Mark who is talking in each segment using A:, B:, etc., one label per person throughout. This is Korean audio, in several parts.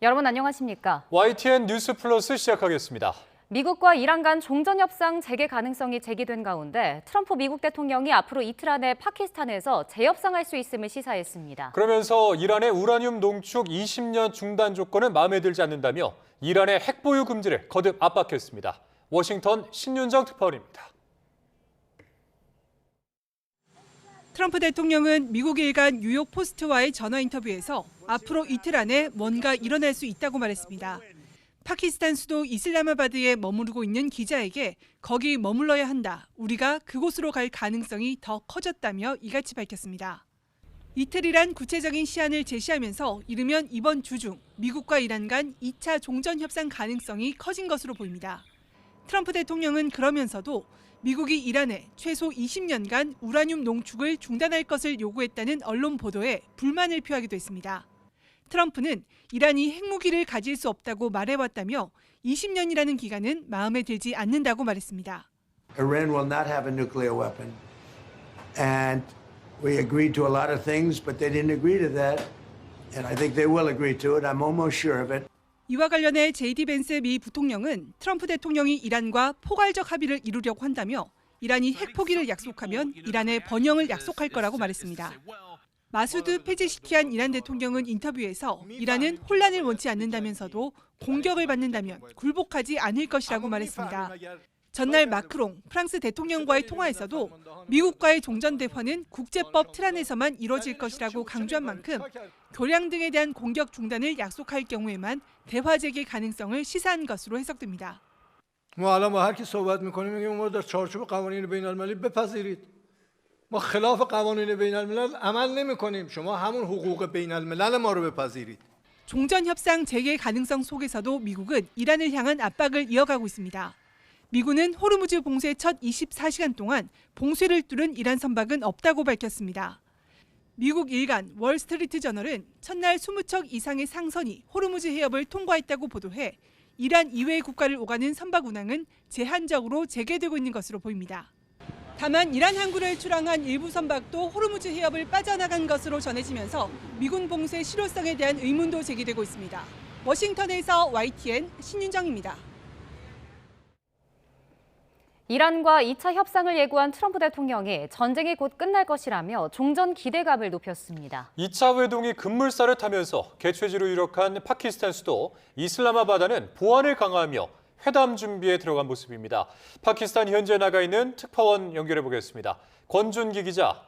A: 여러분 안녕하십니까?
B: YTN 뉴스 플러스 시작하겠습니다.
A: 미국과 이란 간 종전협상 재개 가능성이 제기된 가운데 트럼프 미국 대통령이 앞으로 이틀 안에 파키스탄에서 재협상할 수 있음을 시사했습니다.
B: 그러면서 이란의 우라늄 농축 20년 중단 조건은 마음에 들지 않는다며 이란의 핵 보유 금지를 거듭 압박했습니다. 워싱턴 신윤정 특파원입니다.
C: 트럼프 대통령은 미국 일간 뉴욕 포스트와의 전화 인터뷰에서 앞으로 이틀 안에 뭔가 일어날 수 있다고 말했습니다. 파키스탄 수도 이슬라마바드에 머무르고 있는 기자에게 거기 머물러야 한다. 우리가 그곳으로 갈 가능성이 더 커졌다며 이같이 밝혔습니다. 이틀이란 구체적인 시한을 제시하면서 이르면 이번 주 중 미국과 이란 간 2차 종전 협상 가능성이 커진 것으로 보입니다. 트럼프 대통령은 그러면서도 미국이 이란에 최소 20년간 우라늄 농축을 중단할 것을 요구했다는 언론 보도에 불만을 표하기도 했습니다. 트럼프는 이란이 핵무기를 가질 수 없다고 말해왔다며 20년이라는 기간은 마음에 들지 않는다고 말했습니다.
D: Iran will not have a nuclear weapon. And we agreed to a lot of things, but they didn't agree to that. And I think they will agree to it. I'm almost sure of it.
C: 이와 관련해 JD 벤스 미 부통령은 트럼프 대통령이 이란과 포괄적 합의를 이루려고 한다며 이란이 핵 포기를 약속하면 이란의 번영을 약속할 거라고 말했습니다. 마수드 페제시키안 이란 대통령은 인터뷰에서 이란은 혼란을 원치 않는다면서도 공격을 받는다면 굴복하지 않을 것이라고 말했습니다. 전날 마크롱 프랑스 대통령과의 통화에서도 미국과의 종전 대화는 국제법 틀 안에서만 이뤄질 것이라고 강조한 만큼 교량 등에 대한 공격 중단을 약속할 경우에만 대화 재개 가능성을 시사한 것으로 해석됩니다.
E: ما الان با هر کی صحبت می‌کنیم میگیم ما در چارچوب قوانین بین‌المللی بپذیرید. ما خلاف قوانین بین‌الملل عمل نمی‌کنیم. شما همون حقوق بین‌الملل ما رو بپذیرید.
C: 종전 협상 재개 가능성 속에서도 미국은 이란을 향한 압박을 이어가고 있습니다. 미군은 호르무즈 봉쇄 첫 24시간 동안 봉쇄를 뚫은 이란 선박은 없다고 밝혔습니다. 미국 일간 월스트리트 저널은 첫날 20척 이상의 상선이 호르무즈 해협을 통과했다고 보도해 이란 이외의 국가를 오가는 선박 운항은 제한적으로 재개되고 있는 것으로 보입니다. 다만 이란 항구를 출항한 일부 선박도 호르무즈 해협을 빠져나간 것으로 전해지면서 미군 봉쇄 실효성에 대한 의문도 제기되고 있습니다. 워싱턴에서 YTN 신윤정입니다.
A: 이란과 2차 협상을 예고한 트럼프 대통령이 전쟁이 곧 끝날 것이라며 종전 기대감을 높였습니다.
B: 2차 회동이 급물살을 타면서 개최지로 유력한 파키스탄 수도 이슬라마바드는 보안을 강화하며 회담 준비에 들어간 모습입니다. 파키스탄 현지에 나가 있는 특파원 연결해 보겠습니다. 권준기 기자.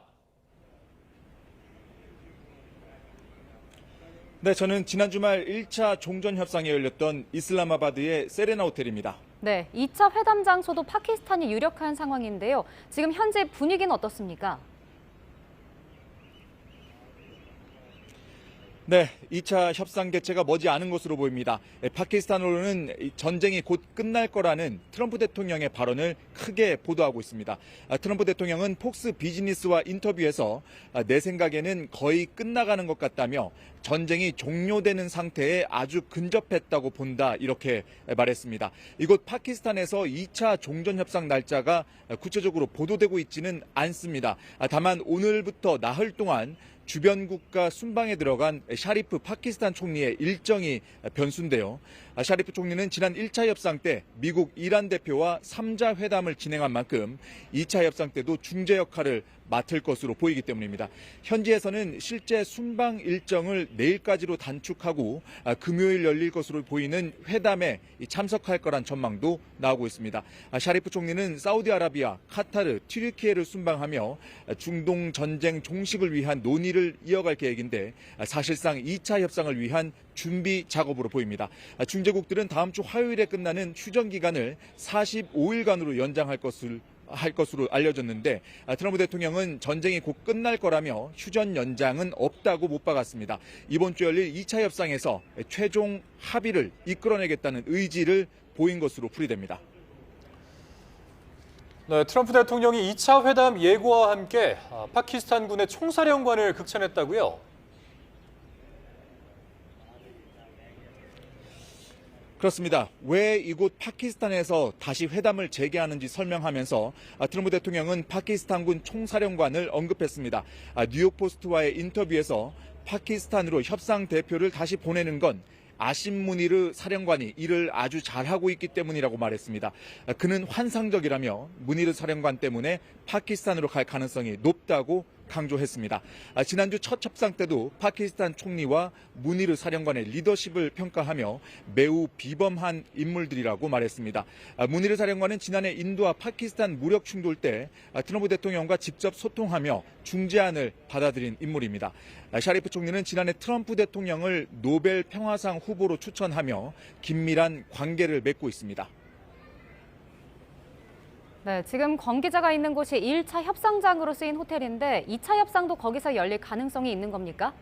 F: 네, 저는 지난 주말 1차 종전 협상이 열렸던 이슬라마바드의 세레나 호텔입니다.
A: 네, 2차 회담 장소도 파키스탄이 유력한 상황인데요. 지금 현재 분위기는 어떻습니까?
F: 네, 2차 협상 개최가 머지않은 것으로 보입니다. 파키스탄으로는 전쟁이 곧 끝날 거라는 트럼프 대통령의 발언을 크게 보도하고 있습니다. 트럼프 대통령은 폭스 비즈니스와 인터뷰에서 내 생각에는 거의 끝나가는 것 같다며 전쟁이 종료되는 상태에 아주 근접했다고 본다 이렇게 말했습니다. 이곳 파키스탄에서 2차 종전협상 날짜가 구체적으로 보도되고 있지는 않습니다. 다만 오늘부터 나흘 동안 주변 국가 순방에 들어간 샤리프 파키스탄 총리의 일정이 변수인데요. 샤리프 총리는 지난 1차 협상 때 미국 이란 대표와 3자 회담을 진행한 만큼 2차 협상 때도 중재 역할을 맡을 것으로 보이기 때문입니다. 현지에서는 실제 순방 일정을 내일까지로 단축하고 금요일 열릴 것으로 보이는 회담에 참석할 거란 전망도 나오고 있습니다. 샤리프 총리는 사우디아라비아, 카타르, 튀르키예를 순방하며 중동 전쟁 종식을 위한 논의를 이어갈 계획인데 사실상 2차 협상을 위한 준비 작업으로 보입니다. 중재국들은 다음 주 화요일에 끝나는 휴전 기간을 45일간으로 연장할 것으로 알려졌는데 트럼프 대통령은 전쟁이 곧 끝날 거라며 휴전 연장은 없다고 못 박았습니다. 이번 주 열릴 2차 협상에서 최종 합의를 이끌어내겠다는 의지를 보인 것으로 풀이됩니다.
B: 네, 트럼프 대통령이 2차 회담 예고와 함께 파키스탄군의 총사령관을 극찬했다고요?
F: 그렇습니다. 왜 이곳 파키스탄에서 다시 회담을 재개하는지 설명하면서 트럼프 대통령은 파키스탄군 총사령관을 언급했습니다. 뉴욕 포스트와의 인터뷰에서 파키스탄으로 협상 대표를 다시 보내는 건 아심 무니르 사령관이 이를 아주 잘하고 있기 때문이라고 말했습니다. 그는 환상적이라며 무니르 사령관 때문에 파키스탄으로 갈 가능성이 높다고 강조했습니다. 지난주 첫 협상 때도 파키스탄 총리와 무니르 사령관의 리더십을 평가하며 매우 비범한 인물들이라고 말했습니다. 무니르 사령관은 지난해 인도와 파키스탄 무력 충돌 때 트럼프 대통령과 직접 소통하며 중재안을 받아들인 인물입니다. 샤리프 총리는 지난해 트럼프 대통령을 노벨 평화상 후보로 추천하며 긴밀한 관계를 맺고 있습니다.
A: 네, 지금 권 기자가 있는 곳이 1차 협상장으로 쓰인 호텔인데 2차 협상도 거기서 열릴 가능성이 있는 겁니까?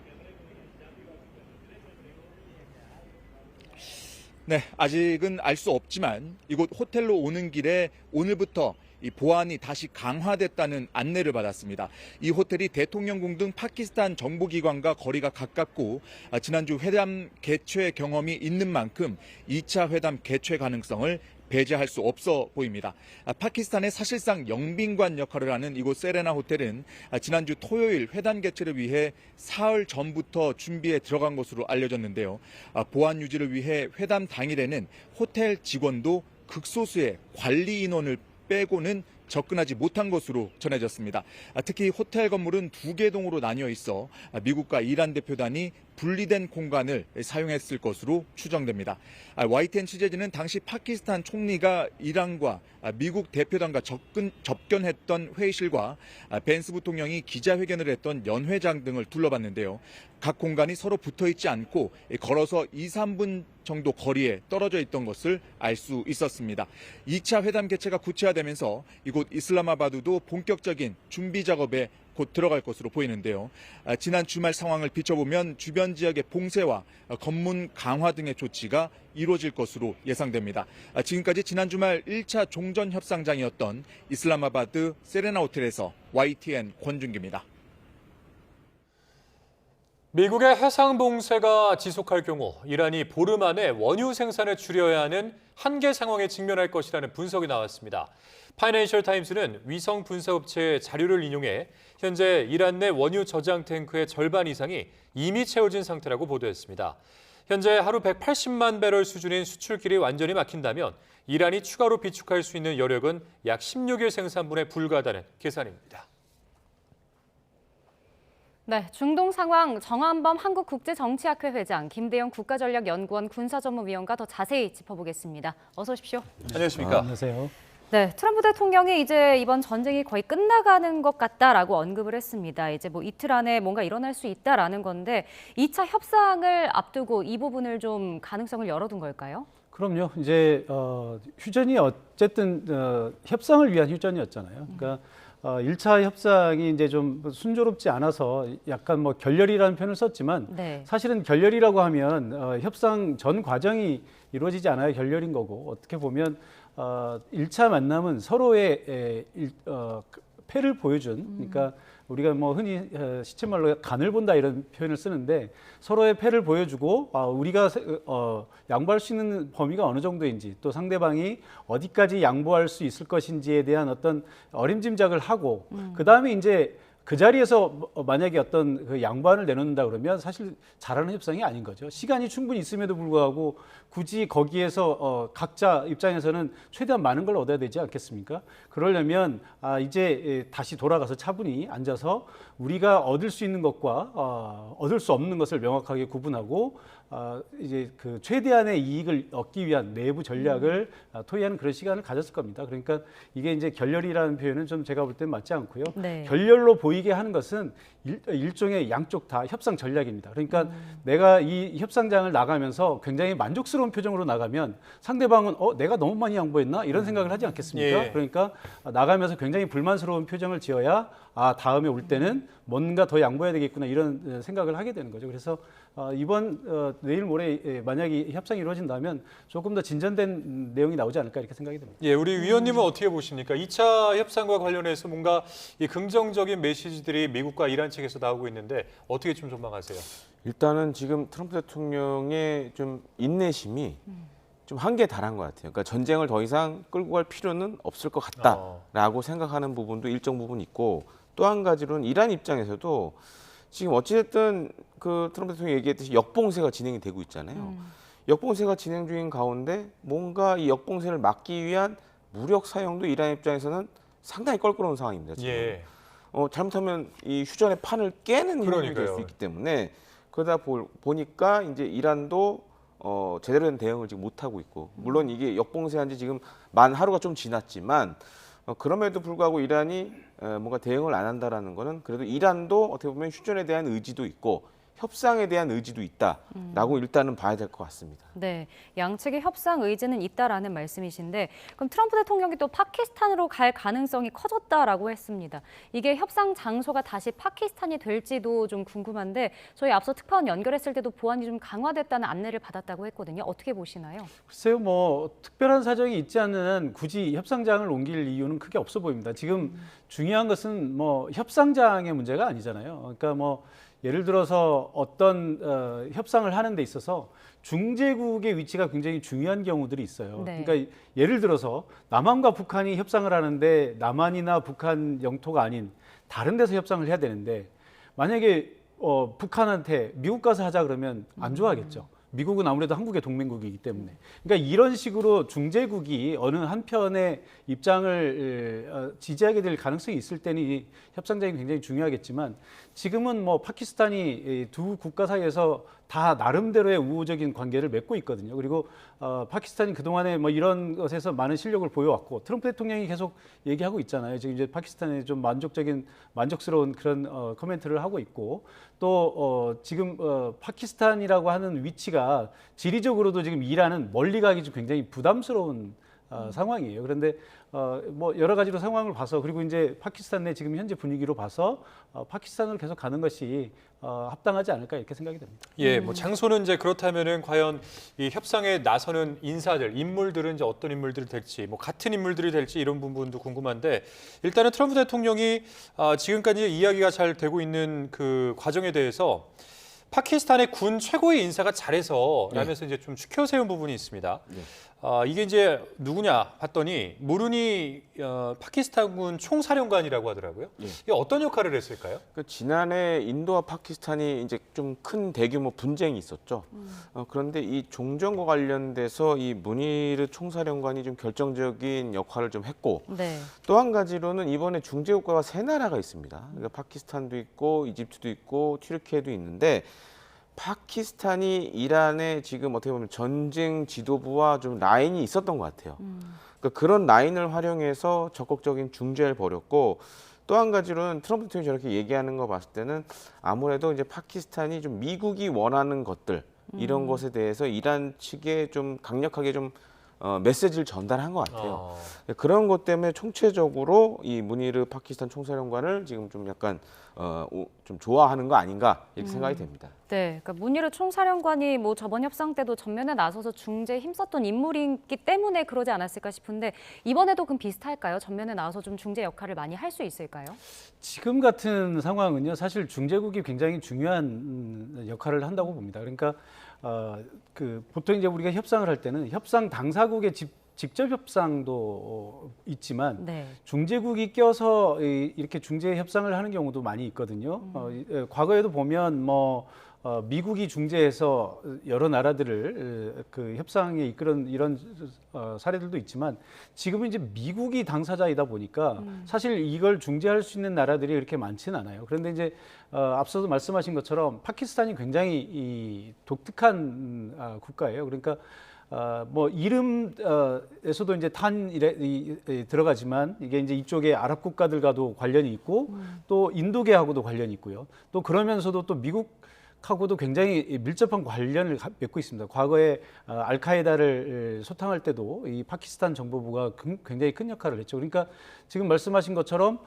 F: 네, 아직은 알 수 없지만 이곳 호텔로 오는 길에 오늘부터 이 보안이 다시 강화됐다는 안내를 받았습니다. 이 호텔이 대통령궁 등 파키스탄 정보기관과 거리가 가깝고 지난주 회담 개최 경험이 있는 만큼 2차 회담 개최 가능성을 배제할 수 없어 보입니다. 파키스탄의 사실상 영빈관 역할을 하는 이곳 세레나 호텔은 지난주 토요일 회담 개최를 위해 사흘 전부터 준비에 들어간 것으로 알려졌는데요. 보안 유지를 위해 회담 당일에는 호텔 직원도 극소수의 관리 인원을 빼고는 접근하지 못한 것으로 전해졌습니다. 특히 호텔 건물은 2개 동으로 나뉘어 있어 미국과 이란 대표단이 분리된 공간을 사용했을 것으로 추정됩니다. YTN 취재진은 당시 파키스탄 총리가 이란과 미국 대표단과 접견했던 회의실과 벤스 부통령이 기자회견을 했던 연회장 등을 둘러봤는데요. 각 공간이 서로 붙어있지 않고 걸어서 2, 3분 정도 거리에 떨어져 있던 것을 알 수 있었습니다. 2차 회담 개최가 구체화되면서 이곳 이슬라마바드도 본격적인 준비 작업에 곧 들어갈 것으로 보이는데요. 지난 주말 상황을 비춰보면 주변 지역의 봉쇄와 검문 강화 등의 조치가 이루어질 것으로 예상됩니다. 지금까지 지난 주말 1차 종전협상장이었던 이슬라마바드 세레나 호텔에서 YTN 권준기입니다.
B: 미국의 해상 봉쇄가 지속할 경우 이란이 보름 안에 원유 생산을 줄여야 하는 한계 상황에 직면할 것이라는 분석이 나왔습니다. 파이낸셜 타임스는 위성 분석업체의 자료를 인용해 현재 이란 내 원유 저장 탱크의 절반 이상이 이미 채워진 상태라고 보도했습니다. 현재 하루 180만 배럴 수준인 수출길이 완전히 막힌다면 이란이 추가로 비축할 수 있는 여력은 약 16일 생산분에 불과하다는 계산입니다.
A: 네, 중동 상황 정한범 한국국제정치학회 회장, 김대영 국가전략연구원 군사전문위원과 더 자세히 짚어보겠습니다. 어서 오십시오.
B: 안녕하십니까?
G: 안녕하세요.
A: 네, 트럼프 대통령이 이제 이번 전쟁이 거의 끝나가는 것 같다라고 언급을 했습니다. 이제 뭐 이틀 안에 뭔가 일어날 수 있다라는 건데 2차 협상을 앞두고 이 부분을 좀 가능성을 열어둔 걸까요?
G: 그럼요. 이제 휴전이 어쨌든 협상을 위한 휴전이었잖아요. 그러니까 1차 협상이 이제 좀 순조롭지 않아서 약간 뭐 결렬이라는 표현을 썼지만
A: 네.
G: 사실은 결렬이라고 하면 협상 전 과정이 이루어지지 않아야 결렬인 거고 어떻게 보면 1차 만남은 서로의 패를 보여준 그러니까 우리가 뭐 흔히 시쳇말로 간을 본다 이런 표현을 쓰는데 서로의 패를 보여주고 우리가 양보할 수 있는 범위가 어느 정도인지 또 상대방이 어디까지 양보할 수 있을 것인지에 대한 어떤 어림짐작을 하고 그다음에 이제 그 자리에서 만약에 어떤 그 양보안을 내놓는다 그러면 사실 잘하는 협상이 아닌 거죠. 시간이 충분히 있음에도 불구하고 굳이 거기에서 각자 입장에서는 최대한 많은 걸 얻어야 되지 않겠습니까? 그러려면 이제 다시 돌아가서 차분히 앉아서 우리가 얻을 수 있는 것과 얻을 수 없는 것을 명확하게 구분하고 이제 그 최대한의 이익을 얻기 위한 내부 전략을 토의하는 그런 시간을 가졌을 겁니다. 그러니까 이게 이제 결렬이라는 표현은 좀 제가 볼 땐 맞지 않고요.
A: 네.
G: 결렬로 보이게 하는 것은 일종의 양쪽 다 협상 전략입니다. 그러니까 내가 이 협상장을 나가면서 굉장히 만족스러운 표정으로 나가면 상대방은 내가 너무 많이 양보했나 이런 생각을 하지 않겠습니까?
B: 예.
G: 그러니까 나가면서 굉장히 불만스러운 표정을 지어야 다음에 올 때는 뭔가 더 양보해야 되겠구나 이런 생각을 하게 되는 거죠. 그래서 이번 내일 모레 만약에 협상이 이루어진다면 조금 더 진전된 내용이 나오지 않을까 이렇게 생각이 듭니다.
B: 예, 우리 위원님은 어떻게 보십니까? 2차 협상과 관련해서 뭔가 이 긍정적인 메시지들이 미국과 이란 측에서 나오고 있는데 어떻게 좀 전망하세요?
H: 일단은 지금 트럼프 대통령의 좀 인내심이 좀 한계에 달한 것 같아요. 그러니까 전쟁을 더 이상 끌고 갈 필요는 없을 것 같다라고 생각하는 부분도 일정 부분 있고 또 한 가지로는 이란 입장에서도 지금 어찌됐든 그 트럼프 대통령이 얘기했듯이 역봉쇄가 진행이 되고 있잖아요. 역봉쇄가 진행 중인 가운데 뭔가 이 역봉쇄를 막기 위한 무력 사용도 이란 입장에서는 상당히 껄끄러운 상황입니다. 지금.
B: 예.
H: 잘못하면 이 휴전의 판을 깨는 행동이 될
B: 그러니까요.
H: 수 있기 때문에 그러다 보니까 이제 이란도 제대로 된 대응을 지금 못 하고 있고 물론 이게 역봉쇄한 지 지금 만 하루가 좀 지났지만 그럼에도 불구하고 이란이 뭔가 대응을 안 한다라는 거는 그래도 이란도 어떻게 보면 휴전에 대한 의지도 있고 협상에 대한 의지도 있다라고 일단은 봐야 될 것 같습니다.
A: 네, 양측의 협상 의지는 있다라는 말씀이신데 그럼 트럼프 대통령이 또 파키스탄으로 갈 가능성이 커졌다라고 했습니다. 이게 협상 장소가 다시 파키스탄이 될지도 좀 궁금한데 저희 앞서 특파원 연결했을 때도 보안이 좀 강화됐다는 안내를 받았다고 했거든요. 어떻게 보시나요?
G: 글쎄요, 뭐 특별한 사정이 있지 않는 한 굳이 협상장을 옮길 이유는 크게 없어 보입니다. 지금 중요한 것은 뭐 협상장의 문제가 아니잖아요. 그러니까 뭐 예를 들어서 어떤 협상을 하는 데 있어서 중재국의 위치가 굉장히 중요한 경우들이 있어요.
A: 네.
G: 그러니까 예를 들어서 남한과 북한이 협상을 하는데 남한이나 북한 영토가 아닌 다른 데서 협상을 해야 되는데 만약에 북한한테 미국 가서 하자 그러면 안 좋아하겠죠. 미국은 아무래도 한국의 동맹국이기 때문에. 그러니까 이런 식으로 중재국이 어느 한편의 입장을 지지하게 될 가능성이 있을 때는 이 협상장이 굉장히 중요하겠지만 지금은 뭐 파키스탄이 두 국가 사이에서 다 나름대로의 우호적인 관계를 맺고 있거든요. 그리고 파키스탄이 그동안에 뭐 이런 것에서 많은 실력을 보여왔고 트럼프 대통령이 계속 얘기하고 있잖아요. 지금 이제 파키스탄에 좀 만족스러운 그런 코멘트를 하고 있고 또 지금 파키스탄이라고 하는 위치가 지리적으로도 지금 이란은 멀리 가기 좀 굉장히 부담스러운 상황이에요. 그런데 뭐 여러 가지로 상황을 봐서 그리고 이제 파키스탄 내 지금 현재 분위기로 봐서 파키스탄으로 계속 가는 것이 합당하지 않을까 이렇게 생각이 됩니다.
B: 예, 뭐 장소는 이제 그렇다면은 과연 이 협상에 나서는 인물들은 이제 어떤 인물들이 될지, 뭐 같은 인물들이 될지 이런 부분도 궁금한데 일단은 트럼프 대통령이 지금까지 이야기가 잘 되고 있는 그 과정에 대해서 파키스탄의 군 최고의 인사가 잘해서 라면서 이제 좀 추켜 세운 부분이 있습니다. 이게 이제 누구냐 봤더니 무르니 파키스탄군 총사령관이라고 하더라고요. 이게 어떤 역할을 했을까요?
H: 지난해 인도와 파키스탄이 이제 좀 큰 대규모 분쟁이 있었죠. 그런데 이 종전과 관련돼서 이 무니르 총사령관이 좀 결정적인 역할을 좀 했고
A: 네.
H: 또 한 가지로는 이번에 중재국가가 세 나라가 있습니다. 그러니까 파키스탄도 있고 이집트도 있고 튀르키예도 있는데 파키스탄이 이란의 지금 어떻게 보면 전쟁 지도부와 좀 라인이 있었던 것 같아요. 그러니까 그런 라인을 활용해서 적극적인 중재를 벌였고 또 한 가지로는 트럼프 대통령이 저렇게 얘기하는 거 봤을 때는 아무래도 이제 파키스탄이 좀 미국이 원하는 것들 이런 것에 대해서 이란 측에 좀 강력하게 좀 메시지를 전달한 것 같아요. 그런 것 때문에 총체적으로 이 무니르 파키스탄 총사령관을 지금 좀 약간 좀 좋아하는 거 아닌가 이렇게 생각이 됩니다.
A: 네, 그러니까 무니르 총사령관이 뭐 저번 협상 때도 전면에 나서서 중재에 힘썼던 인물이기 때문에 그러지 않았을까 싶은데 이번에도 그럼 비슷할까요? 전면에 나와서 좀 중재 역할을 많이 할 수 있을까요?
G: 지금 같은 상황은요, 사실 중재국이 굉장히 중요한 역할을 한다고 봅니다. 그러니까 보통 이제 우리가 협상을 할 때는 협상 당사국의 직접 협상도 있지만
A: 네.
G: 중재국이 껴서 이렇게 중재 협상을 하는 경우도 많이 있거든요. 과거에도 보면 뭐 미국이 중재해서 여러 나라들을 그 협상에 이끌은 이런 사례들도 있지만 지금은 이제 미국이 당사자이다 보니까 사실 이걸 중재할 수 있는 나라들이 그렇게 많지는 않아요. 그런데 이제 앞서도 말씀하신 것처럼 파키스탄이 굉장히 독특한 국가예요. 그러니까 뭐 이름에서도 이제 들어가지만 이게 이제 이쪽에 아랍 국가들과도 관련이 있고 또 인도계하고도 관련이 있고요. 또 그러면서도 또 미국하고도 굉장히 밀접한 관련을 맺고 있습니다. 과거에 알카에다를 소탕할 때도 이 파키스탄 정보부가 굉장히 큰 역할을 했죠. 그러니까 지금 말씀하신 것처럼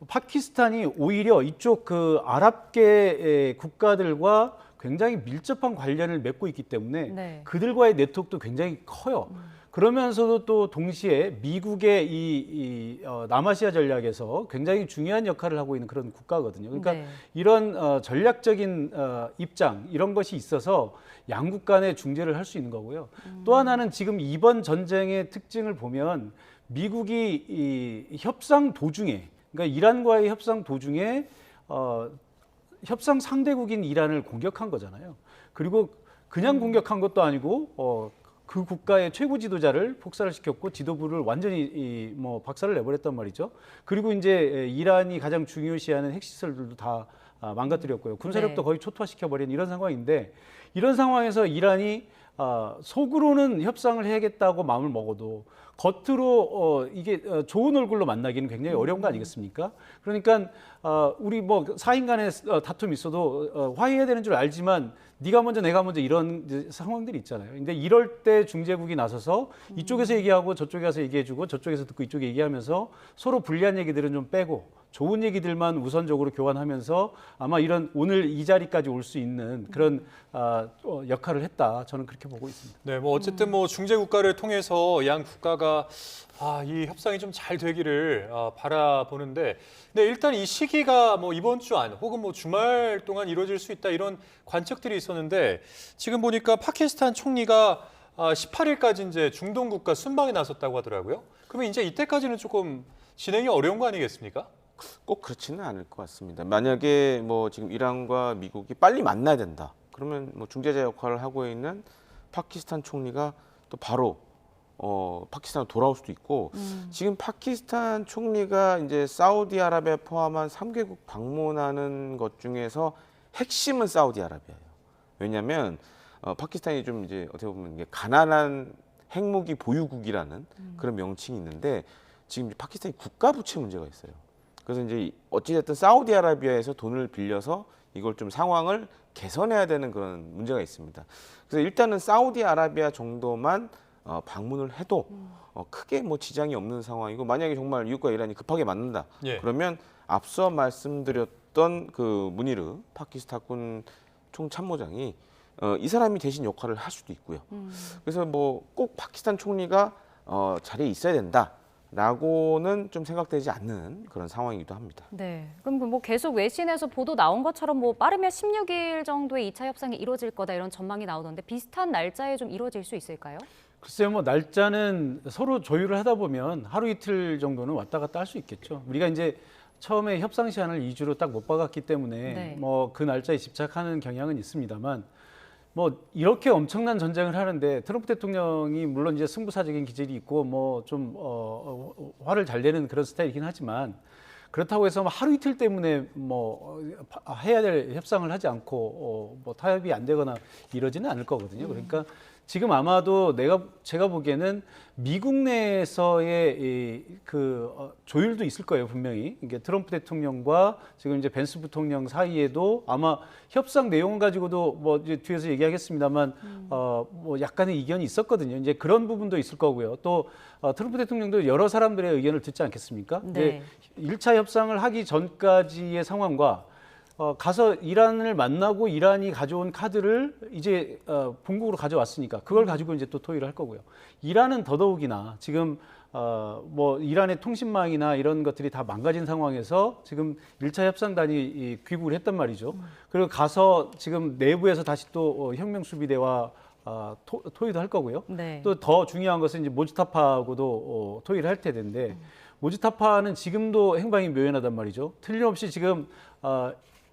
G: 파키스탄이 오히려 이쪽 그 아랍계 국가들과 굉장히 밀접한 관련을 맺고 있기 때문에
A: 네.
G: 그들과의 네트워크도 굉장히 커요. 그러면서도 또 동시에 미국의 이 남아시아 전략에서 굉장히 중요한 역할을 하고 있는 그런 국가거든요. 그러니까
A: 네.
G: 이런 전략적인 입장 이런 것이 있어서 양국 간의 중재를 할 수 있는 거고요. 또 하나는 지금 이번 전쟁의 특징을 보면 미국이 이 협상 도중에 그러니까 이란과의 협상 도중에 협상 상대국인 이란을 공격한 거잖아요. 그리고 그냥 공격한 것도 아니고 그 국가의 최고 지도자를 폭살을 시켰고 지도부를 완전히 뭐 박살을 내버렸단 말이죠. 그리고 이제 이란이 가장 중요시하는 핵시설들도 다 망가뜨렸고요. 군사력도
A: 네.
G: 거의 초토화시켜버린 이런 상황인데 이런 상황에서 이란이 속으로는 협상을 해야겠다고 마음을 먹어도 겉으로 이게 좋은 얼굴로 만나기는 굉장히 어려운 거 아니겠습니까? 그러니까 우리 뭐 사인 간의 다툼이 있어도 화해해야 되는 줄 알지만 네가 먼저 내가 먼저 이런 이제 상황들이 있잖아요. 근데 이럴 때 중재국이 나서서 이쪽에서 얘기하고 저쪽에 가서 얘기해주고 저쪽에서 듣고 이쪽에 얘기하면서 서로 불리한 얘기들은 좀 빼고 좋은 얘기들만 우선적으로 교환하면서 아마 이런 오늘 이 자리까지 올 수 있는 그런 역할을 했다. 저는 그렇게 보고 있습니다.
B: 네, 뭐 어쨌든 뭐 중재 국가를 통해서 양 국가가 이 협상이 좀 잘 되기를 바라보는데, 근데 일단 이 시기가 뭐 이번 주 안 혹은 뭐 주말 동안 이루어질 수 있다 이런 관측들이 있었는데 지금 보니까 파키스탄 총리가 18일까지 이제 중동 국가 순방에 나섰다고 하더라고요. 그러면 이제 이때까지는 조금 진행이 어려운 거 아니겠습니까?
H: 꼭 그렇지는 않을 것 같습니다. 만약에 뭐 지금 이란과 미국이 빨리 만나야 된다. 그러면 뭐 중재자 역할을 하고 있는 파키스탄 총리가 또 바로 파키스탄으로 돌아올 수도 있고 지금 파키스탄 총리가 이제 사우디아라비아 포함한 3개국 방문하는 것 중에서 핵심은 사우디아라비아예요. 왜냐하면 파키스탄이 좀 이제 어떻게 보면 이게 가난한 핵무기 보유국이라는 그런 명칭이 있는데 지금 파키스탄이 국가 부채 문제가 있어요. 그래서 이제 어찌됐든 사우디아라비아에서 돈을 빌려서 이걸 좀 상황을 개선해야 되는 그런 문제가 있습니다. 그래서 일단은 사우디아라비아 정도만 방문을 해도 크게 뭐 지장이 없는 상황이고 만약에 정말 미국과 이란이 급하게 맞는다.
B: 예.
H: 그러면 앞서 말씀드렸던 그 무니르 파키스탄군 총참모장이 이 사람이 대신 역할을 할 수도 있고요. 그래서 뭐 꼭 파키스탄 총리가 자리에 있어야 된다. 라고는 좀 생각되지 않는 그런 상황이기도 합니다.
A: 네. 그럼 뭐 계속 외신에서 보도 나온 것처럼 뭐 빠르면 16일 정도에 2차 협상이 이루어질 거다 이런 전망이 나오던데 비슷한 날짜에 좀 이루어질 수 있을까요?
G: 글쎄요, 뭐 날짜는 서로 조율을 하다 보면 하루 이틀 정도는 왔다 갔다 할 수 있겠죠. 우리가 이제 처음에 협상 시한을 2주로 딱 못 박았기 때문에
A: 네.
G: 뭐 그 날짜에 집착하는 경향은 있습니다만 뭐 이렇게 엄청난 전쟁을 하는데 트럼프 대통령이 물론 이제 승부사적인 기질이 있고 뭐 좀 화를 잘 내는 그런 스타일이긴 하지만 그렇다고 해서 뭐 하루 이틀 때문에 뭐 해야 될 협상을 하지 않고 뭐 타협이 안 되거나 이러지는 않을 거거든요. 그러니까 지금 아마도 제가 보기에는 미국 내에서의 조율도 있을 거예요, 분명히. 이게 트럼프 대통령과 지금 이제 벤스 부통령 사이에도 아마 협상 내용 가지고도 뭐 이제 뒤에서 얘기하겠습니다만 뭐 약간의 이견이 있었거든요. 이제 그런 부분도 있을 거고요. 또 트럼프 대통령도 여러 사람들의 의견을 듣지 않겠습니까?
A: 네.
G: 1차 협상을 하기 전까지의 상황과 가서 이란을 만나고 이란이 가져온 카드를 이제 본국으로 가져왔으니까 그걸 가지고 이제 또 토의를 할 거고요. 이란은 더더욱이나 지금 뭐 이란의 통신망이나 이런 것들이 다 망가진 상황에서 지금 1차 협상단이 귀국을 했단 말이죠. 그리고 가서 지금 내부에서 다시 또 혁명수비대와 토의도 할 거고요.
A: 네.
G: 또 더 중요한 것은 이제 모즈타파하고도 토의를 할 텐데 모즈타파는 지금도 행방이 묘연하단 말이죠. 틀림없이 지금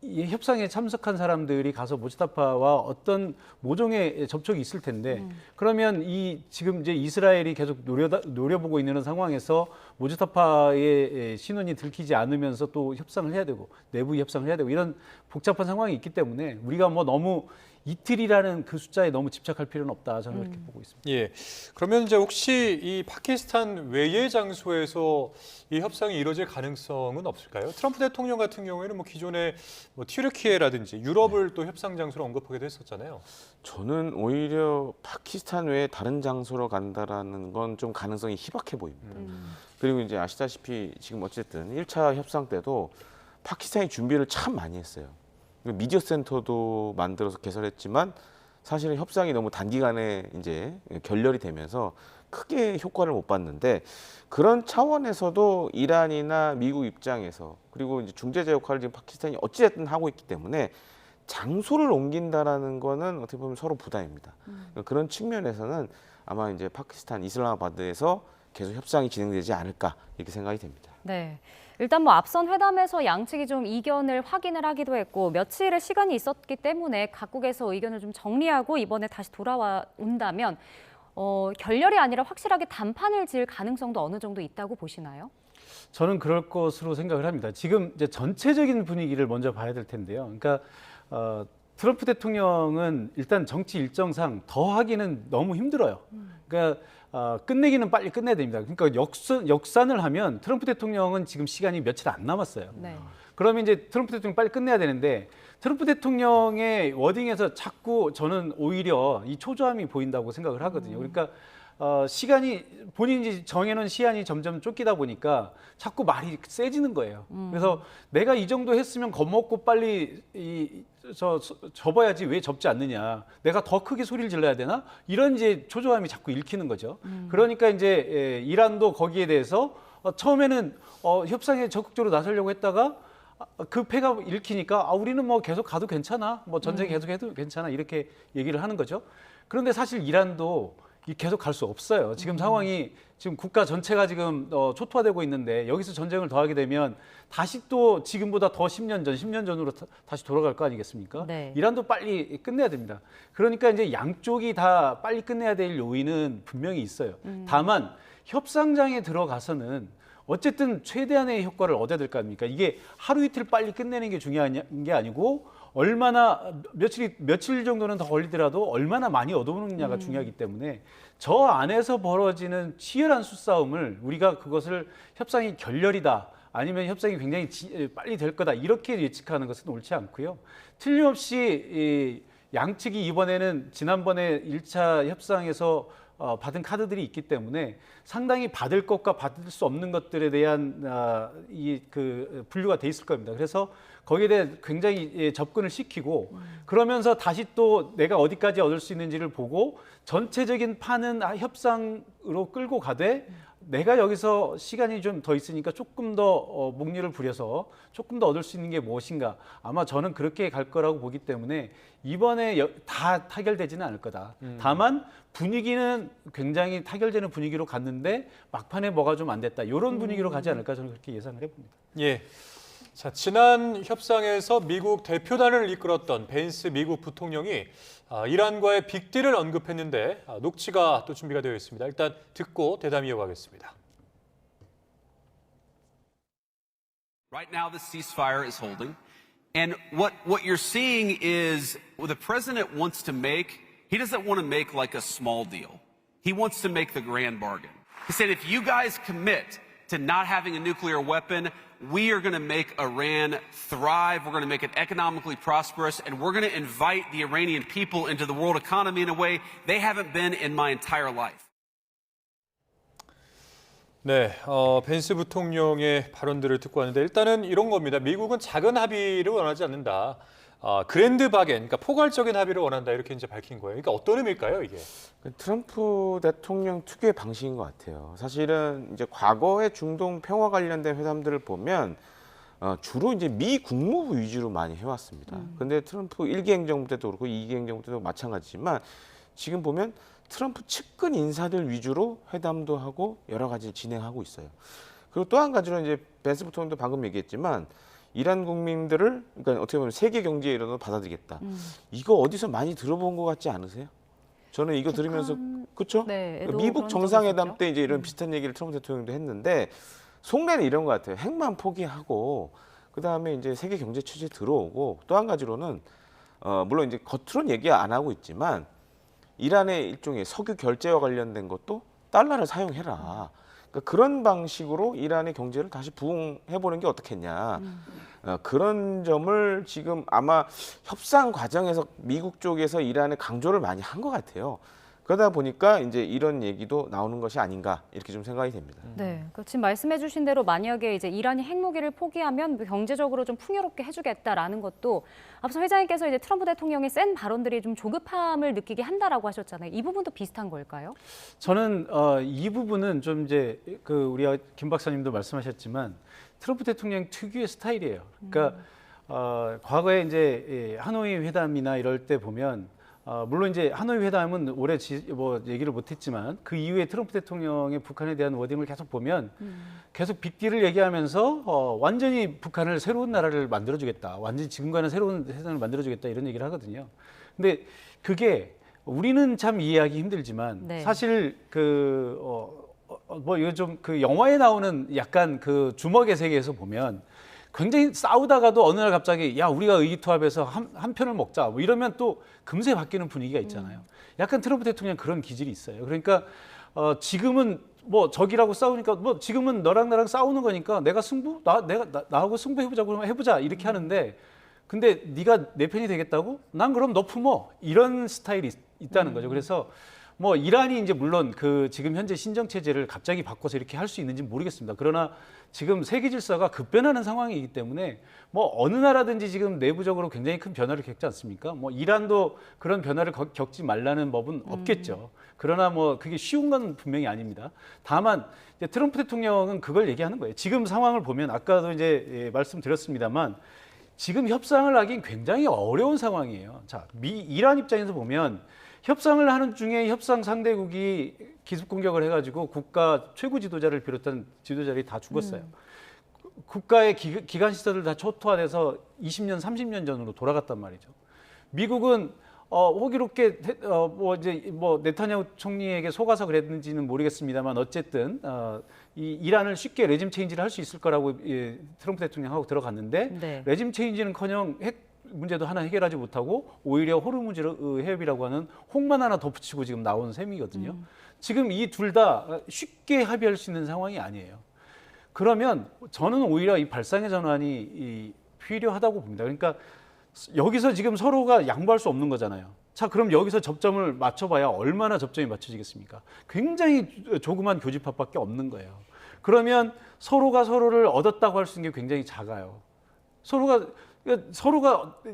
G: 이 협상에 참석한 사람들이 가서 모즈타파와 어떤 모종의 접촉이 있을 텐데 그러면 이 지금 이제 이스라엘이 계속 노려보고 있는 상황에서 모즈타파의 신원이 들키지 않으면서 또 협상을 해야 되고 내부 협상을 해야 되고 이런 복잡한 상황이 있기 때문에 우리가 뭐 너무 이틀이라는 그 숫자에 너무 집착할 필요는 없다. 저는 그렇게 보고 있습니다.
B: 예. 그러면 이제 혹시 이 파키스탄 외의 장소에서 이 협상이 이루어질 가능성은 없을까요? 트럼프 대통령 같은 경우에는 뭐 기존에 뭐 튀르키예라든지 유럽을 또 협상 장소로 언급하기도 했었잖아요.
H: 저는 오히려 파키스탄 외에 다른 장소로 간다라는 건 좀 가능성이 희박해 보입니다. 그리고 이제 아시다시피 지금 어쨌든 1차 협상 때도 파키스탄이 준비를 참 많이 했어요. 미디어 센터도 만들어서 개설했지만 사실은 협상이 너무 단기간에 이제 결렬이 되면서 크게 효과를 못 봤는데 그런 차원에서도 이란이나 미국 입장에서 그리고 이제 중재자 역할을 지금 파키스탄이 어찌됐든 하고 있기 때문에 장소를 옮긴다라는 거는 어떻게 보면 서로 부담입니다. 그런 측면에서는 아마 이제 파키스탄 이슬람마바드에서 계속 협상이 진행되지 않을까 이렇게 생각이 됩니다.
A: 네. 일단 뭐 앞선 회담에서 양측이 좀 이견을 확인을 하기도 했고 며칠의 시간이 있었기 때문에 각국에서 의견을 좀 정리하고 이번에 다시 온다면 결렬이 아니라 확실하게 단판을 지을 가능성도 어느 정도 있다고 보시나요?
G: 저는 그럴 것으로 생각을 합니다. 지금 이제 전체적인 분위기를 먼저 봐야 될 텐데요. 그러니까 트럼프 대통령은 일단 정치 일정상 더 하기는 너무 힘들어요. 그러니까 끝내기는 빨리 끝내야 됩니다. 그러니까 역산을 하면 트럼프 대통령은 지금 시간이 며칠 안 남았어요.
A: 네.
G: 그러면 이제 트럼프 대통령 빨리 끝내야 되는데 트럼프 대통령의 워딩에서 자꾸 저는 오히려 이 초조함이 보인다고 생각을 하거든요. 그러니까 시간이 본인이 정해놓은 시한이 점점 쫓기다 보니까 자꾸 말이 세지는 거예요. 그래서 내가 이 정도 했으면 겁먹고 빨리 접어야지 왜 접지 않느냐. 내가 더 크게 소리를 질러야 되나? 이런 이제 초조함이 자꾸 읽히는 거죠. 그러니까 이제 이란도 거기에 대해서 처음에는 협상에 적극적으로 나서려고 했다가 그 패가 읽히니까 우리는 뭐 계속 가도 괜찮아. 뭐 전쟁 계속 해도 괜찮아. 이렇게 얘기를 하는 거죠. 그런데 사실 이란도 계속 갈 수 없어요. 지금 상황이 지금 국가 전체가 지금 초토화되고 있는데 여기서 전쟁을 더하게 되면 다시 또 지금보다 더 10년 전으로 다시 돌아갈 거 아니겠습니까?
A: 네.
G: 이란도 빨리 끝내야 됩니다. 그러니까 이제 양쪽이 다 빨리 끝내야 될 요인은 분명히 있어요. 다만 협상장에 들어가서는 어쨌든 최대한의 효과를 얻어야 될 거 아닙니까? 이게 하루 이틀 빨리 끝내는 게 중요한 게 아니고 얼마나 며칠 정도는 더 걸리더라도 얼마나 많이 얻어오느냐가 중요하기 때문에 저 안에서 벌어지는 치열한 수싸움을 우리가 그것을 협상이 결렬이다 아니면 협상이 굉장히 빨리 될 거다 이렇게 예측하는 것은 옳지 않고요. 틀림없이 양측이 이번에는 지난번에 1차 협상에서 받은 카드들이 있기 때문에 상당히 받을 것과 받을 수 없는 것들에 대한 분류가 돼 있을 겁니다. 그래서 거기에 대해 굉장히 접근을 시키고 그러면서 다시 또 내가 어디까지 얻을 수 있는지를 보고 전체적인 판은 협상으로 끌고 가되 내가 여기서 시간이 좀 더 있으니까 조금 더 목리를 부려서 조금 더 얻을 수 있는 게 무엇인가. 아마 저는 그렇게 갈 거라고 보기 때문에 이번에 다 타결되지는 않을 거다. 다만 분위기는 굉장히 타결되는 분위기로 갔는데 막판에 뭐가 좀 안 됐다. 이런 분위기로 가지 않을까 저는 그렇게 예상을 해봅니다.
B: 예. 자, 지난 협상에서 미국 대표단을 이끌었던 벤스 미국 부통령이 이란과의 빅딜을 언급했는데 녹취가 또 준비가 되어 있습니다. 일단 듣고 대담 이어가겠습니다.
I: Right now, the ceasefire is holding. And what you're seeing is what the president wants to make, he doesn't want to make like a small deal. He wants to make the grand bargain. He said, if you guys commit to not having a nuclear weapon, we are going to make Iran thrive. We're going to make it economically prosperous. And we're going to invite the Iranian people into the world economy in a way they haven't been in my entire life.
B: 네, 벤스 부통령의 발언들을 듣고 왔는데 일단은 이런 겁니다. 미국은 작은 합의를 원하지 않는다. 그랜드 바겐, 그러니까 포괄적인 합의를 원한다 이렇게 이제 밝힌 거예요. 그러니까 어떤 의미일까요, 이게?
H: 트럼프 대통령 특유의 방식인 것 같아요. 사실은 이제 과거의 중동 평화 관련된 회담들을 보면 주로 이제 미 국무부 위주로 많이 해왔습니다. 그런데 트럼프 1기 행정부 때도 그렇고 2기 행정부 때도 마찬가지지만 지금 보면 트럼프 측근 인사들 위주로 회담도 하고 여러 가지를 진행하고 있어요. 그리고 또 한 가지로 이제 벤스 부통령도 방금 얘기했지만 이란 국민들을 그러니까 어떻게 보면 세계 경제의 일원으로 받아들이겠다. 이거 어디서 많이 들어본 것 같지 않으세요? 저는 이거 들으면서 그렇죠?
A: 네,
H: 미국 정상회담 때 이제 이런 비슷한 얘기를 트럼프 대통령도 했는데 속내는 이런 것 같아요. 핵만 포기하고 그 다음에 이제 세계 경제 체제에 들어오고 또 한 가지로는 물론 이제 겉으로는 얘기 안 하고 있지만 이란의 일종의 석유 결제와 관련된 것도 달러를 사용해라. 그러니까 그런 방식으로 이란의 경제를 다시 부흥해보는 게 어떻겠냐. 그런 점을 지금 아마 협상 과정에서 미국 쪽에서 이란에 강조를 많이 한 것 같아요. 그러다 보니까 이제 이런 얘기도 나오는 것이 아닌가 이렇게 좀 생각이 됩니다.
A: 네, 지금 말씀해주신 대로 만약에 이제 이란이 핵무기를 포기하면 경제적으로 좀 풍요롭게 해주겠다라는 것도 앞서 회장님께서 이제 트럼프 대통령의 센 발언들이 좀 조급함을 느끼게 한다라고 하셨잖아요. 이 부분도 비슷한 걸까요?
G: 저는 이 부분은 좀 이제 우리 김 박사님도 말씀하셨지만 트럼프 대통령 특유의 스타일이에요. 그러니까 과거에 이제 하노이 회담이나 이럴 때 보면 물론 이제 하노이 회담은 올해 뭐 얘기를 못했지만 그 이후에 트럼프 대통령의 북한에 대한 워딩을 계속 보면 계속 빅딜을 얘기하면서 완전히 북한을 새로운 나라를 만들어주겠다, 완전히 지금과는 새로운 세상을 만들어주겠다 이런 얘기를 하거든요. 근데 그게 우리는 참 이해하기 힘들지만
A: 네.
G: 사실 뭐 이거 좀 그 영화에 나오는 약간 그 주먹의 세계에서 보면 굉장히 싸우다가도 어느 날 갑자기 야 우리가 의기투합해서 한 편을 먹자 뭐 이러면 또 금세 바뀌는 분위기가 있잖아요. 약간 트럼프 대통령 그런 기질이 있어요. 그러니까 지금은 뭐 적이라고 싸우니까 뭐 지금은 너랑 나랑 싸우는 거니까 내가 나하고 승부해보자고 그러면 해보자 이렇게 하는데 근데 네가 내 편이 되겠다고? 난 그럼 너 품어 이런 스타일이 있다는 거죠. 그래서 뭐 이란이 이제 물론 그 지금 현재 신정 체제를 갑자기 바꿔서 이렇게 할 수 있는지 모르겠습니다. 그러나 지금 세계 질서가 급변하는 상황이기 때문에 뭐 어느 나라든지 지금 내부적으로 굉장히 큰 변화를 겪지 않습니까? 뭐 이란도 그런 변화를 겪지 말라는 법은 없겠죠. 그러나 뭐 그게 쉬운 건 분명히 아닙니다. 다만 이제 트럼프 대통령은 그걸 얘기하는 거예요. 지금 상황을 보면 아까도 이제 말씀드렸습니다만 지금 협상을 하긴 굉장히 어려운 상황이에요. 자, 이란 입장에서 보면 협상을 하는 중에 협상 상대국이 기습 공격을 해가지고 국가 최고 지도자를 비롯한 지도자들이 다 죽었어요. 국가의 기관 시설들 다 초토화돼서 20년, 30년 전으로 돌아갔단 말이죠. 미국은 호기롭게 뭐 네타냐후 총리에게 속아서 그랬는지는 모르겠습니다만 어쨌든 이 이란을 쉽게 레짐 체인지를 할 수 있을 거라고 트럼프 대통령하고 들어갔는데
A: 네.
G: 레짐 체인지는커녕 핵 문제도 하나 해결하지 못하고 오히려 호르무즈 해협이라고 하는 혹만 하나 덧붙이고 지금 나온 셈이거든요. 지금 이 둘 다 쉽게 합의할 수 있는 상황이 아니에요. 그러면 저는 오히려 이 발상의 전환이 필요하다고 봅니다. 그러니까 여기서 지금 서로가 양보할 수 없는 거잖아요. 자, 그럼 여기서 접점을 맞춰봐야 얼마나 접점이 맞춰지겠습니까? 굉장히 조그만 교집합밖에 없는 거예요. 그러면 서로가 서로를 얻었다고 할 수 있는 게 굉장히 작아요. 서로가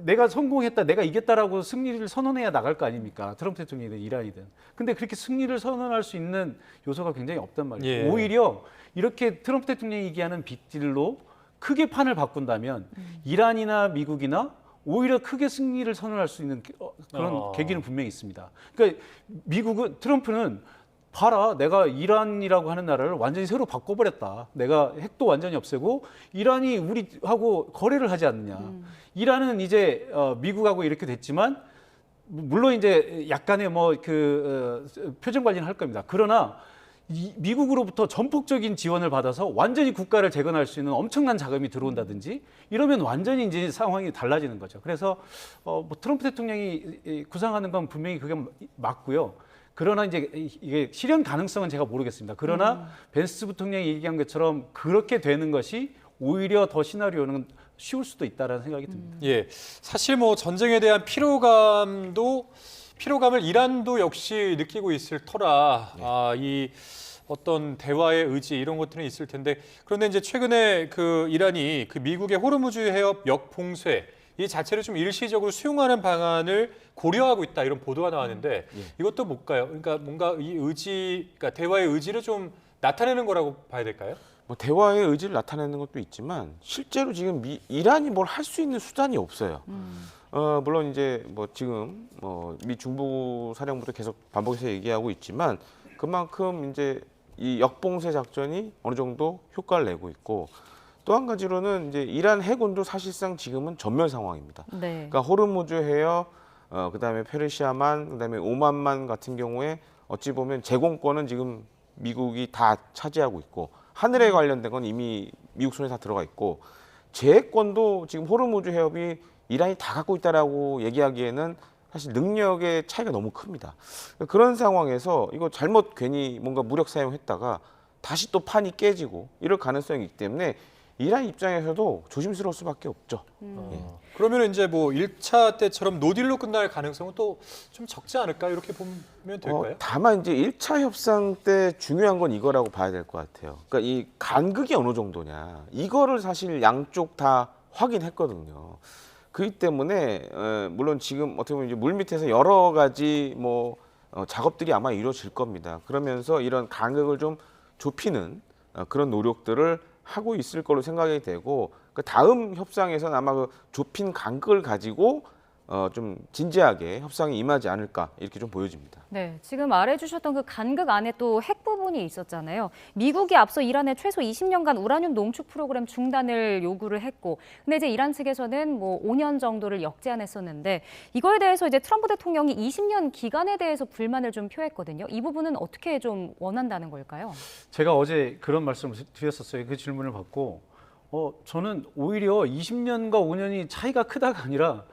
G: 내가 성공했다, 내가 이겼다라고 승리를 선언해야 나갈 거 아닙니까? 트럼프 대통령이든 이란이든. 근데 그렇게 승리를 선언할 수 있는 요소가 굉장히 없단 말이에요.
B: 예.
G: 오히려 이렇게 트럼프 대통령이 얘기하는 빅딜로 크게 판을 바꾼다면 이란이나 미국이나 오히려 크게 승리를 선언할 수 있는 그런 계기는 분명히 있습니다. 그러니까 트럼프는 봐라, 내가 이란이라고 하는 나라를 완전히 새로 바꿔버렸다. 내가 핵도 완전히 없애고 이란이 우리하고 거래를 하지 않느냐. 이란은 이제 미국하고 이렇게 됐지만 물론 이제 약간의 표정 관리는 할 겁니다. 그러나 미국으로부터 전폭적인 지원을 받아서 완전히 국가를 재건할 수 있는 엄청난 자금이 들어온다든지 이러면 완전히 이제 상황이 달라지는 거죠. 그래서 트럼프 대통령이 구상하는 건 분명히 그게 맞고요. 그러나 이제 이게 실현 가능성은 제가 모르겠습니다. 그러나 벤스 부통령이 얘기한 것처럼 그렇게 되는 것이 오히려 더 시나리오는 쉬울 수도 있다라는 생각이 듭니다.
B: 예, 사실 뭐 전쟁에 대한 피로감을 이란도 역시 느끼고 있을 터라 이 어떤 대화의 의지 이런 것들은 있을 텐데 그런데 이제 최근에 그 이란이 그 미국의 호르무즈 해협 역봉쇄 이 자체를 좀 일시적으로 수용하는 방안을 고려하고 있다 이런 보도가 나왔는데 이것도 뭘까요? 그러니까 뭔가 이 그러니까 대화의 의지를 좀 나타내는 거라고 봐야 될까요?
H: 뭐 대화의 의지를 나타내는 것도 있지만 실제로 지금 이란이 뭘 할 수 있는 수단이 없어요. 물론 이제 뭐 지금 미 중부 사령부도 계속 반복해서 얘기하고 있지만 그만큼 이제 이 역봉쇄 작전이 어느 정도 효과를 내고 있고 또 한 가지로는 이제 이란 해군도 사실상 지금은 전멸 상황입니다.
A: 네.
H: 그러니까 호르무즈 해협, 그다음에 페르시아만, 그다음에 오만만 같은 경우에 어찌 보면 제공권은 지금 미국이 다 차지하고 있고 하늘에 관련된 건 이미 미국 손에 다 들어가 있고 제해권도 지금 호르무즈 해협이 이란이 다 갖고 있다라고 얘기하기에는 사실 능력의 차이가 너무 큽니다. 그런 상황에서 이거 잘못 괜히 뭔가 무력 사용했다가 다시 또 판이 깨지고 이럴 가능성이 있기 때문에 이란 입장에서도 조심스러울 수밖에 없죠.
B: 그러면 이제 뭐 1차 때처럼 노딜로 끝날 가능성은 또 좀 적지 않을까 이렇게 보면 될까요?
H: 다만 이제 1차 협상 때 중요한 건 이거라고 봐야 될 것 같아요. 그러니까 이 간극이 어느 정도냐 이거를 사실 양쪽 다 확인했거든요. 그렇기 때문에 물론 지금 어떻게 보면 이제 물 밑에서 여러 가지 작업들이 아마 이루어질 겁니다. 그러면서 이런 간극을 좀 좁히는 그런 노력들을 하고 있을 걸로 생각이 되고 그 다음 협상에서는 아마 그 좁힌 간극을 가지고 좀 진지하게 협상에 임하지 않을까 이렇게 좀 보여집니다.
A: 네, 지금 말해주셨던 그 간극 안에 또 핵 부분이 있었잖아요. 미국이 앞서 이란에 최소 20년간 우라늄 농축 프로그램 중단을 요구를 했고, 근데 이제 이란 측에서는 뭐 5년 정도를 역제안했었는데 이거에 대해서 이제 트럼프 대통령이 20년 기간에 대해서 불만을 좀 표했거든요. 이 부분은 어떻게 좀 원한다는 걸까요?
G: 제가 어제 그런 말씀을 드렸었어요. 그 질문을 받고 저는 오히려 20년과 5년이 차이가 크다가 아니라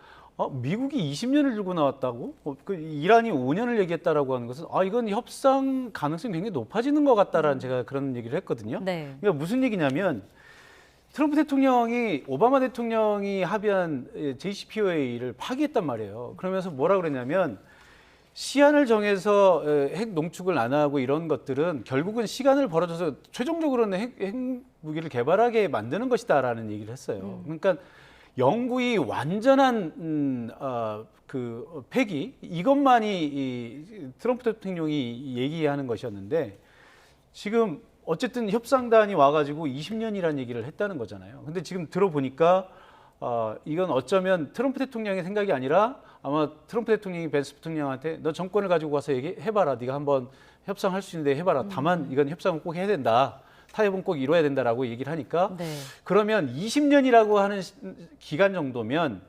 G: 미국이 20년을 들고 나왔다고? 그 이란이 5년을 얘기했다라고 하는 것은 이건 협상 가능성이 굉장히 높아지는 것 같다라는 제가 그런 얘기를 했거든요.
A: 네.
G: 그러니까 무슨 얘기냐면 트럼프 대통령이 오바마 대통령이 합의한 JCPOA를 파기했단 말이에요. 그러면서 뭐라 그랬냐면 시한을 정해서 핵 농축을 안 하고 이런 것들은 결국은 시간을 벌어줘서 최종적으로는 핵 무기를 개발하게 만드는 것이다라는 얘기를 했어요. 그러니까 영구히 완전한 그 폐기 이것만이 이 트럼프 대통령이 얘기하는 것이었는데 지금 어쨌든 협상단이 와가지고 20년이라는 얘기를 했다는 거잖아요. 근데 지금 들어보니까 이건 어쩌면 트럼프 대통령의 생각이 아니라 아마 트럼프 대통령이 벤스 대통령한테 너 정권을 가지고 와서 얘기해봐라. 네가 한번 협상할 수 있는데 해봐라. 다만 이건 협상은 꼭 해야 된다. 타협은 꼭 이뤄야 된다라고 얘기를 하니까
A: 네.
G: 그러면 20년이라고 하는 기간 정도면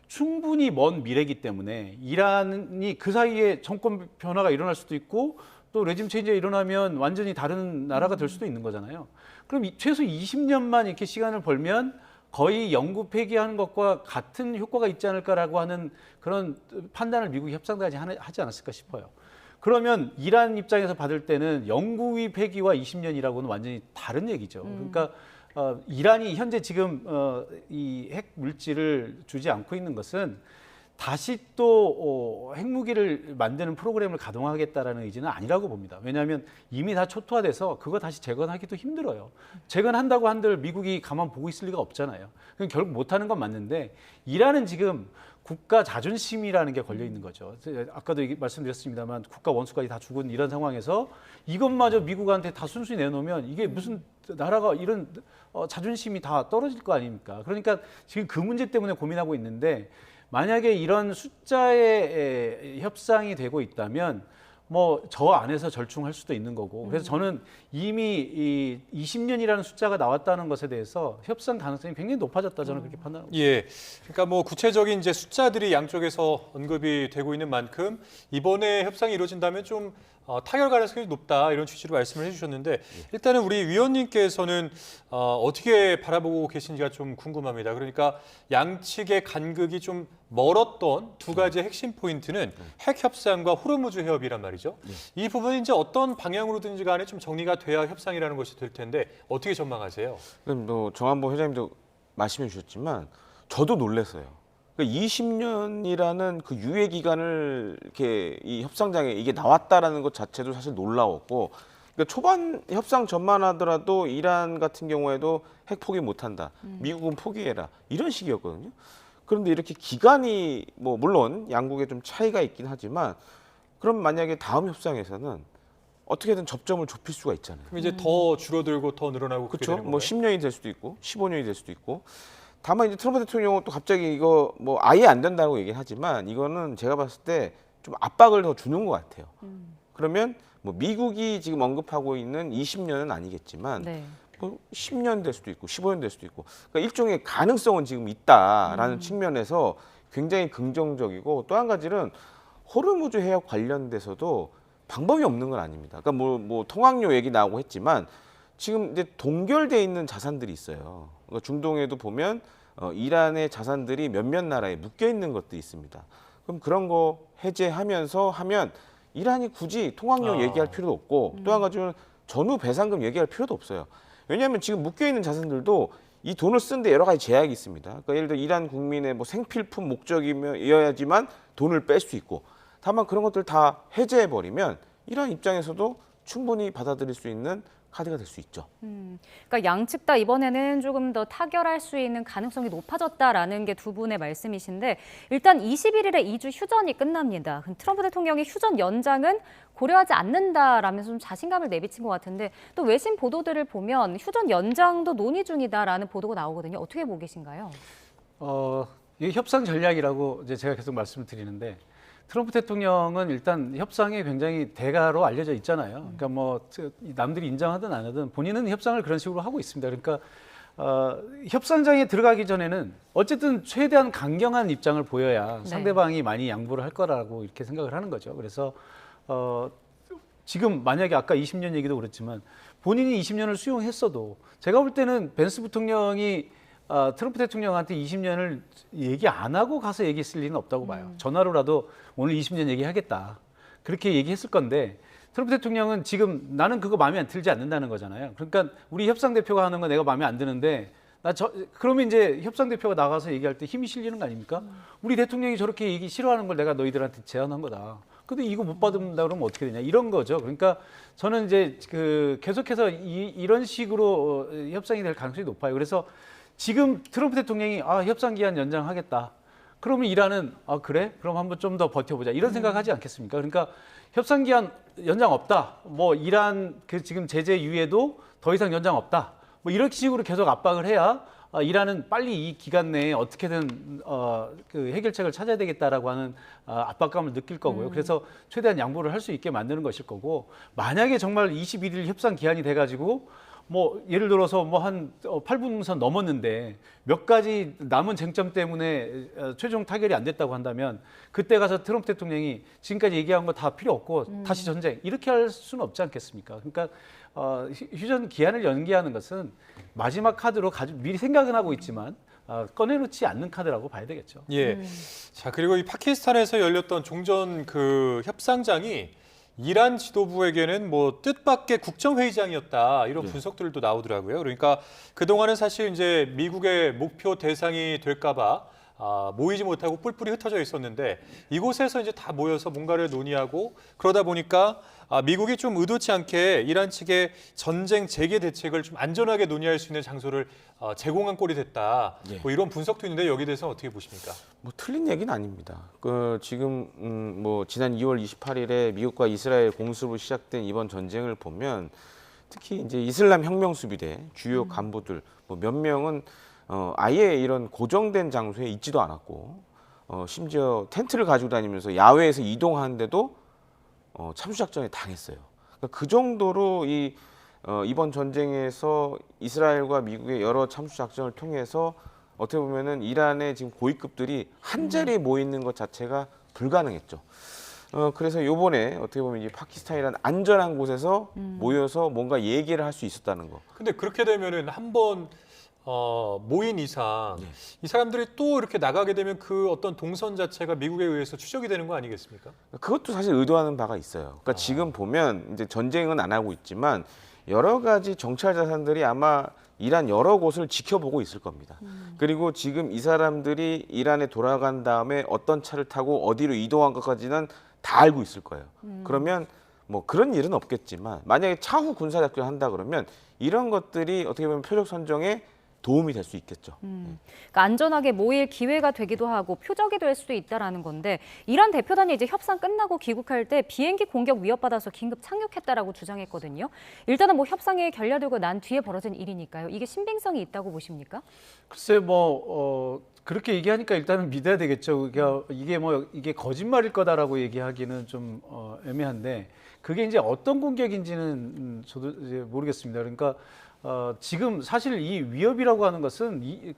G: 충분히 먼 미래이기 때문에 이란이 그 사이에 정권 변화가 일어날 수도 있고 또 레짐 체인지가 일어나면 완전히 다른 나라가 될 수도 있는 거잖아요. 그럼 최소 20년만 이렇게 시간을 벌면 거의 영구 폐기하는 것과 같은 효과가 있지 않을까라고 하는 그런 판단을 미국이 협상단이 하지 않았을까 싶어요. 그러면 이란 입장에서 받을 때는 영구히 폐기와 20년이라고는 완전히 다른 얘기죠. 그러니까 이란이 현재 지금 이 핵 물질을 주지 않고 있는 것은 다시 또 핵무기를 만드는 프로그램을 가동하겠다라는 의지는 아니라고 봅니다. 왜냐하면 이미 다 초토화돼서 그거 다시 재건하기도 힘들어요. 재건한다고 한들 미국이 가만 보고 있을 리가 없잖아요. 그럼 결국 못하는 건 맞는데 이란은 지금 국가 자존심이라는 게 걸려 있는 거죠. 아까도 말씀드렸습니다만 국가 원수까지 다 죽은 이런 상황에서 이것마저 미국한테 다 순순히 내놓으면 이게 무슨 나라가 이런 자존심이 다 떨어질 거 아닙니까? 그러니까 지금 그 문제 때문에 고민하고 있는데 만약에 이런 숫자의 협상이 되고 있다면 뭐 저 안에서 절충할 수도 있는 거고 그래서 저는 이미 이 20년이라는 숫자가 나왔다는 것에 대해서 협상 가능성이 굉장히 높아졌다 저는 그렇게 판단합니다.
B: 예, 그러니까 뭐 구체적인 이제 숫자들이 양쪽에서 언급이 되고 있는 만큼 이번에 협상이 이루어진다면 좀 타결 가능성이 높다 이런 취지로 말씀을 해주셨는데 일단은 우리 위원님께서는 어떻게 바라보고 계신지가 좀 궁금합니다. 그러니까 양측의 간극이 좀 멀었던 두 가지의 핵심 포인트는 핵 협상과 호르무즈 해협이란 말이죠. 이 부분이 이제 어떤 방향으로든지 간에 좀 정리가 돼야 협상이라는 것이 될 텐데 어떻게 전망하세요?
H: 그럼 또 정한보 회장님도 말씀해 주셨지만 저도 놀랐어요. 20년이라는 그 유예 기간을 이렇게 이 협상장에 이게 나왔다라는 것 자체도 사실 놀라웠고, 그러니까 초반 협상 전만 하더라도 이란 같은 경우에도 핵 포기 못한다, 미국은 포기해라 이런 식이었거든요. 그런데 이렇게 기간이 뭐 물론 양국에 좀 차이가 있긴 하지만, 그럼 만약에 다음 협상에서는 어떻게든 접점을 좁힐 수가 있잖아요.
B: 그럼 이제 더 줄어들고 더 늘어나고 그렇게
H: 그렇죠.
B: 되는
H: 뭐
B: 건가요?
H: 10년이 될 수도 있고 15년이 될 수도 있고. 다만 이제 트럼프 대통령은 또 갑자기 이거 뭐 아예 안 된다고 얘기는 하지만 이거는 제가 봤을 때 좀 압박을 더 주는 것 같아요. 그러면 뭐 미국이 지금 언급하고 있는 20년은 아니겠지만
A: 네.
H: 뭐 10년 될 수도 있고 15년 될 수도 있고, 그러니까 일종의 가능성은 지금 있다라는 측면에서 굉장히 긍정적이고, 또 한 가지는 호르무즈 해협 관련돼서도 방법이 없는 건 아닙니다. 그러니까 뭐 통학료 얘기 나오고 했지만 지금 이제 동결돼 있는 자산들이 있어요. 그러니까 중동에도 보면 이란의 자산들이 몇몇 나라에 묶여 있는 것들이 있습니다. 그럼 그런 거 해제하면서 하면 이란이 굳이 통학료 얘기할 필요도 없고, 또 한 가지는 전후 배상금 얘기할 필요도 없어요. 왜냐하면 지금 묶여 있는 자산들도 이 돈을 쓰는데 여러 가지 제약이 있습니다. 그러니까 예를 들어 이란 국민의 뭐 생필품 목적이어야지만 돈을 뺄 수 있고, 다만 그런 것들 다 해제해 버리면 이란 입장에서도 충분히 받아들일 수 있는 카드가 될 수 있죠.
A: 그러니까 양측 다 이번에는 조금 더 타결할 수 있는 가능성이 높아졌다라는 게 두 분의 말씀이신데, 일단 21일에 2주 휴전이 끝납니다. 그럼 트럼프 대통령이 휴전 연장은 고려하지 않는다라면서 좀 자신감을 내비친 것 같은데, 또 외신 보도들을 보면 휴전 연장도 논의 중이다라는 보도가 나오거든요. 어떻게 보고 계신가요?
G: 이게 협상 전략이라고 이제 제가 계속 말씀을 드리는데 트럼프 대통령은 일단 협상에 굉장히 대가로 알려져 있잖아요. 그러니까 뭐 남들이 인정하든 안 하든 본인은 협상을 그런 식으로 하고 있습니다. 그러니까 협상장에 들어가기 전에는 어쨌든 최대한 강경한 입장을 보여야
A: 네.
G: 상대방이 많이 양보를 할 거라고 이렇게 생각을 하는 거죠. 그래서 지금 만약에 아까 20년 얘기도 그렇지만 본인이 20년을 수용했어도 제가 볼 때는 벤스 부통령이 트럼프 대통령한테 20년을 얘기 안 하고 가서 얘기했을 리는 없다고 봐요. 전화로라도 오늘 20년 얘기하겠다. 그렇게 얘기했을 건데 트럼프 대통령은 지금 나는 그거 마음에 안 들지 않는다는 거잖아요. 그러니까 우리 협상 대표가 하는 거 내가 마음에 안 드는데 그러면 이제 협상 대표가 나가서 얘기할 때 힘이 실리는 거 아닙니까? 우리 대통령이 저렇게 얘기 싫어하는 걸 내가 너희들한테 제안한 거다. 근데 이거 못 받는다 그러면 어떻게 되냐 이런 거죠. 그러니까 저는 이제 계속해서 이런 식으로 협상이 될 가능성이 높아요. 그래서 지금 트럼프 대통령이 협상 기한 연장하겠다. 그러면 이란은 그래? 그럼 한번 좀 더 버텨보자. 이런 생각하지 않겠습니까? 그러니까 협상 기한 연장 없다. 뭐 이란 지금 제재 유예도 더 이상 연장 없다. 뭐 이런 식으로 계속 압박을 해야 이란은 빨리 이 기간 내에 어떻게든 그 해결책을 찾아야 되겠다라고 하는 압박감을 느낄 거고요. 그래서 최대한 양보를 할 수 있게 만드는 것일 거고 만약에 정말 21일 협상 기한이 돼가지고 뭐 예를 들어서 뭐 한 8분선 넘었는데 몇 가지 남은 쟁점 때문에 최종 타결이 안 됐다고 한다면 그때 가서 트럼프 대통령이 지금까지 얘기한 거 다 필요 없고 다시 전쟁 이렇게 할 수는 없지 않겠습니까? 그러니까 휴전 기한을 연기하는 것은 마지막 카드로 미리 생각은 하고 있지만 꺼내놓지 않는 카드라고 봐야 되겠죠.
B: 예. 자, 그리고 이 파키스탄에서 열렸던 종전 협상장이 이란 지도부에게는 뭐 뜻밖의 국정회의장이었다 이런 분석들도 나오더라고요. 그러니까 그동안은 사실 이제 미국의 목표 대상이 될까봐 모이지 못하고 뿔뿔이 흩어져 있었는데 이곳에서 이제 다 모여서 뭔가를 논의하고 그러다 보니까 미국이 좀 의도치 않게 이란 측의 전쟁 재개 대책을 좀 안전하게 논의할 수 있는 장소를 제공한 꼴이 됐다.
H: 예.
B: 뭐 이런 분석도 있는데 여기에 대해서는 어떻게 보십니까?
H: 뭐 틀린 얘기는 아닙니다. 지금 뭐 지난 2월 28일에 미국과 이스라엘 공습으로 시작된 이번 전쟁을 보면 특히 이제 이슬람 혁명 수비대 주요 간부들 뭐 몇 명은 아예 이런 고정된 장소에 있지도 않았고 심지어 텐트를 가지고 다니면서 야외에서 이동하는데도 참수작전에 당했어요. 그러니까 그 정도로 이번 전쟁에서 이스라엘과 미국의 여러 참수작전을 통해서 어떻게 보면은 이란의 지금 고위급들이 한 자리에 모이는 것 자체가 불가능했죠. 그래서 요번에 어떻게 보면 이 파키스탄이라는 안전한 곳에서 모여서 뭔가 얘기를 할 수 있었다는 거.
B: 근데 그렇게 되면은 한번 모인 이상 이 사람들이 또 이렇게 나가게 되면 그 어떤 동선 자체가 미국에 의해서 추적이 되는 거 아니겠습니까?
H: 그것도 사실 의도하는 바가 있어요. 그러니까 지금 보면 이제 전쟁은 안 하고 있지만 여러 가지 정찰 자산들이 아마 이란 여러 곳을 지켜보고 있을 겁니다. 그리고 지금 이 사람들이 이란에 돌아간 다음에 어떤 차를 타고 어디로 이동한 것까지는 다 알고 있을 거예요. 그러면 뭐 그런 일은 없겠지만 만약에 차후 군사작전을 한다 그러면 이런 것들이 어떻게 보면 표적 선정에 도움이 될 수 있겠죠.
A: 그러니까 안전하게 모일 기회가 되기도 하고 표적이 될 수도 있다라는 건데 이란 대표단이 이제 협상 끝나고 귀국할 때 비행기 공격 위협받아서 긴급 착륙했다라고 주장했거든요. 일단은 뭐 협상이 결렬되고 난 뒤에 벌어진 일이니까요. 이게 신빙성이 있다고 보십니까?
G: 글쎄 그렇게 얘기하니까 일단은 믿어야 되겠죠. 이게 거짓말일 거다라고 얘기하기는 좀 애매한데 그게 이제 어떤 공격인지는 저도 이제 모르겠습니다. 그러니까 지금 사실 이 위협이라고 하는 것은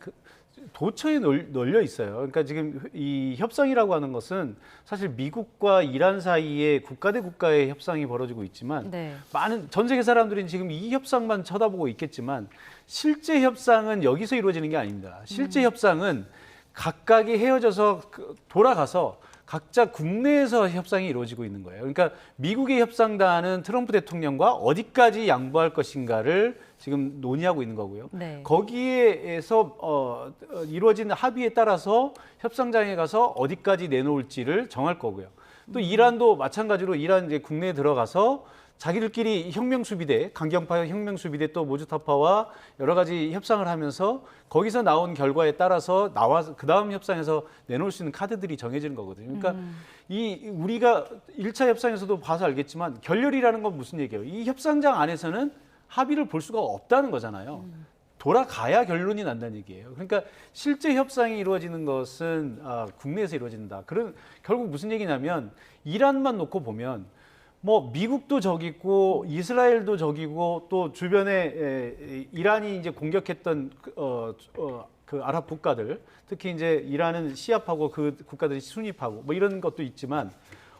G: 도처에 널려 있어요. 그러니까 지금 이 협상이라고 하는 것은 사실 미국과 이란 사이에 국가 대 국가의 협상이 벌어지고 있지만 많은 전 세계 사람들은 지금 이 협상만 쳐다보고 있겠지만 실제 협상은 여기서 이루어지는 게 아닙니다. 실제 협상은 각각이 헤어져서 돌아가서 각자 국내에서 협상이 이루어지고 있는 거예요. 그러니까 미국의 협상단은 트럼프 대통령과 어디까지 양보할 것인가를 지금 논의하고 있는 거고요. 거기에서 이루어진 합의에 따라서 협상장에 가서 어디까지 내놓을지를 정할 거고요. 또 이란도 마찬가지로 이란 이제 국내에 들어가서 자기들끼리 혁명수비대, 강경파 혁명수비대 또 모주타파와 여러 가지 협상을 하면서 거기서 나온 결과에 따라서 나와서 그 다음 협상에서 내놓을 수 있는 카드들이 정해지는 거거든요. 그러니까 우리가 1차 협상에서도 봐서 알겠지만 결렬이라는 건 무슨 얘기예요? 이 협상장 안에서는 합의를 볼 수가 없다는 거잖아요. 돌아가야 결론이 난다는 얘기예요. 그러니까 실제 협상이 이루어지는 것은 국내에서 이루어진다. 그런 결국 무슨 얘기냐면 이란만 놓고 보면 뭐 미국도 적이고 이스라엘도 적이고 또 주변에 이란이 이제 공격했던 그 아랍 국가들, 특히 이제 이란은 시아파고 그 국가들이 순위파고 뭐 이런 것도 있지만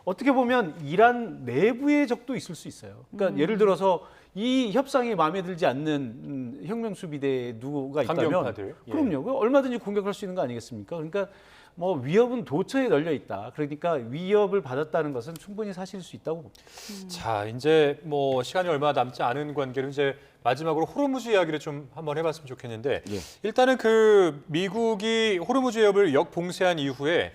G: 어떻게 보면 이란 내부의 적도 있을 수 있어요. 그러니까 예를 들어서 이 협상이 마음에 들지 않는 혁명 수비대 누가 있다면
B: 강경파들. 예.
G: 그럼요. 얼마든지 공격할 수 있는 거 아니겠습니까? 그러니까 뭐 위협은 도처에 널려 있다. 그러니까 위협을 받았다는 것은 충분히 사실일 수 있다고 봅니다.
B: 자, 이제 뭐 시간이 얼마 남지 않은 관계로 이제 마지막으로 호르무즈 이야기를 좀 한번 해봤으면 좋겠는데
H: 예.
B: 일단은 그 미국이 호르무즈 해협을 역봉쇄한 이후에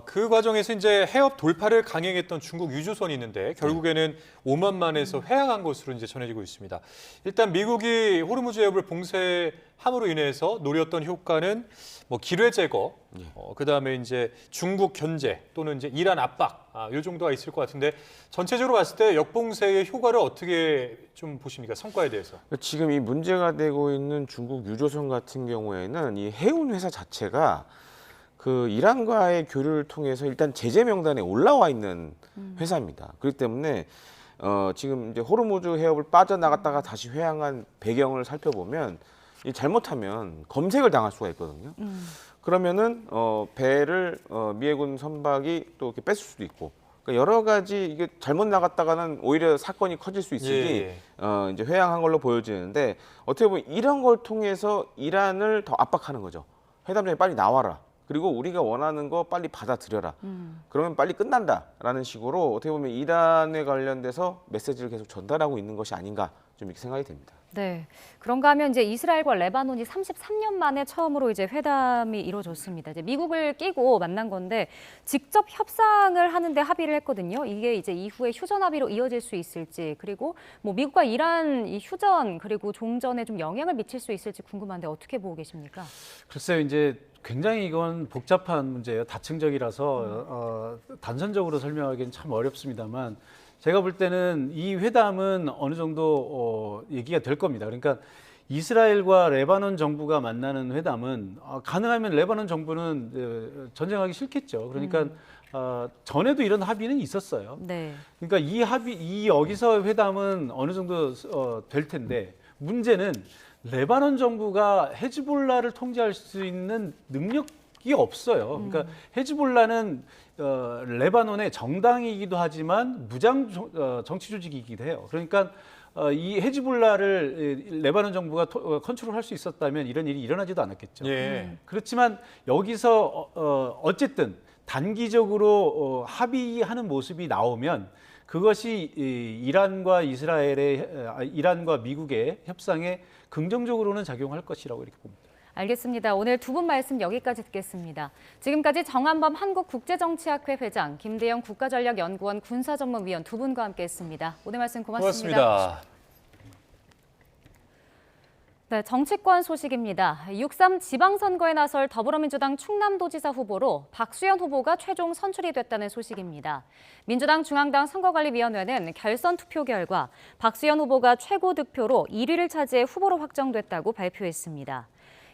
B: 그 과정에서 이제 해협 돌파를 강행했던 중국 유조선이 있는데 결국에는 오만만에서 회항한 것으로 이제 전해지고 있습니다. 일단 미국이 호르무즈 해협을 봉쇄함으로 인해서 노렸던 효과는 뭐 기뢰 제거, 그다음에 이제 중국 견제 또는 이제 이란 압박, 이 정도가 있을 것 같은데 전체적으로 봤을 때 역봉쇄의 효과를 어떻게 좀 보십니까? 성과에 대해서.
H: 지금 이 문제가 되고 있는 중국 유조선 같은 경우에는 이 해운 회사 자체가 그 이란과의 교류를 통해서 일단 제재 명단에 올라와 있는 회사입니다. 그렇기 때문에 지금 이제 호르무즈 해협을 빠져나갔다가 다시 회항한 배경을 살펴보면 잘못하면 검색을 당할 수가 있거든요. 그러면은 배를 미해군 선박이 또 이렇게 뺏을 수도 있고, 그러니까 여러 가지 이게 잘못 나갔다가는 오히려 사건이 커질 수 있으니
B: 예.
H: 이제 회항한 걸로 보여지는데 어떻게 보면 이런 걸 통해서 이란을 더 압박하는 거죠. 회담장에 빨리 나와라. 그리고 우리가 원하는 거 빨리 받아들여라. 그러면 빨리 끝난다라는 식으로 어떻게 보면 이란에 관련돼서 메시지를 계속 전달하고 있는 것이 아닌가 좀 이렇게 생각이 됩니다.
A: 네. 그런가 하면 이제 이스라엘과 레바논이 33년 만에 처음으로 이제 회담이 이루어졌습니다. 이제 미국을 끼고 만난 건데 직접 협상을 하는데 합의를 했거든요. 이게 이제 이후에 휴전 합의로 이어질 수 있을지, 그리고 뭐 미국과 이란 이 휴전 그리고 종전에 좀 영향을 미칠 수 있을지 궁금한데 어떻게 보고 계십니까?
G: 글쎄요, 이제 굉장히 이건 복잡한 문제예요. 다층적이라서 단선적으로 설명하기는 참 어렵습니다만 제가 볼 때는 이 회담은 어느 정도 얘기가 될 겁니다. 그러니까 이스라엘과 레바논 정부가 만나는 회담은 가능하면 레바논 정부는 전쟁하기 싫겠죠. 그러니까 전에도 이런 합의는 있었어요.
A: 네.
G: 그러니까 이 여기서 회담은 어느 정도 될 텐데 문제는 레바논 정부가 헤즈볼라를 통제할 수 있는 능력이 없어요. 그러니까 헤즈볼라는 레바논의 정당이기도 하지만 무장 정치 조직이기도 해요. 그러니까 이 헤즈볼라를 레바논 정부가 컨트롤할 수 있었다면 이런 일이 일어나지도 않았겠죠.
B: 예.
G: 그렇지만 여기서 어쨌든 단기적으로 합의하는 모습이 나오면 그것이 이란과 이란과 미국의 협상에 긍정적으로는 작용할 것이라고 이렇게 봅니다.
A: 알겠습니다. 오늘 두 분 말씀 여기까지 듣겠습니다. 지금까지 정한범 한국국제정치학회 회장, 김대영 국가전략연구원 군사전문위원 두 분과 함께했습니다. 오늘 말씀 고맙습니다.
B: 고맙습니다.
A: 네, 정치권 소식입니다. 6.3 지방선거에 나설 더불어민주당 충남도지사 후보로 박수현 후보가 최종 선출이 됐다는 소식입니다. 민주당 중앙당 선거관리위원회는 결선 투표 결과 박수현 후보가 최고 득표로 1위를 차지해 후보로 확정됐다고 발표했습니다.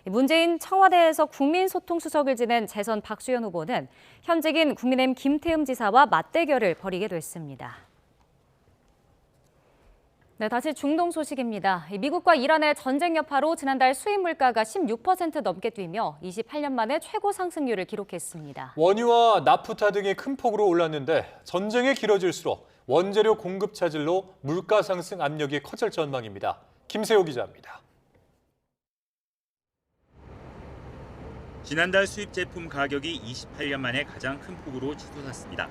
A: 문재인 청와대에서 국민소통수석을 지낸 재선 박수현 후보는 현직인 국민의힘 김태흠 지사와 맞대결을 벌이게 됐습니다. 네, 다시 중동 소식입니다. 미국과 이란의 전쟁 여파로 지난달 수입 물가가 16% 넘게 뛰며 28년 만에 최고 상승률을 기록했습니다.
B: 원유와 나프타 등이 큰 폭으로 올랐는데 전쟁이 길어질수록 원재료 공급 차질로 물가 상승 압력이 커질 전망입니다. 김세호 기자입니다.
J: 지난달 수입 제품 가격이 28년 만에 가장 큰 폭으로 치솟았습니다.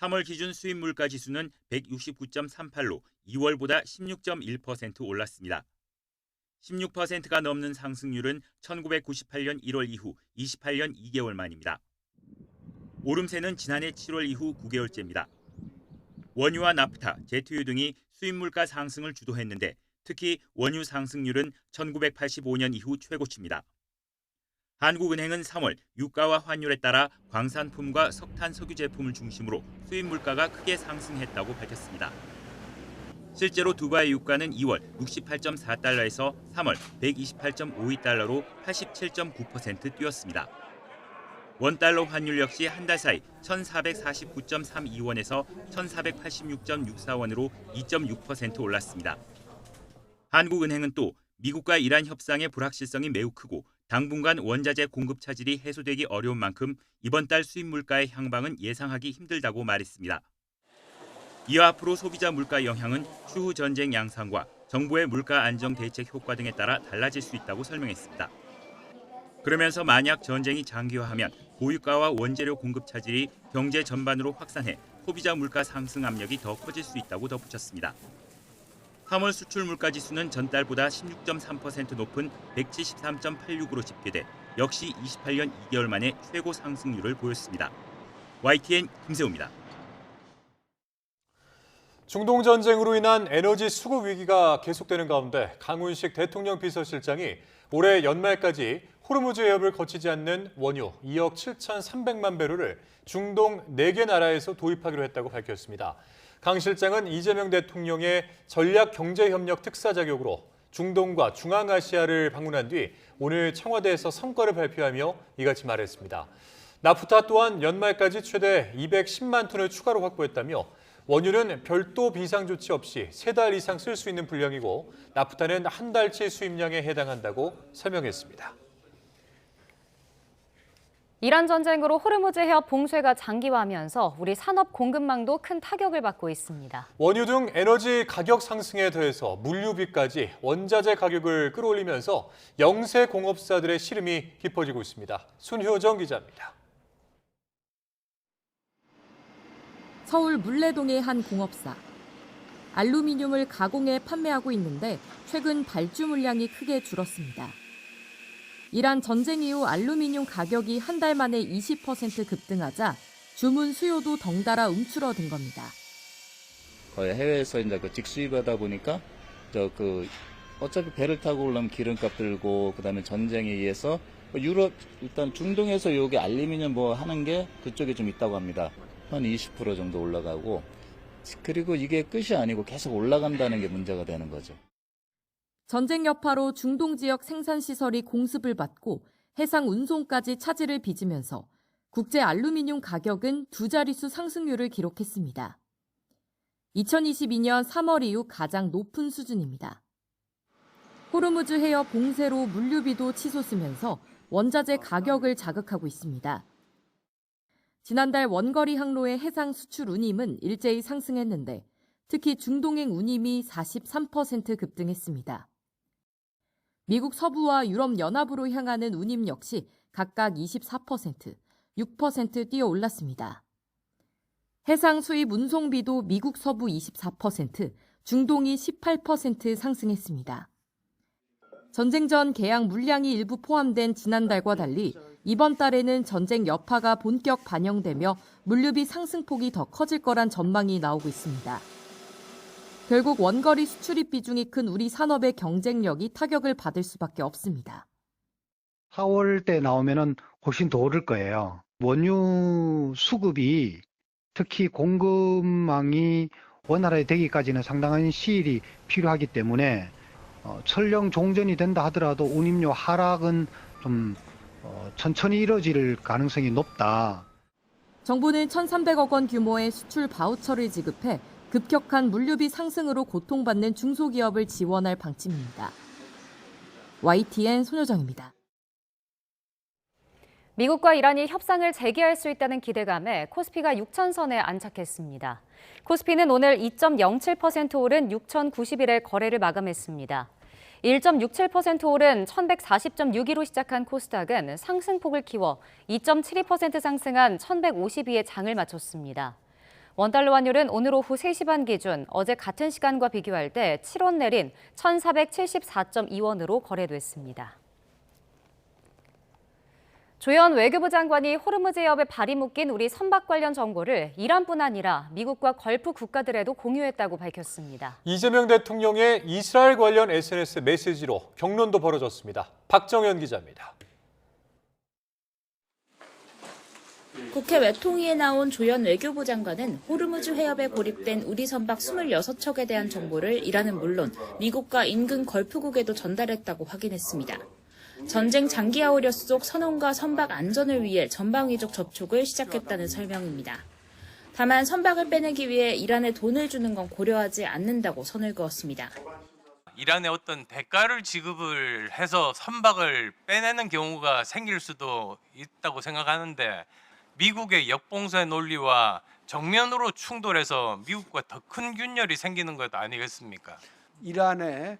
J: 3월 기준 수입 물가 지수는 169.38로 2월보다 16.1% 올랐습니다. 16%가 넘는 상승률은 1998년 1월 이후 28년 2개월 만입니다. 오름세는 지난해 7월 이후 9개월째입니다. 원유와 나프타, 제트유 등이 수입 물가 상승을 주도했는데 특히 원유 상승률은 1985년 이후 최고치입니다. 한국은행은 3월 유가와 환율에 따라 광산품과 석탄, 석유 제품을 중심으로 수입 물가가 크게 상승했다고 밝혔습니다. 실제로 두바이 유가는 2월 68.4달러에서 3월 128.52달러로 87.9% 뛰었습니다. 원달러 환율 역시 한 달 사이 1,449.32원에서 1,486.64원으로 2.6% 올랐습니다. 한국은행은 또 미국과 이란 협상의 불확실성이 매우 크고 당분간 원자재 공급 차질이 해소되기 어려운 만큼 이번 달 수입 물가의 향방은 예상하기 힘들다고 말했습니다. 이와 앞으로 소비자 물가 영향은 추후 전쟁 양상과 정부의 물가 안정 대책 효과 등에 따라 달라질 수 있다고 설명했습니다. 그러면서 만약 전쟁이 장기화하면 고유가와 원재료 공급 차질이 경제 전반으로 확산해 소비자 물가 상승 압력이 더 커질 수 있다고 덧붙였습니다. 3월 수출 물가 지수는 전달보다 16.3% 높은 173.86으로 집계돼 역시 28년 2개월 만에 최고 상승률을 보였습니다. YTN 김세호입니다.
B: 중동 전쟁으로 인한 에너지 수급 위기가 계속되는 가운데 강훈식 대통령 비서실장이 올해 연말까지 호르무즈 해협을 거치지 않는 원유 2억 7,300만 배럴을 중동 4개 나라에서 도입하기로 했다고 밝혔습니다. 강 실장은 이재명 대통령의 전략경제협력 특사 자격으로 중동과 중앙아시아를 방문한 뒤 오늘 청와대에서 성과를 발표하며 이같이 말했습니다. 나프타 또한 연말까지 최대 210만 톤을 추가로 확보했다며 원유는 별도 비상 조치 없이 3달 이상 쓸 수 있는 분량이고 나프타는 한 달치 수입량에 해당한다고 설명했습니다.
A: 이란 전쟁으로 호르무즈 해협 봉쇄가 장기화하면서 우리 산업 공급망도 큰 타격을 받고 있습니다.
B: 원유 등 에너지 가격 상승에 더해서 물류비까지 원자재 가격을 끌어올리면서 영세 공업사들의 시름이 깊어지고 있습니다. 순효정 기자입니다.
K: 서울 물레동의 한 공업사. 알루미늄을 가공해 판매하고 있는데 최근 발주 물량이 크게 줄었습니다. 이란 전쟁 이후 알루미늄 가격이 한 달 만에 20% 급등하자 주문 수요도 덩달아 움츠러든 겁니다.
L: 거의 해외에서 이제 직수입하다 보니까 어차피 배를 타고 오려면 기름값 들고 그다음에 전쟁에 의해서 유럽 일단 중동에서 여기 알루미늄 하는 게 그쪽에 좀 있다고 합니다. 한 20% 정도 올라가고 그리고 이게 끝이 아니고 계속 올라간다는 게 문제가 되는 거죠.
K: 전쟁 여파로 중동 지역 생산시설이 공습을 받고 해상 운송까지 차질을 빚으면서 국제 알루미늄 가격은 2자릿수 상승률을 기록했습니다. 2022년 3월 이후 가장 높은 수준입니다. 호르무즈 해협 봉쇄로 물류비도 치솟으면서 원자재 가격을 자극하고 있습니다. 지난달 원거리 항로의 해상 수출 운임은 일제히 상승했는데 특히 중동행 운임이 43% 급등했습니다. 미국 서부와 유럽 연합으로 향하는 운임 역시 각각 24%, 6% 뛰어 올랐습니다. 해상 수입 운송비도 미국 서부 24%, 중동이 18% 상승했습니다. 전쟁 전 계약 물량이 일부 포함된 지난달과 달리 이번 달에는 전쟁 여파가 본격 반영되며 물류비 상승폭이 더 커질 거란 전망이 나오고 있습니다. 결국 원거리 수출입 비중이 큰 우리 산업의 경쟁력이 타격을 받을 수밖에 없습니다.
M: 4월 때 나오면은 훨씬 더 오를 거예요. 원유 수급이 특히 공급망이 원활하게 되기까지는 상당한 시일이 필요하기 때문에 설령 종전이 된다 하더라도 운임료 하락은 좀 천천히 이뤄질 가능성이 높다.
K: 정부는 1,300억 원 규모의 수출 바우처를 지급해 급격한 물류비 상승으로 고통받는 중소기업을 지원할 방침입니다. YTN 손효정입니다.
A: 미국과 이란이 협상을 재개할 수 있다는 기대감에 코스피가 6,000선에 안착했습니다. 코스피는 오늘 2.07% 오른 6,090일의 거래를 마감했습니다. 1.67% 오른 1,140.62로 시작한 코스닥은 상승폭을 키워 2.72% 상승한 1,152의 장을 마쳤습니다. 원달러 환율은 오늘 오후 3시 반 기준 어제 같은 시간과 비교할 때 7원 내린 1,474.2원으로 거래됐습니다. 조현 외교부 장관이 호르무즈 해협에 발이 묶인 우리 선박 관련 정보를 이란뿐 아니라 미국과 걸프 국가들에도 공유했다고 밝혔습니다.
B: 이재명 대통령의 이스라엘 관련 SNS 메시지로 격론도 벌어졌습니다. 박정현 기자입니다.
N: 국회 외통위에 나온 조현 외교부 장관은 호르무즈 해협에 고립된 우리 선박 26척에 대한 정보를 이란은 물론 미국과 인근 걸프국에도 전달했다고 확인했습니다. 전쟁 장기화 우려 속 선원과 선박 안전을 위해 전방위적 접촉을 시작했다는 설명입니다. 다만 선박을 빼내기 위해 이란에 돈을 주는 건 고려하지 않는다고 선을 그었습니다.
O: 이란의 어떤 대가를 지급을 해서 선박을 빼내는 경우가 생길 수도 있다고 생각하는데 미국의 역봉쇄 논리와 정면으로 충돌해서 미국과 더 큰 균열이 생기는 것 아니겠습니까?
P: 이란에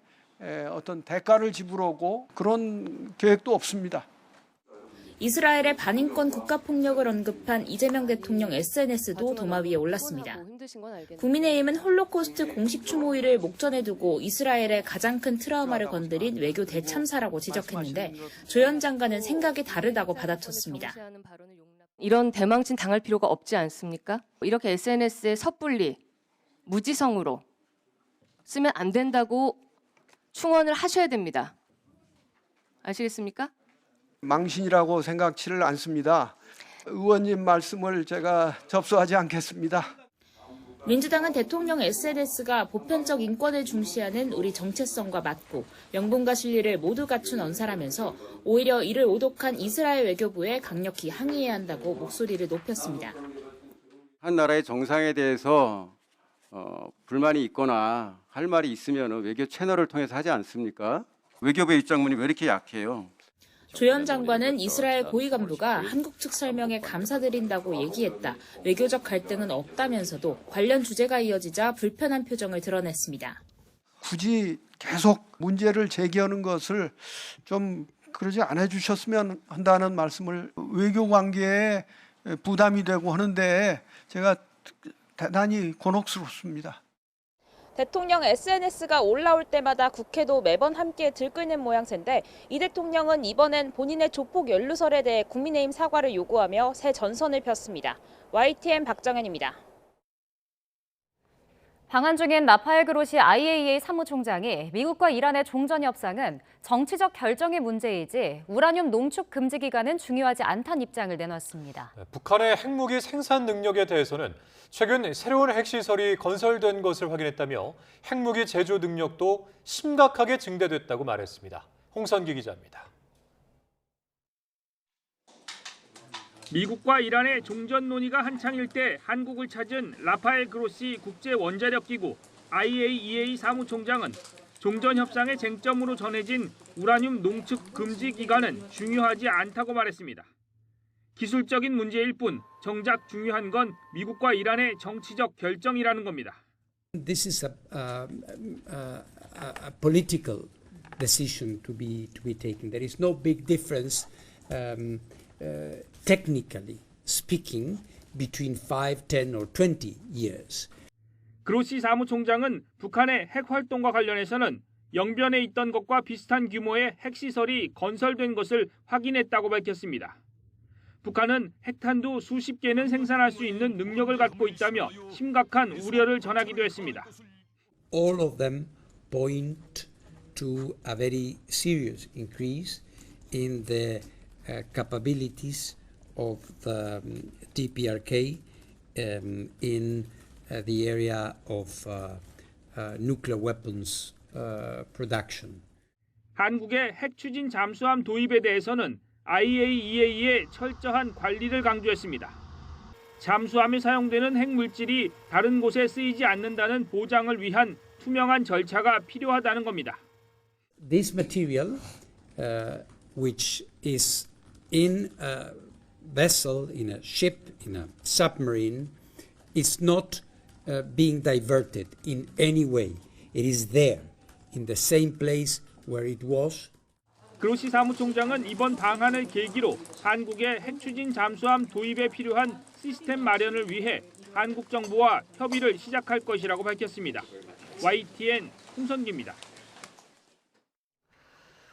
P: 어떤 대가를 지불하고 그런 계획도 없습니다.
N: 이스라엘의 반인권 국가폭력을 언급한 이재명 대통령 SNS도 도마 위에 올랐습니다. 국민의힘은 홀로코스트 공식 추모일을 목전에 두고 이스라엘의 가장 큰 트라우마를 건드린 외교 대참사라고 지적했는데 조현 장관은 생각이 다르다고 받아쳤습니다.
Q: 이런 대망신 당할 필요가 없지 않습니까? 이렇게 SNS에 섣불리 무지성으로 쓰면 안 된다고 충원을 하셔야 됩니다. 아시겠습니까?
P: 망신이라고 생각치를 않습니다. 의원님 말씀을 제가 접수하지 않겠습니다.
N: 민주당은 대통령 SNS가 보편적 인권을 중시하는 우리 정체성과 맞고 명분과 진리를 모두 갖춘 언사라면서 오히려 이를 오독한 이스라엘 외교부에 강력히 항의해야 한다고 목소리를 높였습니다.
R: 한 나라의 정상에 대해서 불만이 있거나 할 말이 있으면 외교 채널을 통해서 하지 않습니까? 외교부의 입장문이 왜 이렇게 약해요?
N: 조현 장관은 이스라엘 고위 간부가 한국 측 설명에 감사드린다고 얘기했다. 외교적 갈등은 없다면서도 관련 주제가 이어지자 불편한 표정을 드러냈습니다.
P: 굳이 계속 문제를 제기하는 것을 좀 그러지 않아 주셨으면 한다는 말씀을 외교 관계에 부담이 되고 하는데 제가 대단히 곤혹스럽습니다.
S: 대통령 SNS가 올라올 때마다 국회도 매번 함께 들끓는 모양새인데 이 대통령은 이번엔 본인의 조폭 연루설에 대해 국민의힘 사과를 요구하며 새 전선을 폈습니다. YTN 박정현입니다.
A: 방한 중인 라파엘 그로시 IAEA 사무총장이 미국과 이란의 종전 협상은 정치적 결정의 문제이지 우라늄 농축 금지 기간은 중요하지 않다는 입장을 내놨습니다.
B: 북한의 핵무기 생산 능력에 대해서는 최근 새로운 핵시설이 건설된 것을 확인했다며 핵무기 제조 능력도 심각하게 증대됐다고 말했습니다. 홍선기 기자입니다.
T: 미국과 이란의 종전 논의가 한창일 때 한국을 찾은 라파엘 그로시 국제원자력기구 IAEA 사무총장은 종전 협상의 쟁점으로 전해진 우라늄 농축 금지 기간은 중요하지 않다고 말했습니다. 기술적인 문제일 뿐 정작 중요한 건 미국과 이란의 정치적 결정이라는 겁니다.
U: This is a political decision to be taken. There is no big difference. Technically speaking, between 5, 10 or 20 years.
T: 그로시 사무총장은 북한의 핵 활동과 관련해서는 영변에 있던 것과 비슷한 규모의 핵시설이 건설된 것을 확인했다고 밝혔습니다. 북한은 핵탄두 수십 개는 생산할 수 있는 능력을 갖고 있다며 심각한 우려를 전하기도 했습니다.
U: All of them point to a very serious increase in the capabilities of the DPRK in the area of nuclear weapons production.
T: 한국의 핵 추진 잠수함 도입에 대해서는 IAEA의 철저한 관리를 강조했습니다. 잠수함에 사용되는 핵 물질이 다른 곳에 쓰이지 않는다는 보장을 위한 투명한 절차가 필요하다는 겁니다.
U: This material, which is in a vessel, in a ship, in a submarine, is not being diverted in any way. It is there, in the same place where it was.
T: 그로시 사무총장은 이번 방한을 계기로 한국의 핵 추진 잠수함 도입에 필요한 시스템 마련을 위해 한국 정부와 협의를 시작할 것이라고 밝혔습니다. YTN 홍선기입니다.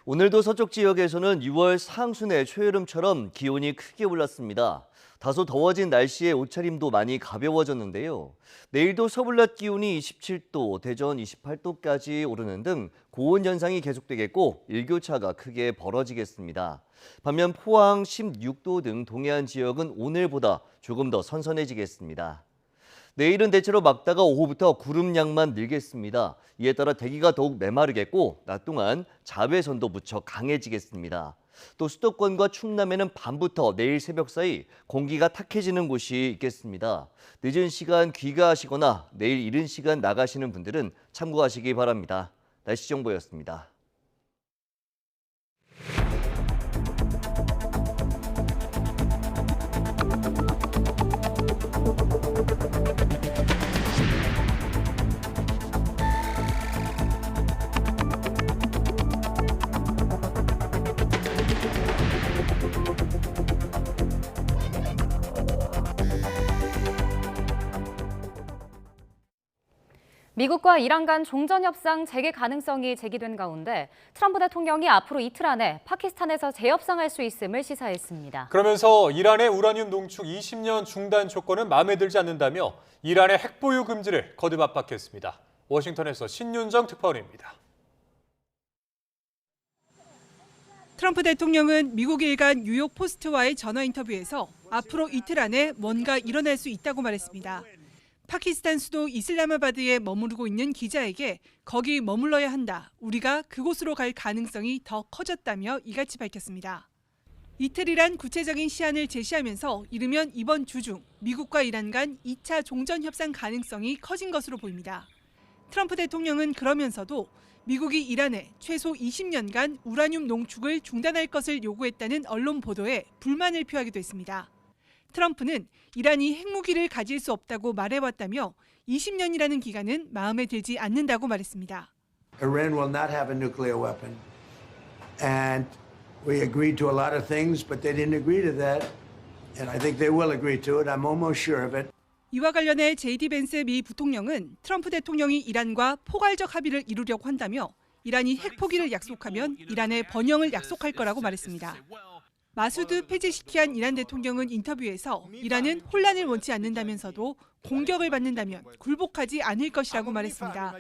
V: 오늘도 서쪽 지역에서는 6월 상순의 초여름처럼 기온이 크게 올랐습니다.
D: 다소 더워진 날씨에 옷차림도 많이 가벼워졌는데요. 내일도 서울 낮 기온이 27도, 대전 28도까지 오르는 등 고온 현상이 계속되겠고 일교차가 크게 벌어지겠습니다. 반면 포항 16도 등 동해안 지역은 오늘보다 조금 더 선선해지겠습니다. 내일은 대체로 맑다가 오후부터 구름량만 늘겠습니다. 이에 따라 대기가 더욱 메마르겠고 낮 동안 자외선도 무척 강해지겠습니다. 또 수도권과 충남에는 밤부터 내일 새벽 사이 공기가 탁해지는 곳이 있겠습니다. 늦은 시간 귀가하시거나 내일 이른 시간 나가시는 분들은 참고하시기 바랍니다. 날씨 정보였습니다.
A: 미국과 이란 간 종전 협상 재개 가능성이 제기된 가운데 트럼프 대통령이 앞으로 이틀 안에 파키스탄에서 재협상할 수 있음을 시사했습니다.
B: 그러면서 이란의 우라늄 농축 20년 중단 조건은 마음에 들지 않는다며 이란의 핵보유 금지를 거듭 압박했습니다. 워싱턴에서 신윤정 특파원입니다.
C: 트럼프 대통령은 미국 일간 뉴욕 포스트와의 전화 인터뷰에서 앞으로 이틀 안에 뭔가 일어날 수 있다고 말했습니다. 파키스탄 수도 이슬라마바드에 머무르고 있는 기자에게 거기 머물러야 한다. 우리가 그곳으로 갈 가능성이 더 커졌다며 이같이 밝혔습니다. 이틀이란 구체적인 시한을 제시하면서 이르면 이번 주 중 미국과 이란 간 2차 종전 협상 가능성이 커진 것으로 보입니다. 트럼프 대통령은 그러면서도 미국이 이란에 최소 20년간 우라늄 농축을 중단할 것을 요구했다는 언론 보도에 불만을 표하기도 했습니다. 트럼프는 이란이 핵무기를 가질 수 없다고 말해왔다며 20년이라는 기간은 마음에 들지 않는다고 말했습니다.
V: Iran will not have a nuclear weapon. And we agreed to a lot of things, but they didn't agree to that. And I think they will agree to it. I'm almost sure of it.
C: 이와 관련해 JD 벤스 미 부통령은 트럼프 대통령이 이란과 포괄적 합의를 이루려고 한다며 이란이 핵포기를 약속하면 이란의 번영을 약속할 거라고 말했습니다. 마수드 페제시키안 이란 대통령은 인터뷰에서 이란은 혼란을 원치 않는다면서도 공격을 받는다면 굴복하지 않을 것이라고 말했습니다.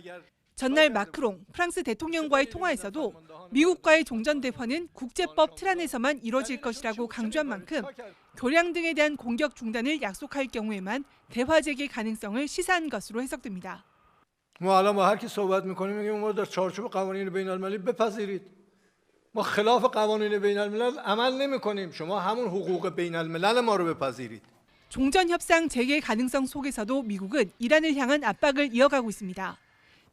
C: 전날 마크롱 프랑스 대통령과의 통화에서도 미국과의 종전 대화는 국제법 틀 안에서만 이뤄질 것이라고 강조한 만큼 교량 등에 대한 공격 중단을 약속할 경우에만 대화 재개 가능성을 시사한 것으로 해석됩니다.
E: ما الان با هر کی صحبت می‌کنیم میگیم ما در چارچوب قوانین بین‌المللی بپذیرید. ما خلاف قوانین بین‌الملل عمل نمی‌کنیم. شما همون حقوق بین‌الملل ما رو بپذیرید.
C: 종전 협상 재개 가능성 속에서도 미국은 이란을 향한 압박을 이어가고 있습니다.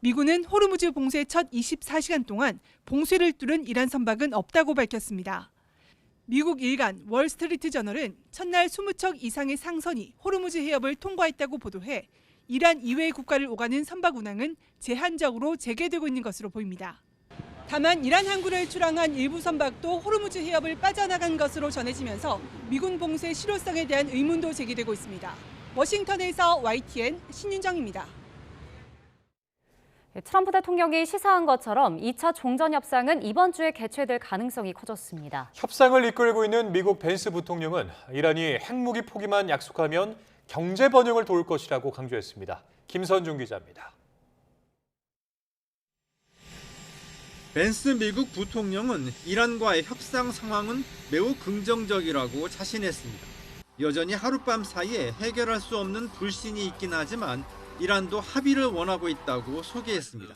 C: 미군은 호르무즈 봉쇄 첫 24시간 동안 봉쇄를 뚫은 이란 선박은 없다고 밝혔습니다. 미국 일간 월스트리트 저널은 첫날 20척 이상의 상선이 호르무즈 해협을 통과했다고 보도해 이란 이외의 국가를 오가는 선박 운항은 제한적으로 재개되고 있는 것으로 보입니다. 다만 이란 항구를 출항한 일부 선박도 호르무즈 해협을 빠져나간 것으로 전해지면서 미군 봉쇄 실효성에 대한 의문도 제기되고 있습니다. 워싱턴에서 YTN 신윤정입니다.
A: 트럼프 대통령이 시사한 것처럼 2차 종전 협상은 이번 주에 개최될 가능성이 커졌습니다.
B: 협상을 이끌고 있는 미국 벤스 부통령은 이란이 핵무기 포기만 약속하면 경제 번영을 도울 것이라고 강조했습니다. 김선중 기자입니다.
W: 벤스 미국 부통령은 이란과의 협상 상황은 매우 긍정적이라고 자신했습니다. 여전히 하룻밤 사이에 해결할 수 없는 불신이 있긴 하지만 이란도 합의를 원하고 있다고 소개했습니다.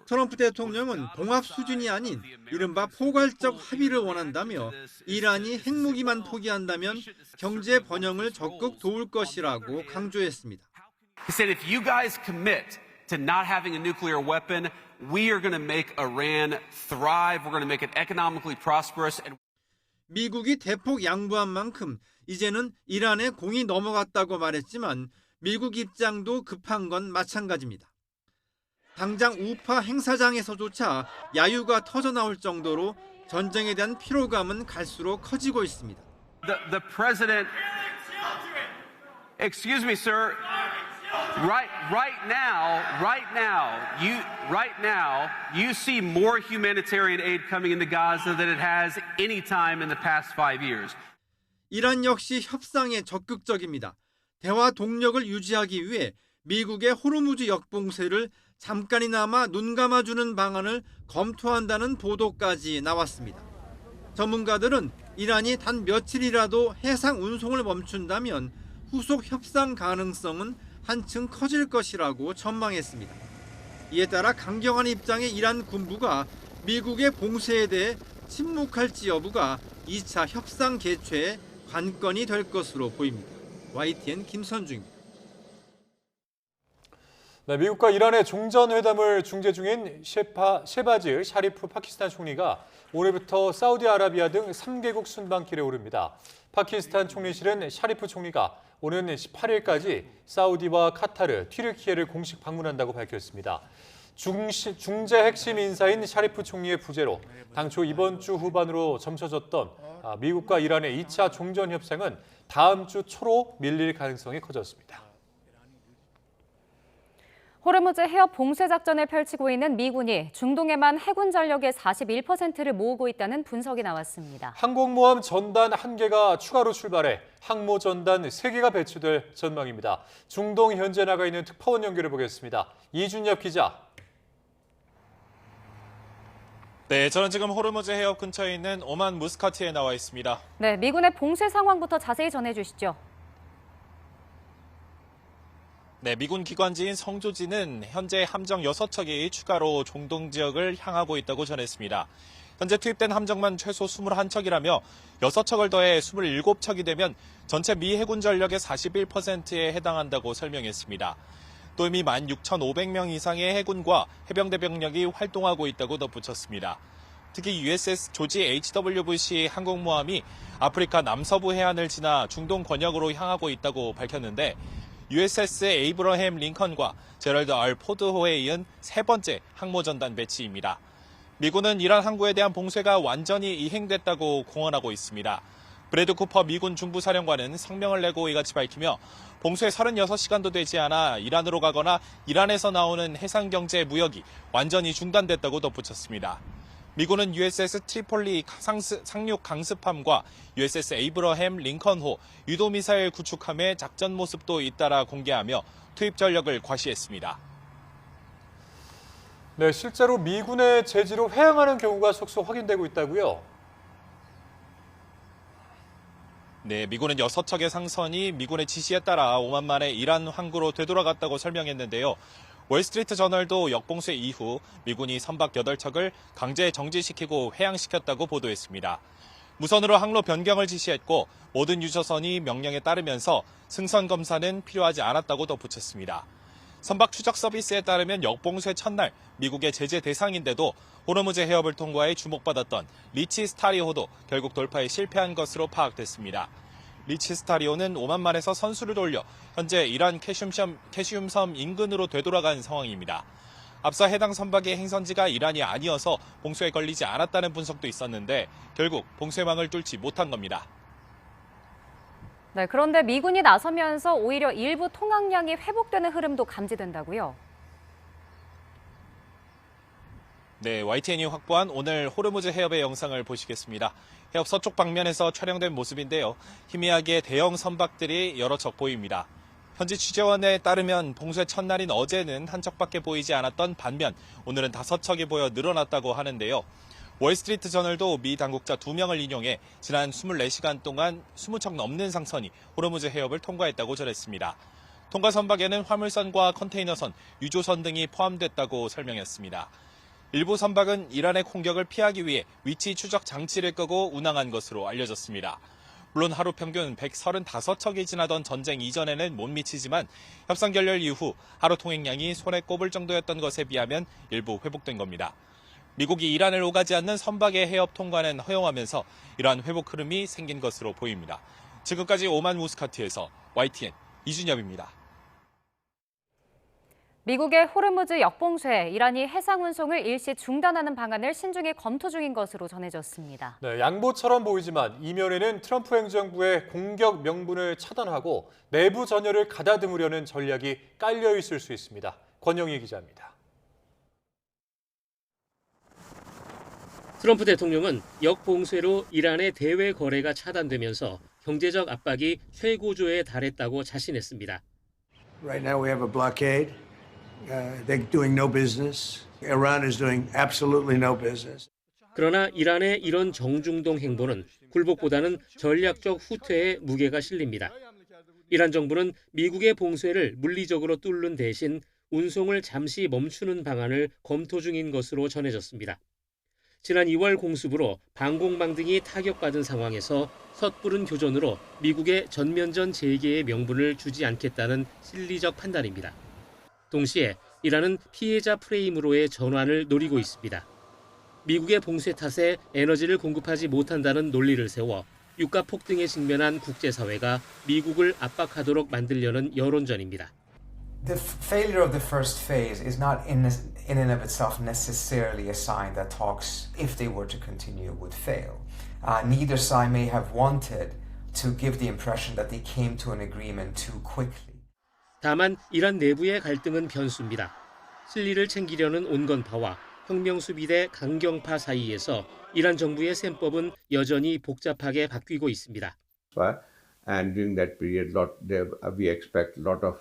W: 트럼프 대통령은 봉합 수준이 아닌 이른바 포괄적 합의를 원한다며 이란이 핵무기만 포기한다면 경제 번영을 적극 도울 것이라고 강조했습니다.
I: He said, if you guys commit to not having a nuclear weapon, we are going to make Iran thrive. We're going to make it economically prosperous.
W: 미국이 대폭 양보한 만큼 이제는 이란의 공이 넘어갔다고 말했지만 미국 입장도 급한 건 마찬가지입니다. 당장 우파 행사장에서조차 야유가 터져나올 정도로 전쟁에 대한 피로감은 갈수록 커지고 있습니다.
I: The president, excuse me, sir. Right now, you see more humanitarian aid coming into Gaza than it has any time in the past 5 years.
W: 이란 역시 협상에 적극적입니다. 대화 동력을 유지하기 위해 미국의 호르무즈 역봉쇄를 잠깐이나마 눈 감아주는 방안을 검토한다는 보도까지 나왔습니다. 전문가들은 이란이 단 며칠이라도 해상 운송을 멈춘다면 후속 협상 가능성은 한층 커질 것이라고 전망했습니다. 이에 따라 강경한 입장의 이란 군부가 미국의 봉쇄에 대해 침묵할지 여부가 2차 협상 개최의 관건이 될 것으로 보입니다. YTN 김선중입니다.
B: 네, 미국과 이란의 종전회담을 중재 중인 셰바즈 샤리프 파키스탄 총리가 올해부터 사우디아라비아 등 3개국 순방길에 오릅니다. 파키스탄 총리실은 샤리프 총리가 오는 18일까지 사우디와 카타르, 튀르키예를 공식 방문한다고 밝혔습니다. 중재 핵심 인사인 샤리프 총리의 부재로 당초 이번 주 후반으로 점쳐졌던 미국과 이란의 2차 종전 협상은 다음 주 초로 밀릴 가능성이 커졌습니다.
A: 호르무즈 해협 봉쇄 작전을 펼치고 있는 미군이 중동에만 해군 전력의 41%를 모으고 있다는 분석이 나왔습니다.
B: 항공모함 전단 1개가 추가로 출발해 항모 전단 3개가 배치될 전망입니다. 중동 현재 나가 있는 특파원 연결해 보겠습니다. 이준엽 기자.
F: 네, 저는 지금 호르무즈 해협 근처에 있는 오만 무스카트에 나와 있습니다.
A: 네, 미군의 봉쇄 상황부터 자세히 전해주시죠.
F: 네, 미군 기관지인 성조지는 현재 함정 6척이 추가로 중동 지역을 향하고 있다고 전했습니다. 현재 투입된 함정만 최소 21척이라며 6척을 더해 27척이 되면 전체 미 해군 전력의 41%에 해당한다고 설명했습니다. 또 이미 16,500명 이상의 해군과 해병대 병력이 활동하고 있다고 덧붙였습니다. 특히 USS 조지 H.W. 부시 항공모함이 아프리카 남서부 해안을 지나 중동 권역으로 향하고 있다고 밝혔는데 USS 에이브러햄 링컨과 제럴드 R. 포드호에 이은 세 번째 항모전단 배치입니다. 미군은 이란 항구에 대한 봉쇄가 완전히 이행됐다고 공언하고 있습니다. 브래드 쿠퍼 미군 중부사령관은 성명을 내고 이같이 밝히며 봉쇄 36시간도 되지 않아 이란으로 가거나 이란에서 나오는 해상경제 무역이 완전히 중단됐다고 덧붙였습니다. 미군은 USS 트리폴리 상륙 강습함과 USS 에이브러햄 링컨호 유도미사일 구축함의 작전 모습도 잇따라 공개하며 투입 전력을 과시했습니다.
B: 네, 실제로 미군의 제지로 회항하는 경우가 속속 확인되고 있다고요?
F: 네, 미군은 6척의 상선이 미군의 지시에 따라 오만 만에 이란 항구로 되돌아갔다고 설명했는데요. 월스트리트 저널도 역봉쇄 이후 미군이 선박 8척을 강제 정지시키고 회항시켰다고 보도했습니다. 무선으로 항로 변경을 지시했고 모든 유조선이 명령에 따르면서 승선 검사는 필요하지 않았다고 덧붙였습니다. 선박 추적 서비스에 따르면 역봉쇄 첫날 미국의 제재 대상인데도 호르무즈 해협을 통과해 주목받았던 리치 스타리호도 결국 돌파에 실패한 것으로 파악됐습니다. 리치 스타리오는 오만만에서 선수를 돌려 현재 이란 캐시움섬 인근으로 되돌아간 상황입니다. 앞서 해당 선박의 행선지가 이란이 아니어서 봉쇄에 걸리지 않았다는 분석도 있었는데 결국 봉쇄망을 뚫지 못한 겁니다.
A: 네, 그런데 미군이 나서면서 오히려 일부 통항량이 회복되는 흐름도 감지된다고요?
F: 네, YTN이 확보한 오늘 호르무즈 해협의 영상을 보시겠습니다. 해협 서쪽 방면에서 촬영된 모습인데요. 희미하게 대형 선박들이 여러 척 보입니다. 현지 취재원에 따르면 봉쇄 첫날인 어제는 한 척밖에 보이지 않았던 반면 오늘은 5척이 보여 늘어났다고 하는데요. 월스트리트 저널도 미 당국자 2명을 인용해 지난 24시간 동안 20척 넘는 상선이 호르무즈 해협을 통과했다고 전했습니다. 통과 선박에는 화물선과 컨테이너선, 유조선 등이 포함됐다고 설명했습니다. 일부 선박은 이란의 공격을 피하기 위해 위치 추적 장치를 끄고 운항한 것으로 알려졌습니다. 물론 하루 평균 135척이 지나던 전쟁 이전에는 못 미치지만 협상 결렬 이후 하루 통행량이 손에 꼽을 정도였던 것에 비하면 일부 회복된 겁니다. 미국이 이란을 오가지 않는 선박의 해협 통과는 허용하면서 이러한 회복 흐름이 생긴 것으로 보입니다. 지금까지 오만 무스카트에서 YTN 이준엽입니다.
A: 미국의 호르무즈 역봉쇄, 이란이 해상 운송을 일시 중단하는 방안을 신중히 검토 중인 것으로 전해졌습니다.
B: 네, 양보처럼 보이지만 이면에는 트럼프 행정부의 공격 명분을 차단하고 내부 전열을 가다듬으려는 전략이 깔려 있을 수 있습니다. 권영희 기자입니다.
G: 트럼프 대통령은 역봉쇄로 이란의 대외 거래가 차단되면서 경제적 압박이 최고조에 달했다고 자신했습니다.
V: Right now we have a blockade. They're doing no business. Iran is doing absolutely no business.
G: 그러나 이란의 이런 정중동 행보는 굴복보다는 전략적 후퇴에 무게가 실립니다. 이란 정부는 미국의 봉쇄를 물리적으로 뚫는 대신 운송을 잠시 멈추는 방안을 검토 중인 것으로 전해졌습니다. 지난 2월 공습으로 방공망 등이 타격받은 상황에서 섣부른 교전으로 미국의 전면전 재개의 명분을 주지 않겠다는 실리적 판단입니다. 동시에 이란은 피해자 프레임으로의 전환을 노리고 있습니다. 미국의 봉쇄 탓에 에너지를 공급하지 못한다는 논리를 세워 유가 폭등에 직면한 국제사회가 미국을 압박하도록 만들려는 여론전입니다.
H: The failure of the first phase is not in and of itself necessarily a sign that talks, if they were to continue, would fail. Neither side may have wanted to give the impression that they came to an agreement too quickly.
G: 다만 이란 내부의 갈등은 변수입니다. 실리를 챙기려는 온건파와 혁명수비대 강경파 사이에서 이란 정부의 셈법은 여전히 복잡하게 바뀌고 있습니다.
J: And during that period, we expect a lot of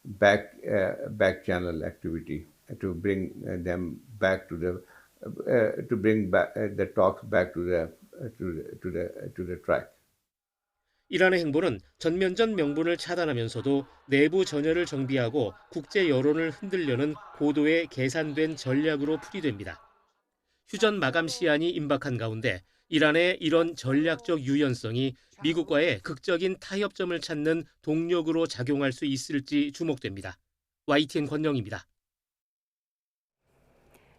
J: back channel activity to bring them back to the talks back to the track.
G: 이란의 행보는 전면전 명분을 차단하면서도 내부 전열을 정비하고 국제 여론을 흔들려는 고도의 계산된 전략으로 풀이됩니다. 휴전 마감 시한이 임박한 가운데 이란의 이런 전략적 유연성이 미국과의 극적인 타협점을 찾는 동력으로 작용할 수 있을지 주목됩니다. YTN 권영입니다.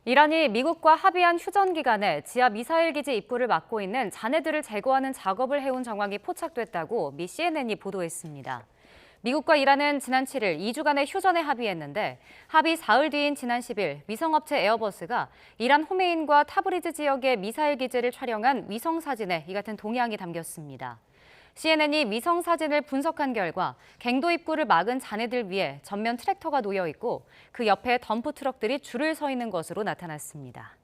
A: 이란이 미국과 합의한 휴전 기간에 지하 미사일 기지 입구를 막고 있는 잔해들을 제거하는 작업을 해온 정황이 포착됐다고 미 CNN이 보도했습니다. 미국과 이란은 지난 7일 2주간의 휴전에 합의했는데 합의 사흘 뒤인 지난 10일 위성업체 에어버스가 이란 호메인과 타브리즈 지역의 미사일 기지를 촬영한 위성 사진에 이 같은 동향이 담겼습니다. CNN이 위성 사진을 분석한 결과 갱도 입구를 막은 잔해들 위에 전면 트랙터가 놓여 있고 그 옆에 덤프 트럭들이 줄을 서 있는 것으로 나타났습니다.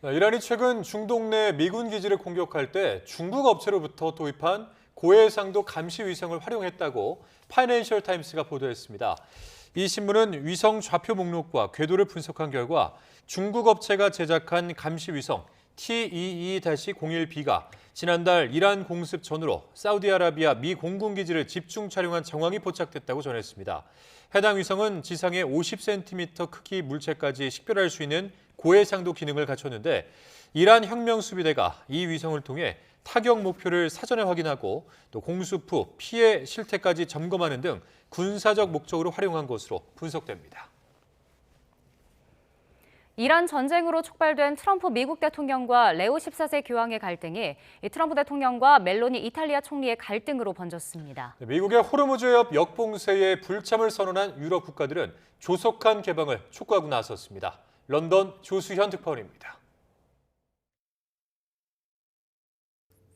B: 이란이 최근 중동 내 미군 기지를 공격할 때 중국 업체로부터 도입한 고해상도 감시 위성을 활용했다고 파이낸셜 타임스가 보도했습니다. 이 신문은 위성 좌표 목록과 궤도를 분석한 결과 중국 업체가 제작한 감시 위성 TEE-01B가 지난달 이란 공습 전후로 사우디아라비아 미 공군 기지를 집중 촬영한 정황이 포착됐다고 전했습니다. 해당 위성은 지상의 50cm 크기 물체까지 식별할 수 있는 고해상도 기능을 갖췄는데 이란 혁명수비대가 이 위성을 통해 타격 목표를 사전에 확인하고 또 공습 후 피해 실태까지 점검하는 등 군사적 목적으로 활용한 것으로 분석됩니다.
A: 이란 전쟁으로 촉발된 트럼프 미국 대통령과 레오 14세 교황의 갈등이 트럼프 대통령과 멜로니 이탈리아 총리의 갈등으로 번졌습니다.
B: 미국의 호르무즈 해협 역봉쇄에 불참을 선언한 유럽 국가들은 조속한 개방을 촉구하고 나섰습니다. 런던 조수현 특파원입니다.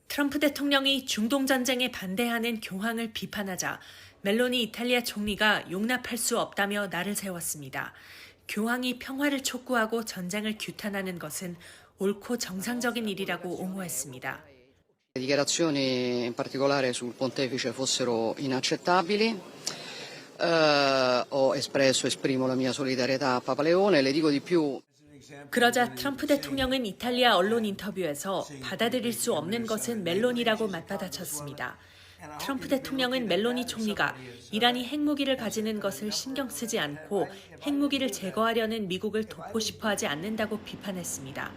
X: 트럼프 대통령이 중동 전쟁에 반대하는 교황을 비판하자 멜로니 이탈리아 총리가 용납할 수 없다며 날을 세웠습니다. 교황이 평화를 촉구하고 전쟁을 규탄하는 것은 옳고 정상적인 일이라고 옹호했습니다.
Y: Le dichiarazioni in particolare sul pontefice fossero inaccettabili. Esprimo la mia solidarietà a Papa Leone. Le dico di più.
X: 그러자 트럼프 대통령은 이탈리아 언론 인터뷰에서 받아들일 수 없는 것은 멜로니라고 맞받아쳤습니다. 트럼프 대통령은 멜로니 총리가 이란이 핵무기를 가지는 것을 신경 쓰지 않고 핵무기를 제거하려는 미국을 돕고 싶어 하지 않는다고 비판했습니다.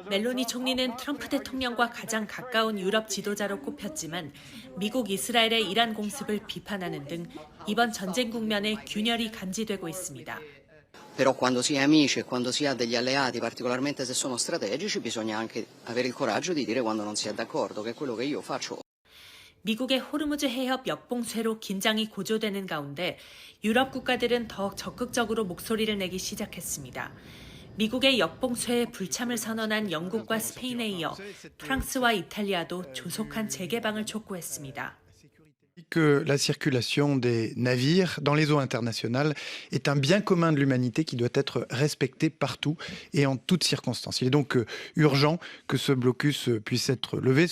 X: 멜로니 총리는 트럼프 대통령과 가장 가까운 유럽 지도자로 꼽혔지만 미국 이스라엘의 이란 공습을 비판하는 등 이번 전쟁 국면에 균열이 감지되고 있습니다.
Y: Però quando si è amici e quando si ha degli alleati, particolarmente se sono strategici, bisogna anche avere il coraggio di dire quando non si è d'accordo, che è quello che io faccio.
X: 미국의 호르무즈 해협 역봉쇄로 긴장이 고조되는 가운데 유럽 국가들은 더 적극적으로 목소리를 내기 시작했습니다. 미국의 역봉쇄에 불참을 선언한 영국과 스페인에 이어 프랑스와 이탈리아도 조속한 재개방을 촉구했습니다.
Z: Que la circulation des navires dans les eaux internationales est un bien commun de l'humanité qui doit être respecté partout et en toutes circonstances. Il est donc urgent que ce blocus puisse être levé.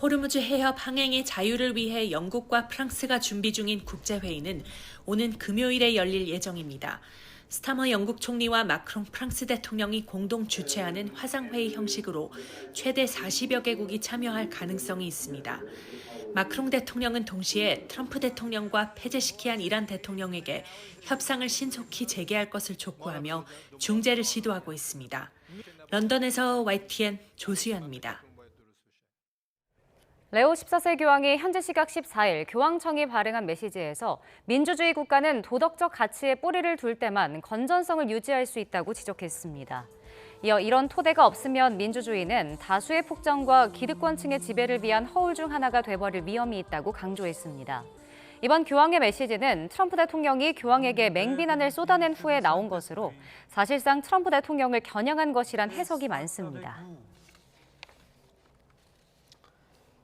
X: 호르무즈 해협 항행의 자유를 위해 영국과 프랑스가 준비 중인 국제회의는 오는 금요일에 열릴 예정입니다. 스타머 영국 총리와 마크롱 프랑스 대통령이 공동 주최하는 화상회의 형식으로 최대 40여 개국이 참여할 가능성이 있습니다. 마크롱 대통령은 동시에 트럼프 대통령과 폐쇄시키한 이란 대통령에게 협상을 신속히 재개할 것을 촉구하며 중재를 시도하고 있습니다. 런던에서 YTN 조수연입니다.
A: 레오 14세 교황이 현지 시각 14일 교황청이 발행한 메시지에서 민주주의 국가는 도덕적 가치에 뿌리를 둘 때만 건전성을 유지할 수 있다고 지적했습니다. 이어 이런 토대가 없으면 민주주의는 다수의 폭정과 기득권층의 지배를 위한 허울 중 하나가 돼버릴 위험이 있다고 강조했습니다. 이번 교황의 메시지는 트럼프 대통령이 교황에게 맹비난을 쏟아낸 후에 나온 것으로 사실상 트럼프 대통령을 겨냥한 것이란 해석이 많습니다.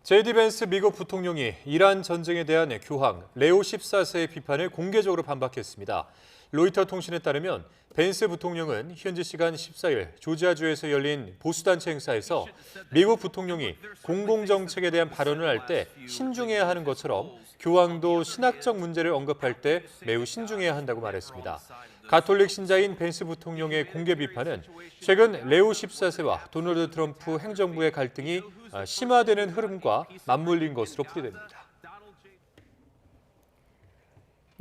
B: 제디 벤스 미국 부통령이 이란 전쟁에 대한 교황 레오 14세의 비판을 공개적으로 반박했습니다. 로이터 통신에 따르면 벤스 부통령은 현지 시간 14일 조지아주에서 열린 보수단체 행사에서 미국 부통령이 공공정책에 대한 발언을 할 때 신중해야 하는 것처럼 교황도 신학적 문제를 언급할 때 매우 신중해야 한다고 말했습니다. 가톨릭 신자인 벤스 부통령의 공개 비판은 최근 레오 14세와 도널드 트럼프 행정부의 갈등이 심화되는 흐름과 맞물린 것으로 풀이됩니다.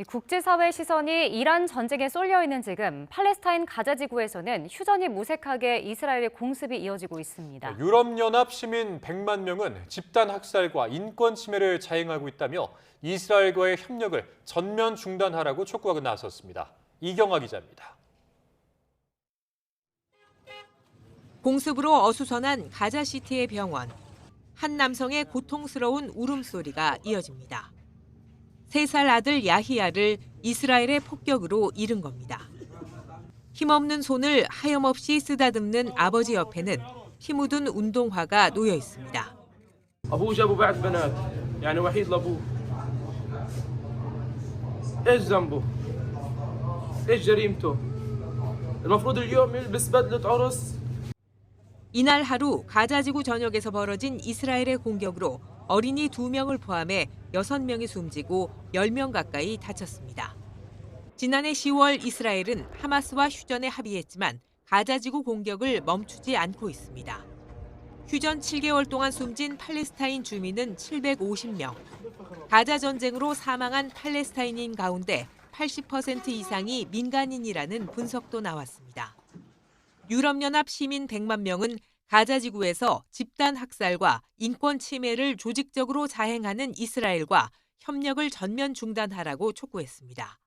A: 국제사회 시선이 이란 전쟁에 쏠려 있는 지금 팔레스타인 가자 지구에서는 휴전이 무색하게 이스라엘의 공습이 이어지고 있습니다.
B: 유럽연합 시민 100만 명은 집단 학살과 인권 침해를 자행하고 있다며 이스라엘과의 협력을 전면 중단하라고 촉구하고 나섰습니다. 이경아 기자입니다.
K: 공습으로 어수선한 가자시티의 병원. 한 남성의 고통스러운 울음소리가 이어집니다. 3살 아들 야히야를 이스라엘의 폭격으로 잃은 겁니다. 힘없는 손을 하염없이 쓰다듬는 아버지 옆에는 피 묻은 운동화가 놓여 있습니다.
L: أبوه جابوا بعد بنات يعني وحيد لأبوه إيش ذنبه؟ إيش جريمته؟ المفروض اليوم يلبس بدلة عرس.
K: 이날 하루 가자지구 전역에서 벌어진 이스라엘의 공격으로 어린이 2명을 포함해 6명이 숨지고 10명 가까이 다쳤습니다. 지난해 10월 이스라엘은 하마스와 휴전에 합의했지만 가자지구 공격을 멈추지 않고 있습니다. 휴전 7개월 동안 숨진 팔레스타인 주민은 750명. 가자 전쟁으로 사망한 팔레스타인인 가운데 80% 이상이 민간인이라는 분석도 나왔습니다. 유럽연합 시민 100만 명은 가자 지구에서 집단 학살과 인권 침해를 조직적으로 자행하는 이스라엘과 협력을 전면 중단하라고 촉구했습니다.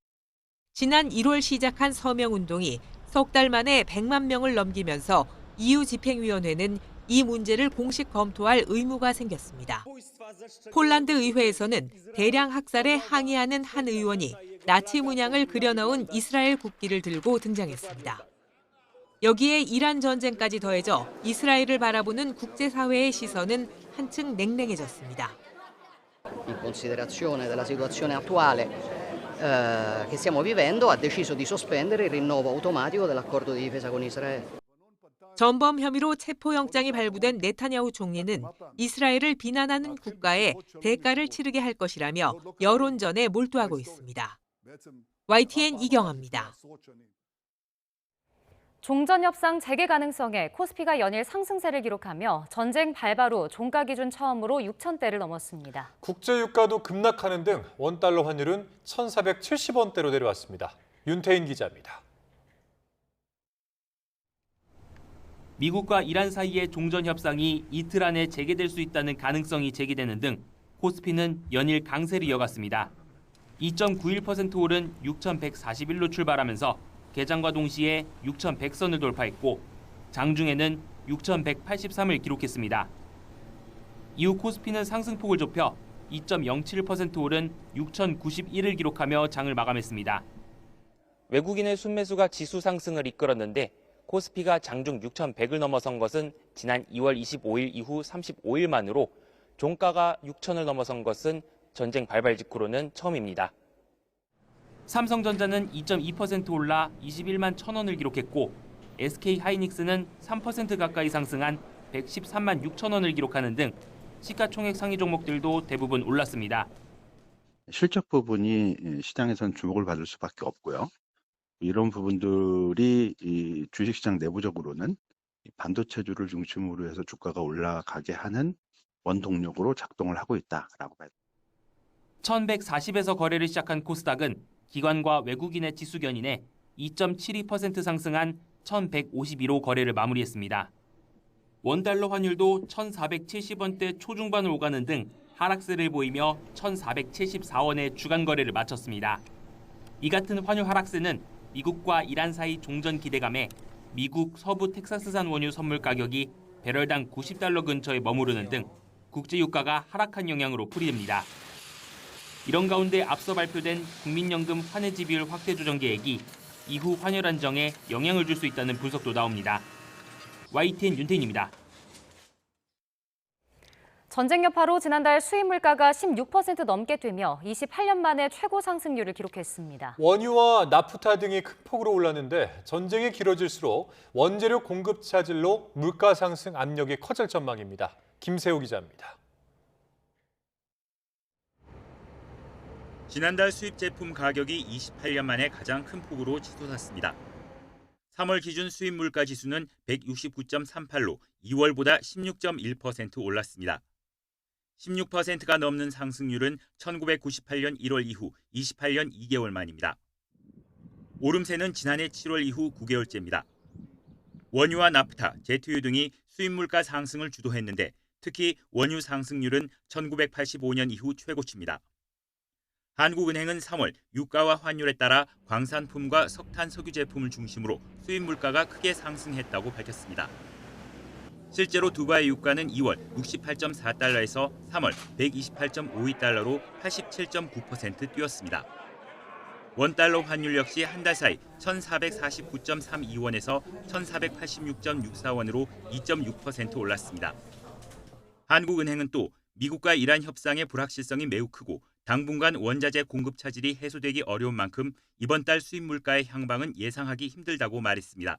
K: 지난 1월 시작한 서명운동이 석 달 만에 100만 명을 넘기면서 EU 집행위원회는 이 문제를 공식 검토할 의무가 생겼습니다. 폴란드 의회에서는 대량 학살에 항의하는 한 의원이 나치 문양을 그려넣은 이스라엘 국기를 들고 등장했습니다. 여기에 이란 전쟁까지 더해져 이스라엘을 바라보는 국제사회의 시선은 한층 냉랭해졌습니다.
Y: In considerazione della situazione attuale che stiamo vivendo, ha deciso di sospendere il rinnovo automatico dell'accordo di difesa con Israele.
K: 전범 혐의로 체포영장이 발부된 네타냐후 총리는 이스라엘을 비난하는 국가에 대가를 치르게 할 것이라며 여론전에 몰두하고 있습니다. YTN 이경아입니다.
A: 종전협상 재개 가능성에 코스피가 연일 상승세를 기록하며 전쟁 발발 후 종가 기준 처음으로 6,000대를 넘었습니다.
B: 국제유가도 급락하는 등 원달러 환율은 1,470원대로 내려왔습니다. 윤태인 기자입니다.
M: 미국과 이란 사이의 종전협상이 이틀 안에 재개될 수 있다는 가능성이 제기되는 등 코스피는 연일 강세를 이어갔습니다. 2.91% 오른 6,141로 출발하면서 개장과 동시에 6,100선을 돌파했고 장중에는 6,183을 기록했습니다. 이후 코스피는 상승폭을 좁혀 2.07% 오른 6,091을 기록하며 장을 마감했습니다. 외국인의 순매수가 지수 상승을 이끌었는데 코스피가 장중 6,100을 넘어선 것은 지난 2월 25일 이후 35일 만으로 종가가 6,000을 넘어선 것은 전쟁 발발 직후로는 처음입니다. 삼성전자는 2.2% 올라 21만 1,000원을 기록했고 SK하이닉스는 3% 가까이 상승한 113만 6,000원을 기록하는 등 시가총액 상위 종목들도 대부분 올랐습니다.
N: 실적 부분이 시장에서는 주목을 받을 수밖에 없고요. 이런 부분들이 이 주식시장 내부적으로는 반도체주를 중심으로 해서 주가가 올라가게 하는 원동력으로 작동을 하고 있다라고 봐야 됩니다.
M: 1140에서 거래를 시작한 코스닥은 기관과 외국인의 지수 견인에 2.72% 상승한 1152로 거래를 마무리했습니다. 원달러 환율도 1470원대 초중반을 오가는 등 하락세를 보이며 1474원에 주간 거래를 마쳤습니다. 이 같은 환율 하락세는 미국과 이란 사이 종전 기대감에 미국 서부 텍사스산 원유 선물 가격이 배럴당 90달러 근처에 머무르는 등 국제 유가가 하락한 영향으로 풀이됩니다. 이런 가운데 앞서 발표된 국민연금 환해지 비율 확대 조정 계획이 이후 환율 안정에 영향을 줄 수 있다는 분석도 나옵니다. YTN 윤태인입니다.
A: 전쟁 여파로 지난달 수입 물가가 16% 넘게 뛰며 28년 만에 최고 상승률을 기록했습니다.
B: 원유와 나프타 등이 큰 폭으로 올랐는데 전쟁이 길어질수록 원재료 공급 차질로 물가 상승 압력이 커질 전망입니다. 김세호 기자입니다.
O: 지난달 수입 제품 가격이 28년 만에 가장 큰 폭으로 치솟았습니다. 3월 기준 수입 물가 지수는 169.38로 2월보다 16.1% 올랐습니다. 16%가 넘는 상승률은 1998년 1월 이후 28년 2개월 만입니다. 오름세는 지난해 7월 이후 9개월째입니다. 원유와 나프타, 제트유 등이 수입 물가 상승을 주도했는데 특히 원유 상승률은 1985년 이후 최고치입니다. 한국은행은 3월 유가와 환율에 따라 광산품과 석탄, 석유 제품을 중심으로 수입 물가가 크게 상승했다고 밝혔습니다. 실제로 두바이 유가는 2월 68.4달러에서 3월 128.52달러로 87.9% 뛰었습니다. 원달러 환율 역시 한 달 사이 1,449.32원에서 1,486.64원으로 2.6% 올랐습니다. 한국은행은 또 미국과 이란 협상의 불확실성이 매우 크고 당분간 원자재 공급 차질이 해소되기 어려운 만큼 이번 달 수입 물가의 향방은 예상하기 힘들다고 말했습니다.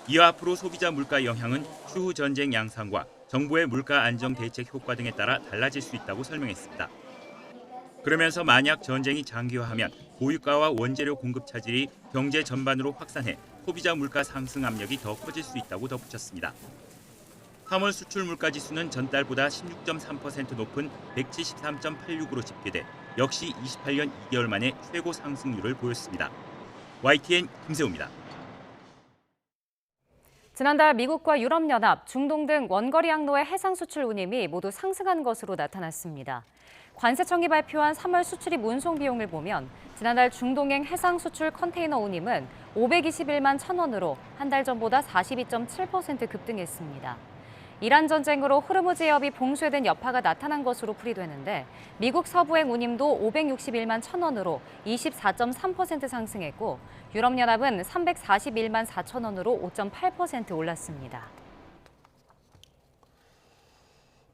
O: 이와 앞으로 소비자 물가 영향은 추후 전쟁 양상과 정부의 물가 안정 대책 효과 등에 따라 달라질 수 있다고 설명했습니다. 그러면서 만약 전쟁이 장기화하면 고유가와 원재료 공급 차질이 경제 전반으로 확산해 소비자 물가 상승 압력이 더 커질 수 있다고 덧붙였습니다. 3월 수출 물가 지수는 전달보다 16.3% 높은 173.86으로 집계돼 역시 28년 2개월 만에 최고 상승률을 보였습니다. YTN 김세호입니다.
A: 지난달 미국과 유럽연합, 중동 등 원거리 항로의 해상 수출 운임이 모두 상승한 것으로 나타났습니다. 관세청이 발표한 3월 수출입 운송 비용을 보면 지난달 중동행 해상 수출 컨테이너 운임은 521만 1,000원으로 한 달 전보다 42.7% 급등했습니다. 이란 전쟁으로 호르무즈 해협이 봉쇄된 여파가 나타난 것으로 풀이되는데 미국 서부행 운임도 561만 1,000원으로 24.3% 상승했고 유럽연합은 341만 4,000원으로 5.8% 올랐습니다.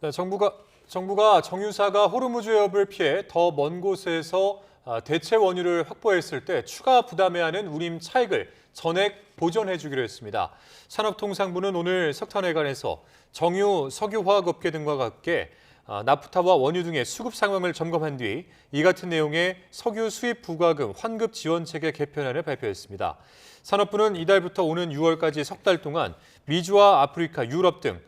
B: 네, 정부가 정유사가 호르무즈 해협을 피해 더 먼 곳에서 대체 원유를 확보했을 때 추가 부담해야 하는 운임 차익을 전액 보전해 주기로 했습니다. 산업통상부는 오늘 석탄회관에서 정유, 석유화학업계 등과 함께 나프타와 원유 등의 수급 상황을 점검한 뒤 이 같은 내용의 석유 수입 부과금 환급 지원 체계 개편안을 발표했습니다. 산업부는 이달부터 오는 6월까지 석 달 동안 미주와 아프리카, 유럽 등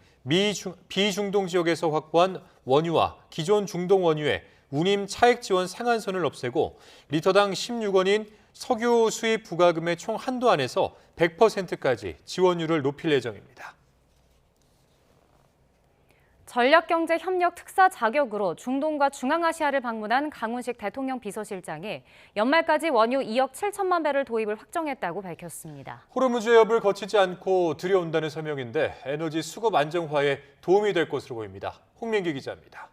B: 비중동 지역에서 확보한 원유와 기존 중동 원유의 운임 차익 지원 상한선을 없애고 리터당 16원인 석유 수입 부과금의 총 한도 안에서 100%까지 지원율을 높일 예정입니다.
A: 전략경제협력 특사 자격으로 중동과 중앙아시아를 방문한 강훈식 대통령 비서실장이 연말까지 원유 2억 7천만 배럴 도입을 확정했다고 밝혔습니다.
B: 호르무즈 해협을 거치지 않고 들여온다는 설명인데 에너지 수급 안정화에 도움이 될 것으로 보입니다. 홍민기 기자입니다.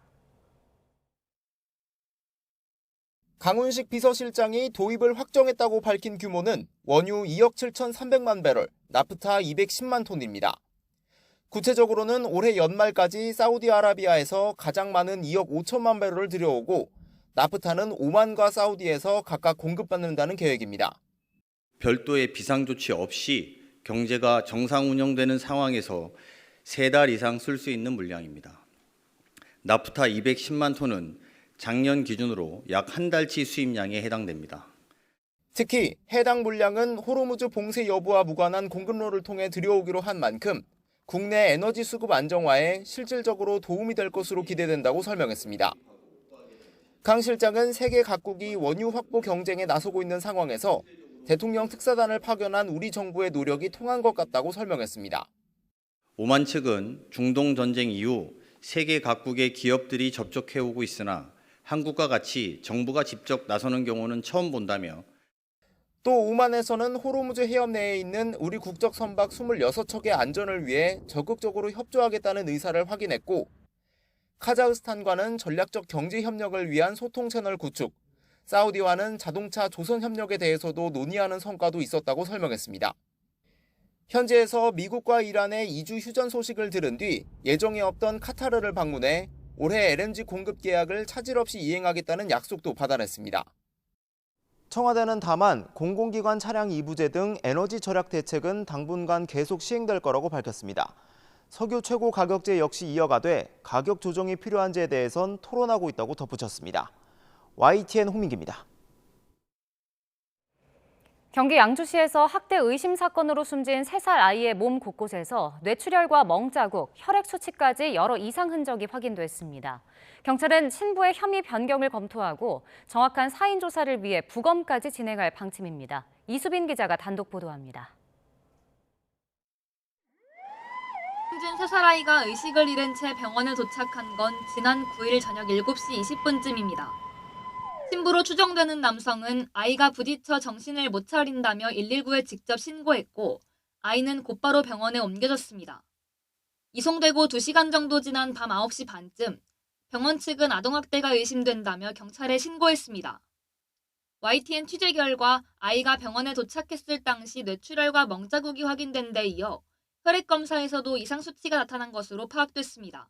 P: 강훈식 비서실장이 도입을 확정했다고 밝힌 규모는 원유 2억 7,300만 배럴, 나프타 210만 톤입니다. 구체적으로는 올해 연말까지 사우디아라비아에서 가장 많은 2억 5천만 배럴을 들여오고 나프타는 오만과 사우디에서 각각 공급받는다는 계획입니다.
Q: 별도의 비상조치 없이 경제가 정상 운영되는 상황에서 3달 이상 쓸 수 있는 물량입니다. 나프타 210만 톤은 작년 기준으로 약 한 달치 수입량에 해당됩니다.
P: 특히 해당 물량은 호르무즈 봉쇄 여부와 무관한 공급로를 통해 들여오기로 한 만큼 국내 에너지 수급 안정화에 실질적으로 도움이 될 것으로 기대된다고 설명했습니다. 강 실장은 세계 각국이 원유 확보 경쟁에 나서고 있는 상황에서 대통령 특사단을 파견한 우리 정부의 노력이 통한 것 같다고 설명했습니다.
Q: 오만 측은 중동 전쟁 이후 세계 각국의 기업들이 접촉해오고 있으나 한국과 같이 정부가 직접 나서는 경우는 처음 본다며
P: 또 오만에서는 호르무즈 해협 내에 있는 우리 국적 선박 26척의 안전을 위해 적극적으로 협조하겠다는 의사를 확인했고 카자흐스탄과는 전략적 경제 협력을 위한 소통 채널 구축, 사우디와는 자동차 조선 협력에 대해서도 논의하는 성과도 있었다고 설명했습니다. 현지에서 미국과 이란의 2주 휴전 소식을 들은 뒤 예정에 없던 카타르를 방문해 올해 LNG 공급 계약을 차질 없이 이행하겠다는 약속도 받아냈습니다. 청와대는 다만 공공기관 차량 이부제 등 에너지 절약 대책은 당분간 계속 시행될 거라고 밝혔습니다. 석유 최고 가격제 역시 이어가되 가격 조정이 필요한지에 대해선 토론하고 있다고 덧붙였습니다. YTN 홍민기입니다.
A: 경기 양주시에서 학대 의심 사건으로 숨진 3살 아이의 몸 곳곳에서 뇌출혈과 멍자국, 혈액 수치까지 여러 이상 흔적이 확인됐습니다. 경찰은 친부의 혐의 변경을 검토하고 정확한 사인 조사를 위해 부검까지 진행할 방침입니다. 이수빈 기자가 단독 보도합니다.
D: 숨진 3살 아이가 의식을 잃은 채 병원에 도착한 건 지난 9일 저녁 7시 20분쯤입니다. 친부로 추정되는 남성은 아이가 부딪혀 정신을 못 차린다며 119에 직접 신고했고 아이는 곧바로 병원에 옮겨졌습니다. 이송되고 2시간 정도 지난 밤 9시 반쯤 병원 측은 아동학대가 의심된다며 경찰에 신고했습니다. YTN 취재 결과 아이가 병원에 도착했을 당시 뇌출혈과 멍자국이 확인된 데 이어 혈액검사에서도 이상 수치가 나타난 것으로 파악됐습니다.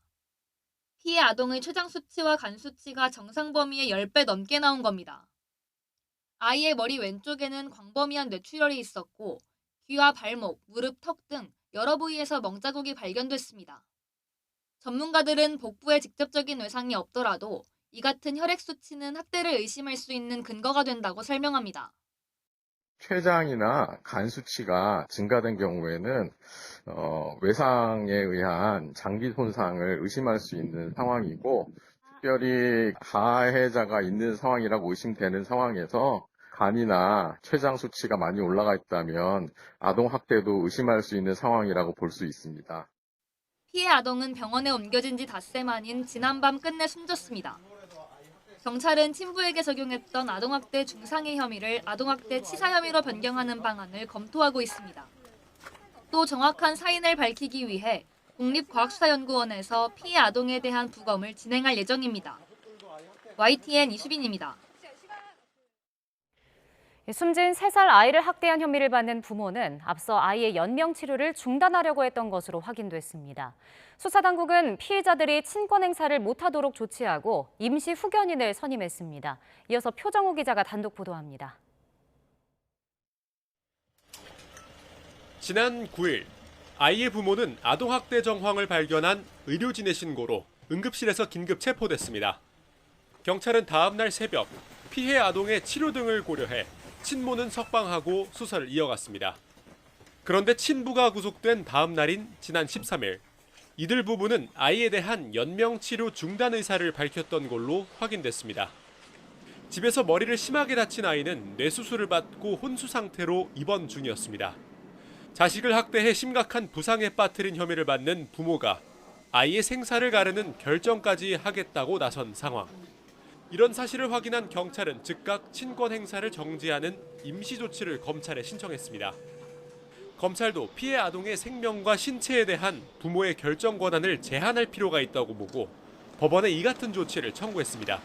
D: 피해 아동의 췌장 수치와 간 수치가 정상 범위의 10배 넘게 나온 겁니다. 아이의 머리 왼쪽에는 광범위한 뇌출혈이 있었고 귀와 발목, 무릎, 턱 등 여러 부위에서 멍자국이 발견됐습니다. 전문가들은 복부에 직접적인 외상이 없더라도 이 같은 혈액 수치는 학대를 의심할 수 있는 근거가 된다고 설명합니다.
E: 췌장이나 간 수치가 증가된 경우에는 외상에 의한 장기 손상을 의심할 수 있는 상황이고 특별히 가해자가 있는 상황이라고 의심되는 상황에서 간이나 췌장 수치가 많이 올라가 있다면 아동학대도 의심할 수 있는 상황이라고 볼 수 있습니다.
D: 피해 아동은 병원에 옮겨진 지 닷새 만인 지난밤 끝내 숨졌습니다. 경찰은 친부에게 적용했던 아동학대 중상해 혐의를 아동학대 치사 혐의로 변경하는 방안을 검토하고 있습니다. 또 정확한 사인을 밝히기 위해 국립과학수사연구원에서 피해 아동에 대한 부검을 진행할 예정입니다. YTN 이수빈입니다.
A: 숨진 3살 아이를 학대한 혐의를 받는 부모는 앞서 아이의 연명 치료를 중단하려고 했던 것으로 확인됐습니다. 수사당국은 피해자들이 친권 행사를 못하도록 조치하고 임시 후견인을 선임했습니다. 이어서 표정호 기자가 단독 보도합니다.
R: 지난 9일 아이의 부모는 아동학대 정황을 발견한 의료진의 신고로 응급실에서 긴급 체포됐습니다. 경찰은 다음 날 새벽 피해 아동의 치료 등을 고려해 친모는 석방하고 수사를 이어갔습니다. 그런데 친부가 구속된 다음 날인 지난 13일 이들 부부는 아이에 대한 연명치료 중단 의사를 밝혔던 걸로 확인됐습니다. 집에서 머리를 심하게 다친 아이는 뇌수술을 받고 혼수 상태로 입원 중이었습니다. 자식을 학대해 심각한 부상에 빠뜨린 혐의를 받는 부모가 아이의 생사를 가르는 결정까지 하겠다고 나선 상황. 이런 사실을 확인한 경찰은 즉각 친권 행사를 정지하는 임시 조치를 검찰에 신청했습니다. 검찰도 피해 아동의 생명과 신체에 대한 부모의 결정 권한을 제한할 필요가 있다고 보고 법원에 이 같은 조치를 청구했습니다.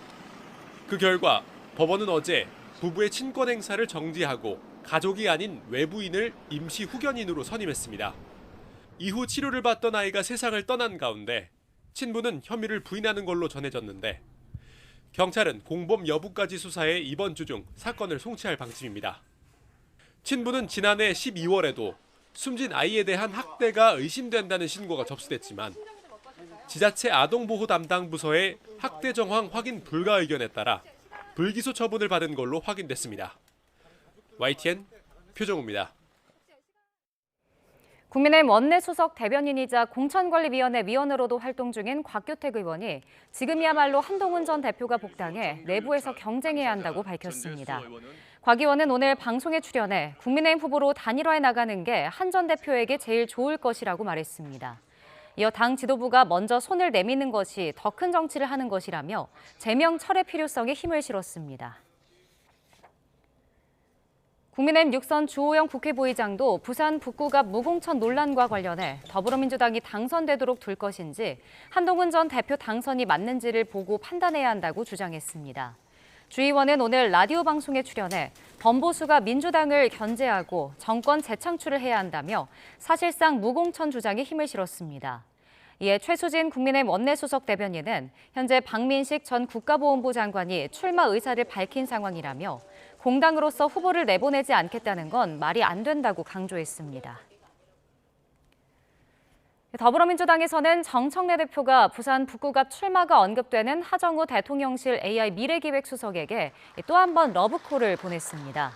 R: 그 결과 법원은 어제 부부의 친권 행사를 정지하고 가족이 아닌 외부인을 임시 후견인으로 선임했습니다. 이후 치료를 받던 아이가 세상을 떠난 가운데 친부는 혐의를 부인하는 걸로 전해졌는데 경찰은 공범 여부까지 수사해 이번 주 중 사건을 송치할 방침입니다. 친부는 지난해 12월에도 숨진 아이에 대한 학대가 의심된다는 신고가 접수됐지만 지자체 아동보호 담당 부서의 학대 정황 확인 불가 의견에 따라 불기소 처분을 받은 걸로 확인됐습니다. YTN 표정우입니다.
A: 국민의힘 원내수석 대변인이자 공천관리위원회 위원으로도 활동 중인 곽규택 의원이 지금이야말로 한동훈 전 대표가 복당해 내부에서 경쟁해야 한다고 밝혔습니다. 곽 의원은 오늘 방송에 출연해 국민의힘 후보로 단일화해 나가는 게 한 전 대표에게 제일 좋을 것이라고 말했습니다. 이어 당 지도부가 먼저 손을 내미는 것이 더 큰 정치를 하는 것이라며 제명 철회 필요성에 힘을 실었습니다. 국민의힘 육선 주호영 국회부의장도 부산 북구갑 무공천 논란과 관련해 더불어민주당이 당선되도록 둘 것인지 한동훈 전 대표 당선이 맞는지를 보고 판단해야 한다고 주장했습니다. 주 의원은 오늘 라디오 방송에 출연해 범보수가 민주당을 견제하고 정권 재창출을 해야 한다며 사실상 무공천 주장에 힘을 실었습니다. 이에 최수진 국민의힘 원내수석 대변인은 현재 박민식 전 국가보훈부 장관이 출마 의사를 밝힌 상황이라며 공당으로서 후보를 내보내지 않겠다는 건 말이 안 된다고 강조했습니다. 더불어민주당에서는 정청래 대표가 부산 북구갑 출마가 언급되는 하정우 대통령실 AI 미래기획수석에게 또 한 번 러브콜을 보냈습니다.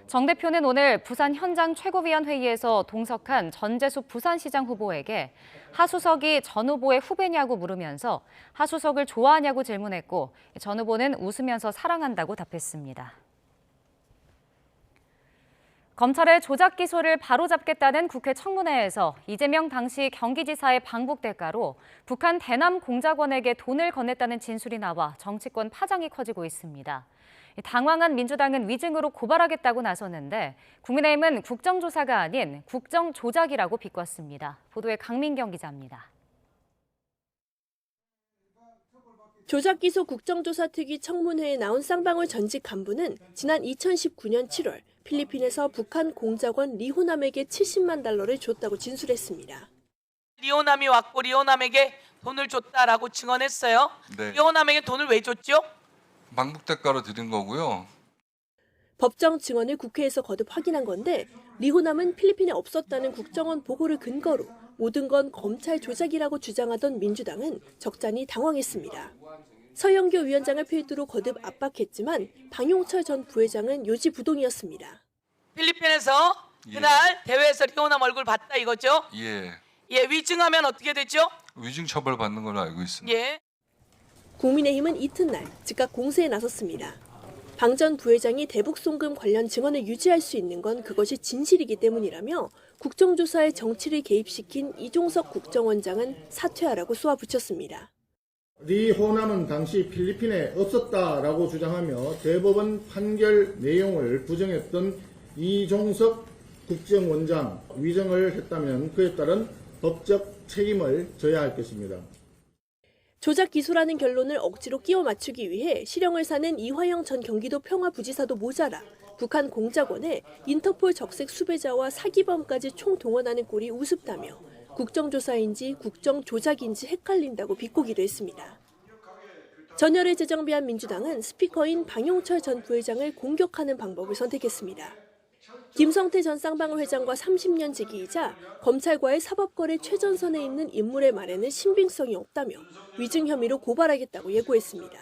A: 정 대표는 오늘 부산 현장 최고위원회의에서 동석한 전재수 부산시장 후보에게 하 수석이 전 후보의 후배냐고 물으면서 하 수석을 좋아하냐고 질문했고 전 후보는 웃으면서 사랑한다고 답했습니다. 검찰의 조작 기소를 바로잡겠다는 국회 청문회에서 이재명 당시 경기지사의 방북 대가로 북한 대남 공작원에게 돈을 건넸다는 진술이 나와 정치권 파장이 커지고 있습니다. 당황한 민주당은 위증으로 고발하겠다고 나섰는데 국민의힘은 국정조사가 아닌 국정조작이라고 비꼬았습니다. 보도에 강민경 기자입니다.
C: 조작기소 국정조사특위 청문회에 나온 쌍방울 전직 간부는 지난 2019년 7월 필리핀에서 북한 공작원 리호남에게 70만 달러를 줬다고 진술했습니다.
I: 리호남이 왔고 리호남에게 돈을 줬다라고 증언했어요.
S: 네.
I: 리호남에게 돈을 왜 줬죠?
S: 방북 대가로 드린 거고요.
C: 법정 증언을 국회에서 거듭 확인한 건데 리호남은 필리핀에 없었다는 국정원 보고를 근거로 모든 건 검찰 조작이라고 주장하던 민주당은 적잖이 당황했습니다. 서영교 위원장을 필두로 거듭 압박했지만 방용철 전 부회장은 요지부동이었습니다.
I: 필리핀에서 그날 대회에서 리호남 얼굴 봤다 이거죠?
S: 예.
I: 예, 위증하면 어떻게 되죠?
S: 위증 처벌 받는 걸로 알고 있습니다.
I: 예.
C: 국민의힘은 이튿날 즉각 공세에 나섰습니다. 방 전 부회장이 대북 송금 관련 증언을 유지할 수 있는 건 그것이 진실이기 때문이라며 국정조사에 정치를 개입시킨 이종석 국정원장은 사퇴하라고 쏘아붙였습니다.
T: 리호남은 당시 필리핀에 없었다라고 주장하며 대법원 판결 내용을 부정했던 이종석 국정원장 위증을 했다면 그에 따른 법적 책임을 져야 할 것입니다.
C: 조작 기소라는 결론을 억지로 끼워 맞추기 위해 실형을 사는 이화영 전 경기도 평화부지사도 모자라 북한 공작원에 인터폴 적색 수배자와 사기범까지 총동원하는 꼴이 우습다며 국정조사인지 국정조작인지 헷갈린다고 비꼬기도 했습니다. 전열을 재정비한 민주당은 스피커인 방용철 전 부회장을 공격하는 방법을 선택했습니다. 김성태 전 쌍방울 회장과 30년 지기이자 검찰과의 사법거래 최전선에 있는 인물의 말에는 신빙성이 없다며 위증 혐의로 고발하겠다고 예고했습니다.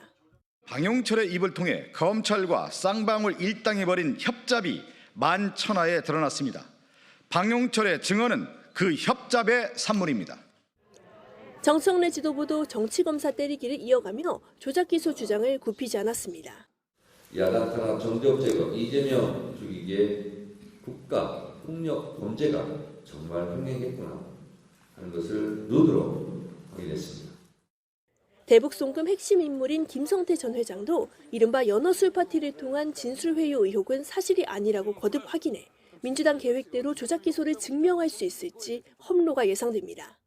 U: 방용철의 입을 통해 검찰과 쌍방울 일당이 벌인 협잡이 만천하에 드러났습니다. 방용철의 증언은 그 협잡의 산물입니다.
C: 정청래 지도부도 정치검사 때리기를 이어가며 조작기소 주장을 굽히지 않았습니다.
W: 야당 탄압 정적 제거 이재명 죽이기에 국가 폭력 범죄가 정말 횡행했구나 하는 것을 눈으로 확인했습니다.
C: 대북 송금 핵심 인물인 김성태 전 회장도 이른바 연어술 파티를 통한 진술회유 의혹은 사실이 아니라고 거듭 확인해 민주당 계획대로 조작 기소를 증명할 수 있을지 험로가 예상됩니다.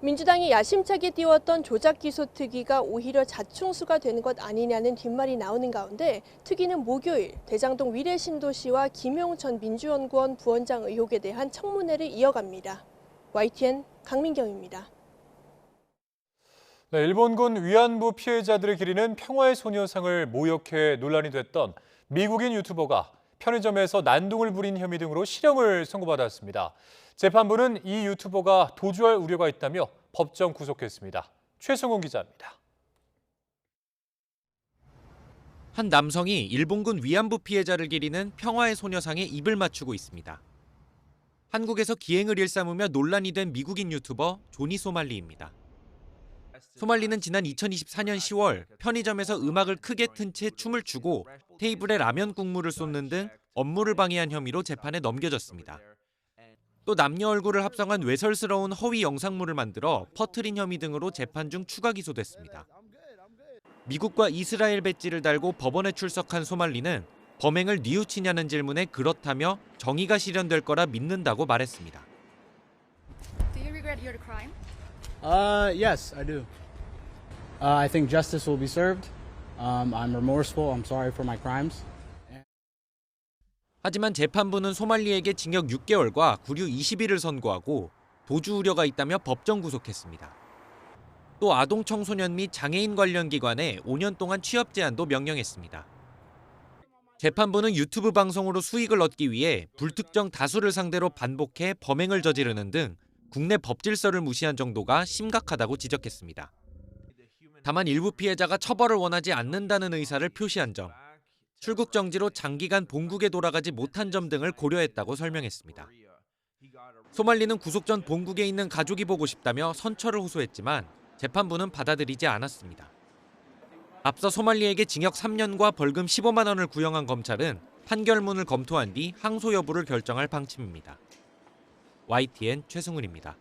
C: 민주당이 야심차게 띄웠던 조작 기소 특위가 오히려 자충수가 되는 것 아니냐는 뒷말이 나오는 가운데 특위는 목요일 대장동 위례신도시와 김용천 민주연구원 부원장 의혹에 대한 청문회를 이어갑니다. YTN 강민경입니다.
B: 네, 일본군 위안부 피해자들을 기리는 평화의 소녀상을 모욕해 논란이 됐던 미국인 유튜버가 편의점에서 난동을 부린 혐의 등으로 실형을 선고받았습니다. 재판부는 이 유튜버가 도주할 우려가 있다며 법정 구속했습니다. 최승훈 기자입니다.
F: 한 남성이 일본군 위안부 피해자를 기리는 평화의 소녀상에 입을 맞추고 있습니다. 한국에서 기행을 일삼으며 논란이 된 미국인 유튜버 조니 소말리입니다. 소말리는 지난 2024년 10월 편의점에서 음악을 크게 튼 채 춤을 추고 테이블에 라면 국물을 쏟는 등 업무를 방해한 혐의로 재판에 넘겨졌습니다. 또 남녀 얼굴을 합성한 외설스러운 허위 영상물을 만들어 퍼뜨린 혐의 등으로 재판 중 추가 기소됐습니다. 미국과 이스라엘 배지를 달고 법원에 출석한 소말리는 범행을 뉘우치냐는 질문에 그렇다며 정의가 실현될 거라 믿는다고 말했습니다.
G: Do you regret your crime?
H: Yes, I do. I think justice will be served. I'm remorseful. I'm sorry for my crimes.
F: 하지만 재판부는 소말리에게 징역 6개월과 구류 20일을 선고하고 도주 우려가 있다며 법정 구속했습니다. 또 아동 청소년 및 장애인 관련 기관에 5년 동안 취업 제한도 명령했습니다. 재판부는 유튜브 방송으로 수익을 얻기 위해 불특정 다수를 상대로 반복해 범행을 저지르는 등 국내 법 질서를 무시한 정도가 심각하다고 지적했습니다. 다만 일부 피해자가 처벌을 원하지 않는다는 의사를 표시한 점, 출국 정지로 장기간 본국에 돌아가지 못한 점 등을 고려했다고 설명했습니다. 소말리는 구속 전 본국에 있는 가족이 보고 싶다며 선처를 호소했지만 재판부는 받아들이지 않았습니다. 앞서 소말리에게 징역 3년과 벌금 15만 원을 구형한 검찰은 판결문을 검토한 뒤 항소 여부를 결정할 방침입니다. YTN 최승훈입니다.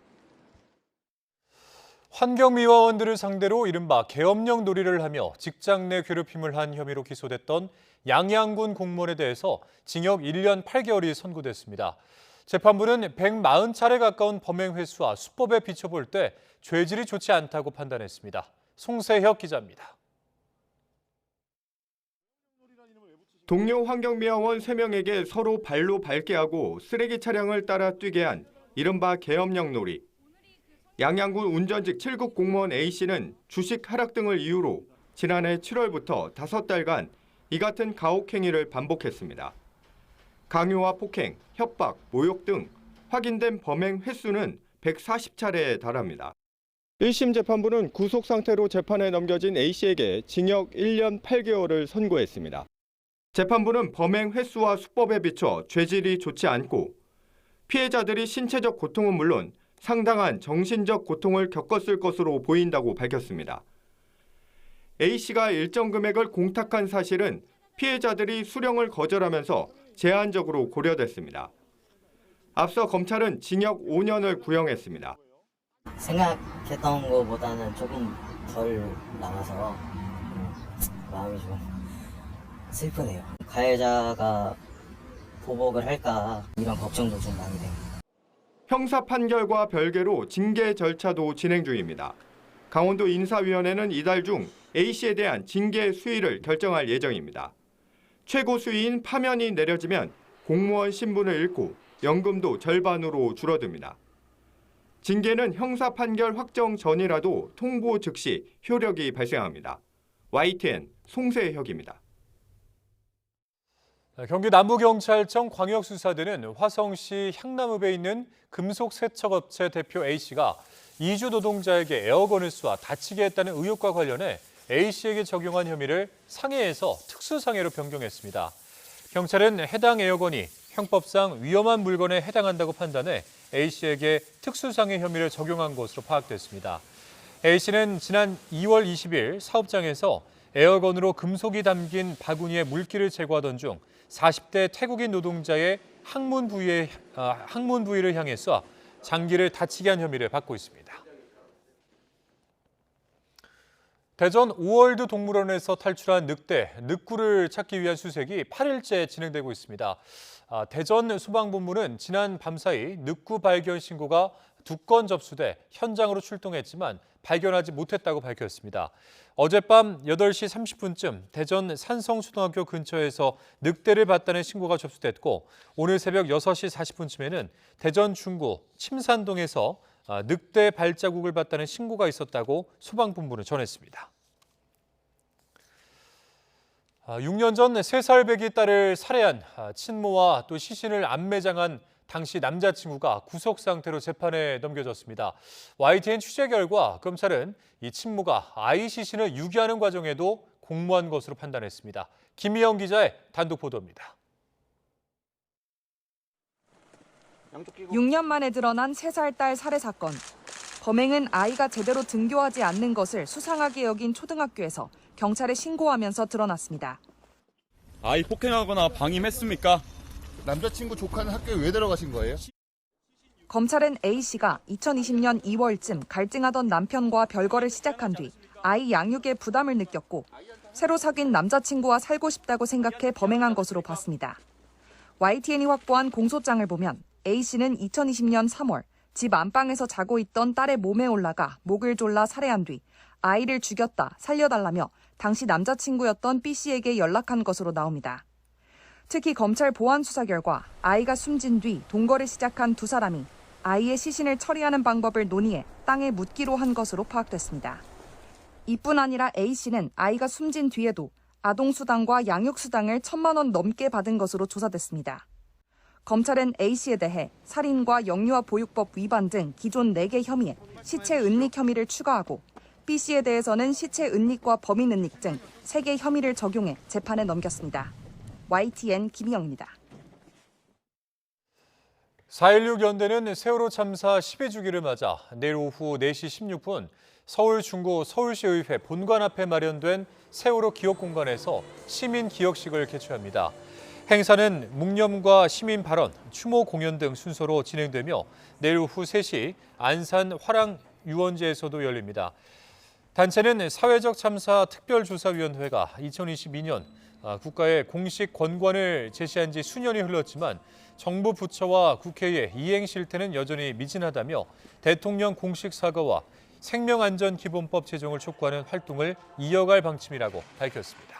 B: 환경미화원들을 상대로 이른바 계엄령 놀이를 하며 직장 내 괴롭힘을 한 혐의로 기소됐던 양양군 공무원에 대해서 징역 1년 8개월이 선고됐습니다. 재판부는 140차례 가까운 범행 횟수와 수법에 비춰볼 때 죄질이 좋지 않다고 판단했습니다. 송세혁 기자입니다.
J: 동료 환경미화원 3명에게 서로 발로 밟게 하고 쓰레기 차량을 따라 뛰게 한 이른바 계엄령 놀이. 양양군 운전직 7급 공무원 A씨는 주식 하락 등을 이유로 지난해 7월부터 5달간 이 같은 가혹 행위를 반복했습니다. 강요와 폭행, 협박, 모욕 등 확인된 범행 횟수는 140차례에 달합니다. 1심 재판부는 구속 상태로 재판에 넘겨진 A씨에게 징역 1년 8개월을 선고했습니다. 재판부는 범행 횟수와 수법에 비춰 죄질이 좋지 않고 피해자들이 신체적 고통은 물론 상당한 정신적 고통을 겪었을 것으로 보인다고 밝혔습니다. A씨가 일정 금액을 공탁한 사실은 피해자들이 수령을 거절하면서 제한적으로 고려됐습니다. 앞서 검찰은 징역 5년을 구형했습니다.
V: 생각했던 것보다는 조금 덜 남아서 마음이 좀 슬프네요. 가해자가 보복을 할까 이런 걱정도 좀 많이 됩니다.
J: 형사 판결과 별개로 징계 절차도 진행 중입니다. 강원도 인사위원회는 이달 중 A씨에 대한 징계 수위를 결정할 예정입니다. 최고 수위인 파면이 내려지면 공무원 신분을 잃고 연금도 절반으로 줄어듭니다. 징계는 형사 판결 확정 전이라도 통보 즉시 효력이 발생합니다. YTN 송세혁입니다.
B: 경기 남부경찰청 광역수사대는 화성시 향남읍에 있는 금속세척업체 대표 A씨가 이주 노동자에게 에어건을 쏘아 다치게 했다는 의혹과 관련해 A씨에게 적용한 혐의를 상해에서 특수상해로 변경했습니다. 경찰은 해당 에어건이 형법상 위험한 물건에 해당한다고 판단해 A씨에게 특수상해 혐의를 적용한 것으로 파악됐습니다. A씨는 지난 2월 20일 사업장에서 에어건으로 금속이 담긴 바구니에 물기를 제거하던 중 40대 태국인 노동자의 항문 부위를 향해 쏴 장기를 다치게 한 혐의를 받고 있습니다. 대전 오월드 동물원에서 탈출한 늑대, 늑구를 찾기 위한 수색이 8일째 진행되고 있습니다. 대전 소방본부는 지난 밤사이 늑구 발견 신고가 2건 접수돼 현장으로 출동했지만 발견하지 못했다고 밝혔습니다. 어젯밤 8시 30분쯤 대전 산성초등학교 근처에서 늑대를 봤다는 신고가 접수됐고 오늘 새벽 6시 40분쯤에는 대전 중구 침산동에서 늑대 발자국을 봤다는 신고가 있었다고 소방본부는 전했습니다. 6년 전 3살 배기 딸을 살해한 친모와 또 시신을 안매장한 당시 남자친구가 구속 상태로 재판에 넘겨졌습니다. YTN 취재 결과 검찰은 이 친모가 아이 시신을 유기하는 과정에도 공모한 것으로 판단했습니다. 김희영 기자의 단독 보도입니다.
K: 6년 만에 드러난 3살 딸 살해 사건. 범행은 아이가 제대로 등교하지 않는 것을 수상하게 여긴 초등학교에서 경찰에 신고하면서 드러났습니다.
L: 아이 폭행하거나 방임했습니까?
T: 남자친구 조카는 학교에 왜 들어가신 거예요?
K: 검찰은 A씨가 2020년 2월쯤 갈등하던 남편과 별거를 시작한 뒤 아이 양육에 부담을 느꼈고 새로 사귄 남자친구와 살고 싶다고 생각해 범행한 것으로 봤습니다. YTN이 확보한 공소장을 보면 A씨는 2020년 3월 집 안방에서 자고 있던 딸의 몸에 올라가 목을 졸라 살해한 뒤 아이를 죽였다, 살려달라며 당시 남자친구였던 B씨에게 연락한 것으로 나옵니다. 특히 검찰 보안 수사 결과 아이가 숨진 뒤 동거를 시작한 두 사람이 아이의 시신을 처리하는 방법을 논의해 땅에 묻기로 한 것으로 파악됐습니다. 이뿐 아니라 A씨는 아이가 숨진 뒤에도 아동수당과 양육수당을 1,000만 원 넘게 받은 것으로 조사됐습니다. 검찰은 A씨에 대해 살인과 영유아 보육법 위반 등 기존 4개 혐의에 시체 은닉 혐의를 추가하고 B씨에 대해서는 시체 은닉과 범인 은닉 등 3개 혐의를 적용해 재판에 넘겼습니다. YTN 김희영입니다.
B: 4.16 연대는 세월호 참사 10회 맞아 내일 오후 4시 16분 서울 중구 서울시의회 본관 앞에 마련된 세월호 기억 공간에서 시민 기억식을 개최합니다. 행사는 묵념과 시민 발언, 추모 공연 등 순서로 진행되며 내일 오후 3시 안산 화랑 유원지에서도 열립니다. 단체는 사회적 참사 특별조사위원회가 2022년 국가에 공식 권관을 제시한 지 수년이 흘렀지만 정부 부처와 국회의 이행 실태는 여전히 미진하다며 대통령 공식 사과와 생명안전기본법 제정을 촉구하는 활동을 이어갈 방침이라고 밝혔습니다.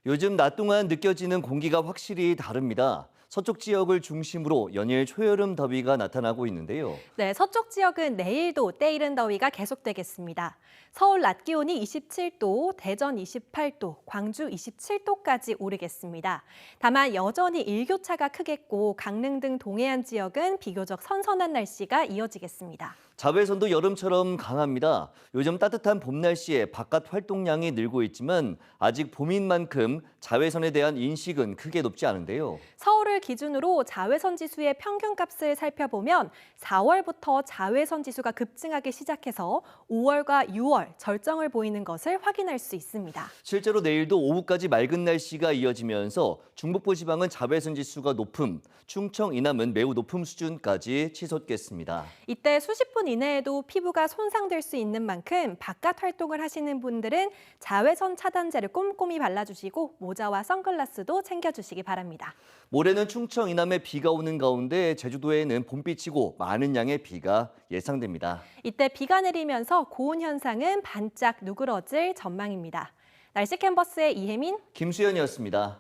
N: 요즘 낮 동안 느껴지는 공기가 확실히 다릅니다. 서쪽 지역을 중심으로 연일 초여름 더위가 나타나고 있는데요.
X: 네, 서쪽 지역은 내일도 때이른 더위가 계속되겠습니다. 서울 낮 기온이 27도, 대전 28도, 광주 27도까지 오르겠습니다. 다만 여전히 일교차가 크겠고 강릉 등 동해안 지역은 비교적 선선한 날씨가 이어지겠습니다.
N: 자외선도 여름처럼 강합니다. 요즘 따뜻한 봄 날씨에 바깥 활동량이 늘고 있지만 아직 봄인 만큼 자외선에 대한 인식은 크게 높지 않은데요.
X: 서울을 기준으로 자외선 지수의 평균값을 살펴보면 4월부터 자외선 지수가 급증하기 시작해서 5월과 6월 절정을 보이는 것을 확인할 수 있습니다.
N: 실제로 내일도 오후까지 맑은 날씨가 이어지면서 중북부 지방은 자외선 지수가 높음, 충청, 이남은 매우 높음 수준까지 치솟겠습니다.
X: 이때 수십 분 이내에도 피부가 손상될 수 있는 만큼 바깥 활동을 하시는 분들은 자외선 차단제를 꼼꼼히 발라주시고 모자와 선글라스도 챙겨주시기 바랍니다.
N: 모레는 충청, 이남에 비가 오는 가운데 제주도에는 봄비치고 많은 양의 비가 예상됩니다.
X: 이때 비가 내리면서 고온 현상은 반짝 누그러질 전망입니다. 날씨 캔버스의 이혜민,
N: 김수현이었습니다.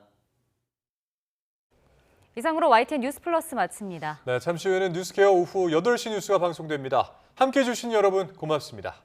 A: 이상으로 YTN 뉴스 플러스 마칩니다.
B: 네, 잠시 후에는 뉴스케어 오후 8시 뉴스가 방송됩니다. 함께해 주신 여러분 고맙습니다.